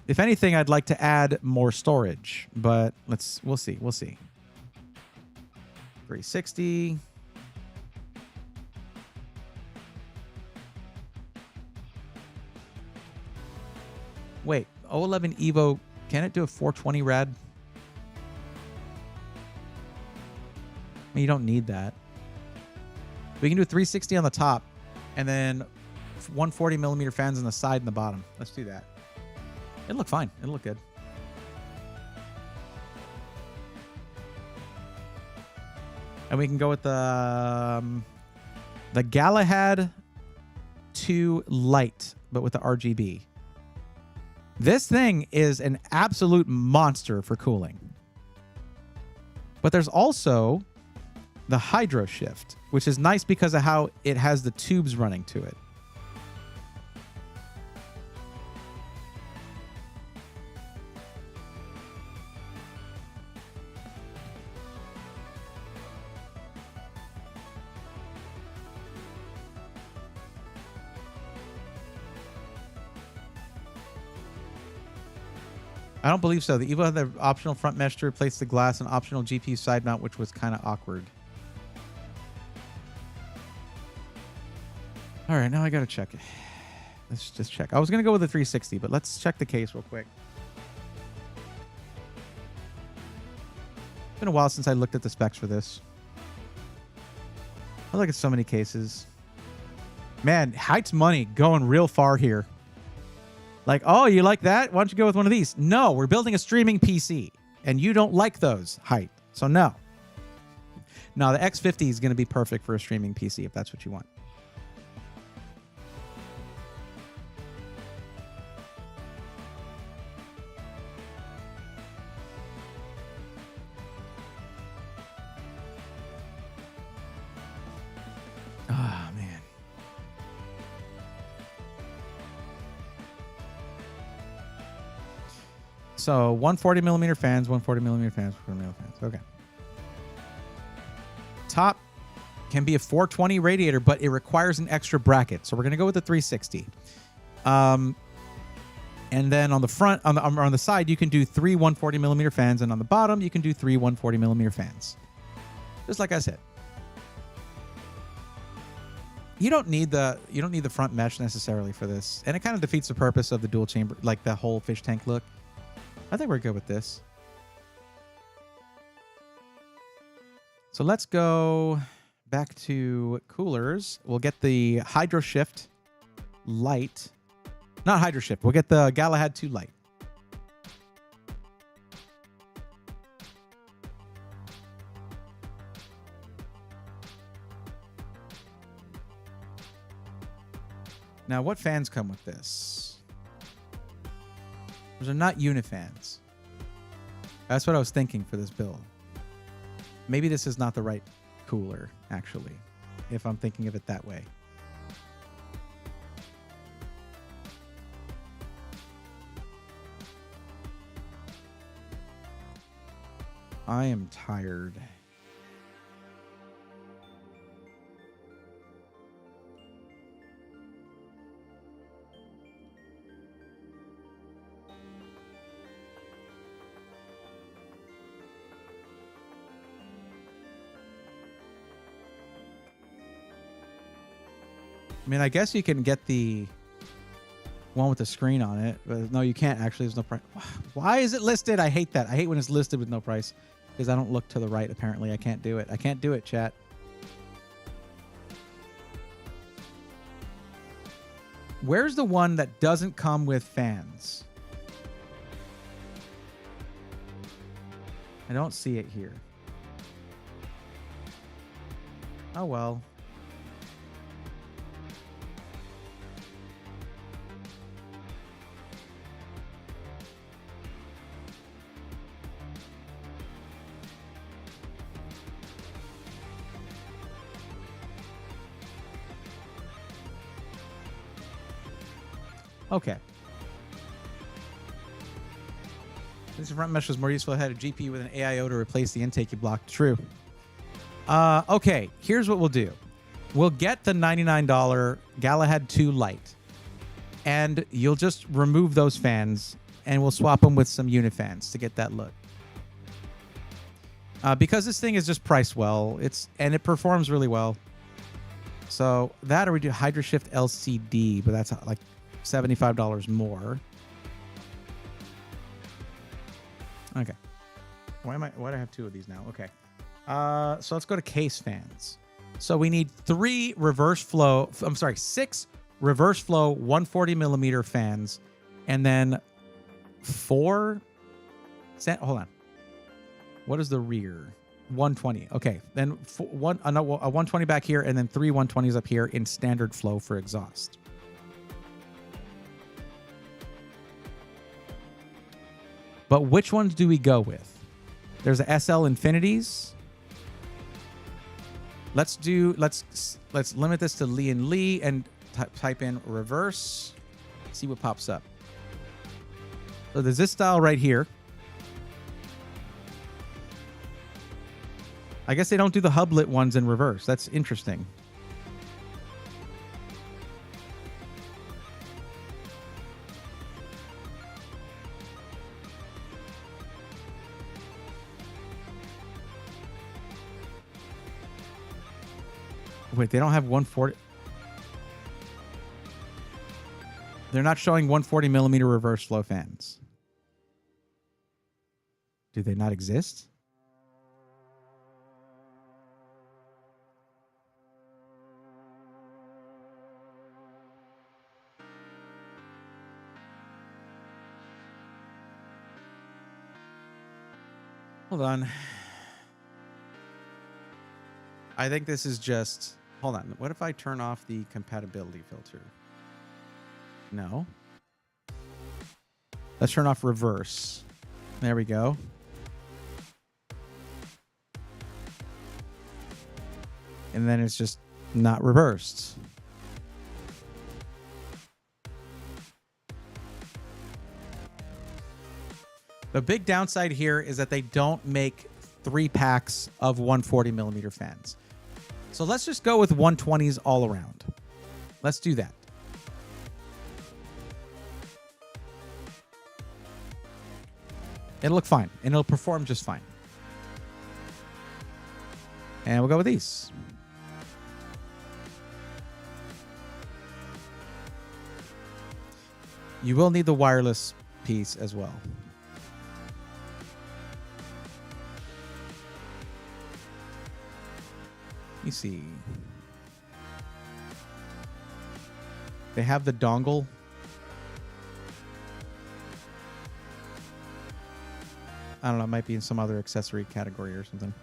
If anything, I'd like to add more storage, but we'll see. 360. Wait, O11 Evo, can it do a 420 rad? I mean, you don't need that. We can do 360 on the top, and then 140 millimeter fans on the side and the bottom. Let's do that. It'll look fine. It'll look good. And we can go with the Galahad 2 Lite, but with the RGB. This thing is an absolute monster for cooling. But there's also the Hydro Shift, which is nice because of how it has the tubes running to it. I don't believe so. The Evo had the optional front mesh to replace the glass and optional GPU side mount, which was kind of awkward. All right, now I got to check it. Let's just check. I was going to go with the 360, but let's check the case real quick. It's been a while since I looked at the specs for this. I look at so many cases. Man, Height's money going real far here. Like, oh, you like that? Why don't you go with one of these? No, we're building a streaming PC, and you don't like those, Height. So no. No, the X50 is going to be perfect for a streaming PC if that's what you want. Ah, man. So 140 millimeter fans, 140 millimeter fans, 140 millimeter fans. Okay. Top can be a 420 radiator, but it requires an extra bracket. So we're going to go with the 360. And then on the front, on the side, you can do 3 140 millimeter fans, and on the bottom, you can do 3 140 millimeter fans. Just like I said. You don't need the front mesh necessarily for this, and it kind of defeats the purpose of the dual chamber, like the whole fish tank look. I think we're good with this. So let's go back to coolers. We'll get the Hydro Shift Lite. Not Hydro Shift. We'll get the Galahad 2 Lite. Now, what fans come with this? Those are not unifans. That's what I was thinking for this build. Maybe this is not the right cooler, actually, if I'm thinking of it that way. I am tired. I mean, I guess you can get the one with the screen on it, but no, you can't actually. There's no price. Why is it listed? I hate that. I hate when it's listed with no price because I don't look to the right. Apparently, I can't do it. I can't do it, chat. Where's the one that doesn't come with fans? I don't see it here. Oh, well. Okay. This front mesh was more useful. It had a GPU with an AIO to replace the intake you blocked. True. Okay, here's what we'll do. We'll get the $99 Galahad 2 Lite, and you'll just remove those fans, and we'll swap them with some unifans to get that look. Because this thing is just priced well, and it performs really well. So that, or we do Hydro Shift LCD, but that's like $75 more. Okay. Why do I have two of these now? Okay. So let's go to case fans. So we need 3 reverse flow, I'm sorry, 6 reverse flow 140 millimeter fans, and then 4, hold on. What is the rear? 120. Okay, then a 120 back here, and then 3 120s up here in standard flow for exhaust. But which ones do we go with? There's a SL Infinities. Let's limit this to Lee and Lee and type in reverse. See what pops up. So there's this style right here. I guess they don't do the hublet ones in reverse. That's interesting. Wait, they don't have 140. They're not showing 140 millimeter reverse flow fans. Do they not exist? Hold on. I think this is just... Hold on. What if I turn off the compatibility filter? No. Let's turn off reverse. There we go. And then it's just not reversed. The big downside here is that they don't make 3 packs of 140 millimeter fans. So let's just go with 120s all around. Let's do that. It'll look fine, and it'll perform just fine. And we'll go with these. You will need the wireless piece as well. Let me see. They have the dongle. I don't know. It might be in some other accessory category or something.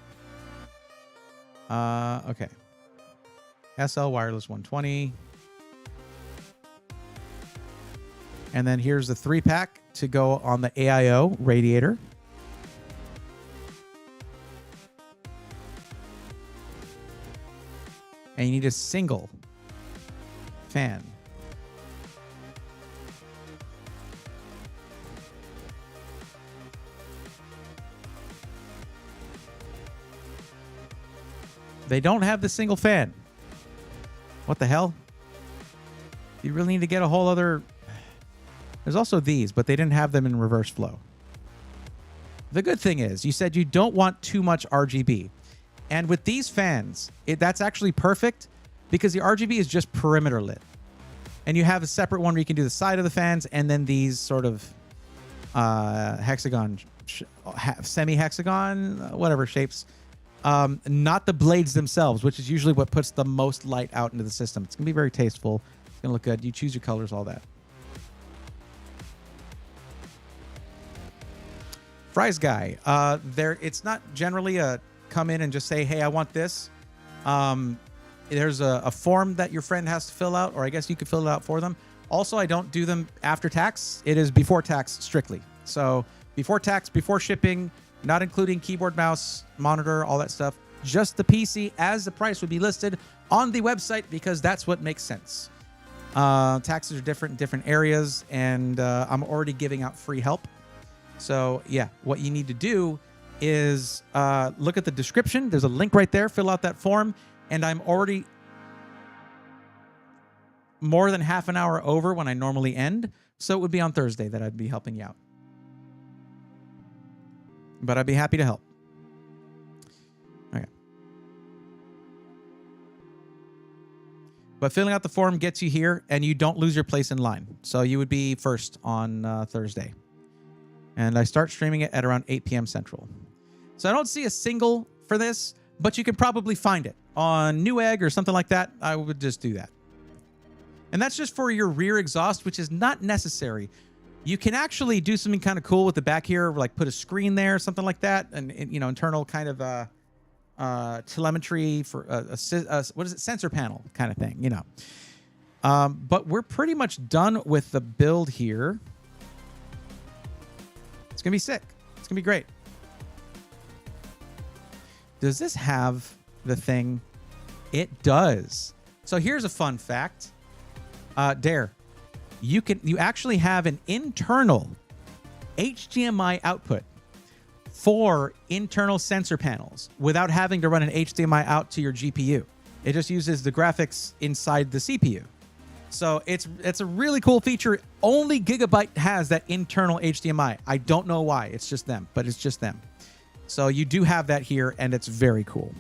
Okay. SL wireless 120. And then here's the 3-pack to go on the AIO radiator. And you need a single fan. They don't have the single fan. What the hell? You really need to get a whole other... There's also these, but they didn't have them in reverse flow. The good thing is, you said you don't want too much RGB. And with these fans, that's actually perfect because the RGB is just perimeter lit. And you have a separate one where you can do the side of the fans and then these sort of hexagon, semi-hexagon, whatever shapes. Not the blades themselves, which is usually what puts the most light out into the system. It's going to be very tasteful. It's going to look good. You choose your colors, all that. Fries guy. It's not generally a come in and just say, hey, I want this. There's a form that your friend has to fill out, or I guess you could fill it out for them. Also, I don't do them after tax. It is before tax strictly. So before tax, before shipping, not including keyboard, mouse, monitor, all that stuff. Just the PC as the price would be listed on the website because that's what makes sense. Taxes are different in different areas, and I'm already giving out free help. So yeah, what you need to do is look at the description. There's a link right there. Fill out that form. And I'm already more than half an hour over when I normally end. So it would be on Thursday that I'd be helping you out. But I'd be happy to help. Okay. But filling out the form gets you here, and you don't lose your place in line. So you would be first on Thursday. And I start streaming it at around 8 p.m. Central. So I don't see a single for this, but you can probably find it. on Newegg or something like that, I would just do that. And that's just for your rear exhaust, which is not necessary. You can actually do something kind of cool with the back here, like put a screen there, something like that, and you know, internal kind of telemetry for what is it, sensor panel kind of thing, you know. But we're pretty much done with the build here. It's gonna be sick. It's gonna be great. Does this have the thing? It does. So here's a fun fact. Dare, you actually have an internal HDMI output for internal sensor panels without having to run an HDMI out to your GPU. It just uses the graphics inside the CPU. So it's a really cool feature. Only Gigabyte has that internal HDMI. I don't know why. It's just them, but it's just them. So you do have that here, and it's very cool.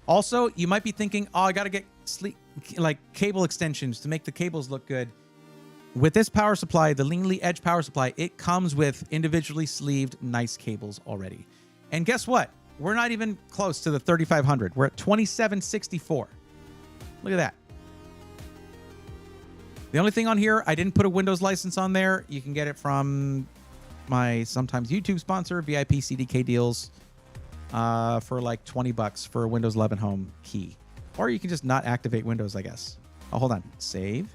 Also, you might be thinking, oh, I got to get cable extensions to make the cables look good. With this power supply, the Lingley Edge power supply, it comes with individually sleeved nice cables already. And guess what? We're not even close to the 3500. We're at 2764. Look at that. The only thing on here, I didn't put a Windows license on there. You can get it from my sometimes YouTube sponsor, VIP CDK Deals, for like $20 for a Windows 11 Home key. Or you can just not activate Windows, I guess. Oh, hold on. Save.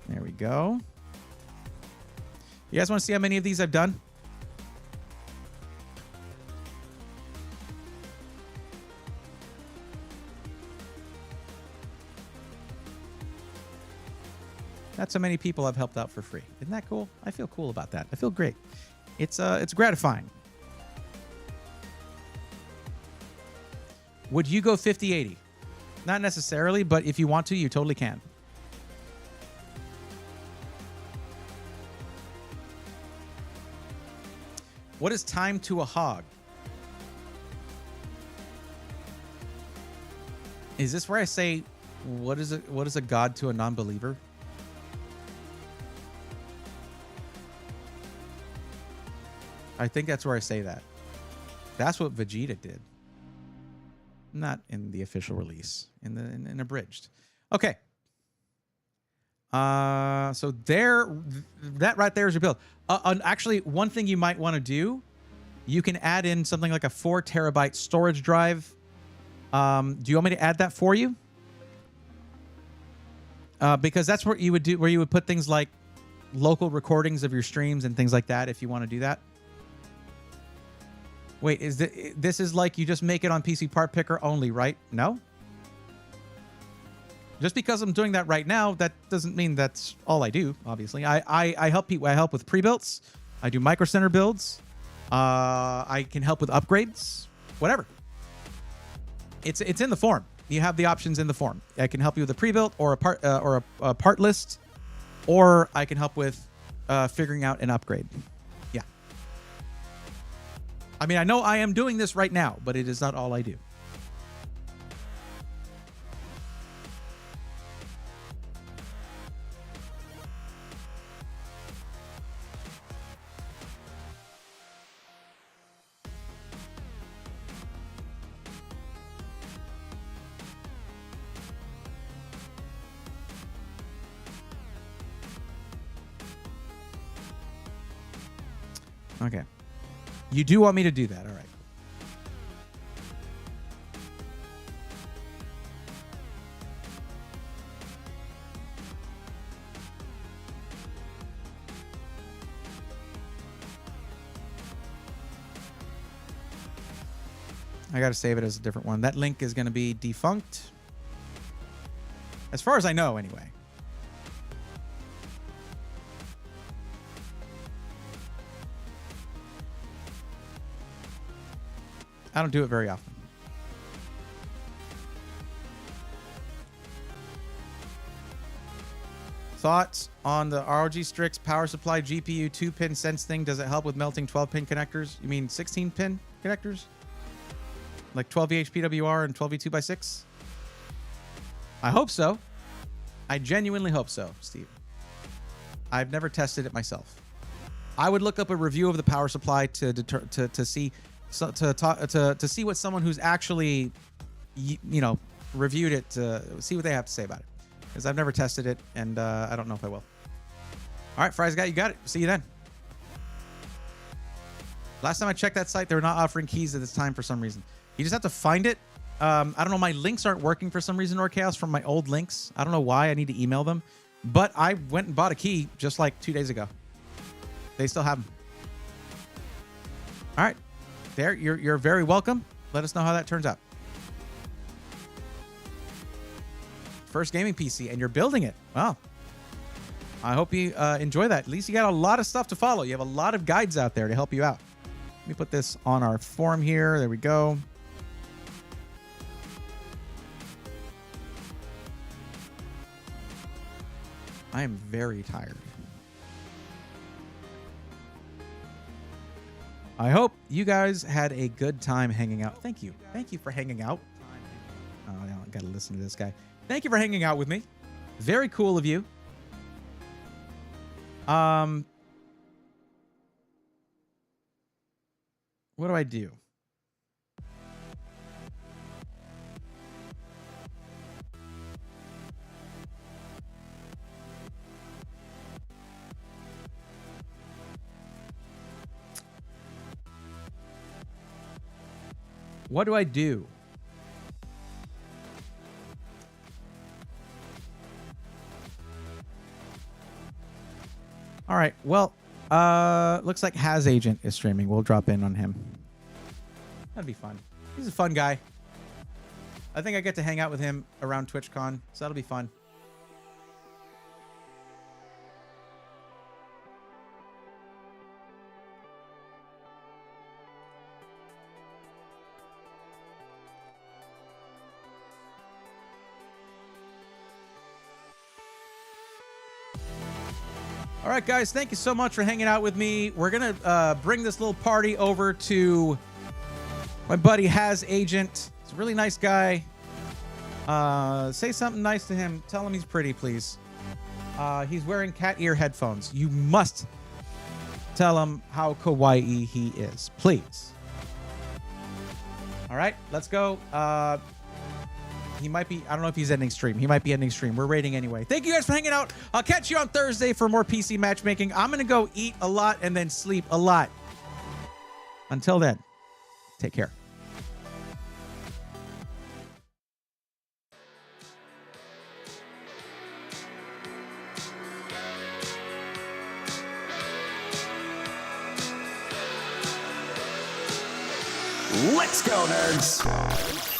There we go. You guys want to see how many of these I've done? That's how many people I've helped out for free. Isn't that cool? I feel cool about that. I feel great. It's gratifying. Would you go 50/80? Not necessarily, but if you want to, you totally can. What is time to a hog? Is this where I say, what is a god to a non-believer? I think that's where I say that. That's what Vegeta did. Not in the official release, in abridged. Okay. So that right there is your build. Actually, one thing you might want to do, you can add in something like a 4 terabyte storage drive. Do you want me to add that for you? Because that's what you would do, where you would put things like local recordings of your streams and things like that if you want to do that. Wait, this is like you just make it on PC Part Picker only, right? No? Just because I'm doing that right now, that doesn't mean that's all I do, obviously. I help people. I help with pre-builds. I do Micro Center builds. I can help with upgrades. Whatever. It's in the form. You have the options in the form. I can help you with a pre-built or a part list, or I can help with figuring out an upgrade. Yeah. I mean, I know I am doing this right now, but it is not all I do. Okay. You do want me to do that. All right. I got to save it as a different one. That link is going to be defunct. As far as I know, anyway. I don't do it very often. Thoughts on the ROG Strix power supply GPU 2-pin sense thing? Does it help with melting 12-pin connectors? You mean 16-pin connectors? Like 12VH PWR and 12V 2x6? I hope so. I genuinely hope so, Steve. I've never tested it myself. I would look up a review of the power supply to see to see what someone who's actually reviewed it see what they have to say about it, because I've never tested it and I don't know if I will. All right, Fries guy, you got it. See you then. Last time I checked that site, they were not offering keys at this time for some reason. You just have to find it. I don't know. My links aren't working for some reason, or Chaos, from my old links. I don't know why. I need to email them. But I went and bought a key just like 2 days ago. They still have them. All right. There. You're very welcome. Let us know how that turns out. First gaming PC, and you're building it. Wow. I hope you enjoy that. At least you got a lot of stuff to follow. You have a lot of guides out there to help you out. Let me put this on our forum here. There we go. I am very tired. I hope you guys had a good time hanging out. Thank you. Thank you for hanging out. Oh, I gotta listen to this guy. Thank you for hanging out with me. Very cool of you. What do I do? What do I do? All right. Well, looks like Has Agent is streaming. We'll drop in on him. That'd be fun. He's a fun guy. I think I get to hang out with him around TwitchCon, so that'll be fun. All right, guys, thank you so much for hanging out with me. We're going to bring this little party over to my buddy Has Agent. He's a really nice guy. Say something nice to him. Tell him he's pretty, please. He's wearing cat ear headphones. You must tell him how kawaii he is, please. All right, let's go. He might be, I don't know if he's ending stream. He might be ending stream. We're raiding anyway. Thank you guys for hanging out. I'll catch you on Thursday for more PC matchmaking. I'm going to go eat a lot and then sleep a lot. Until then, take care. Let's go, nerds.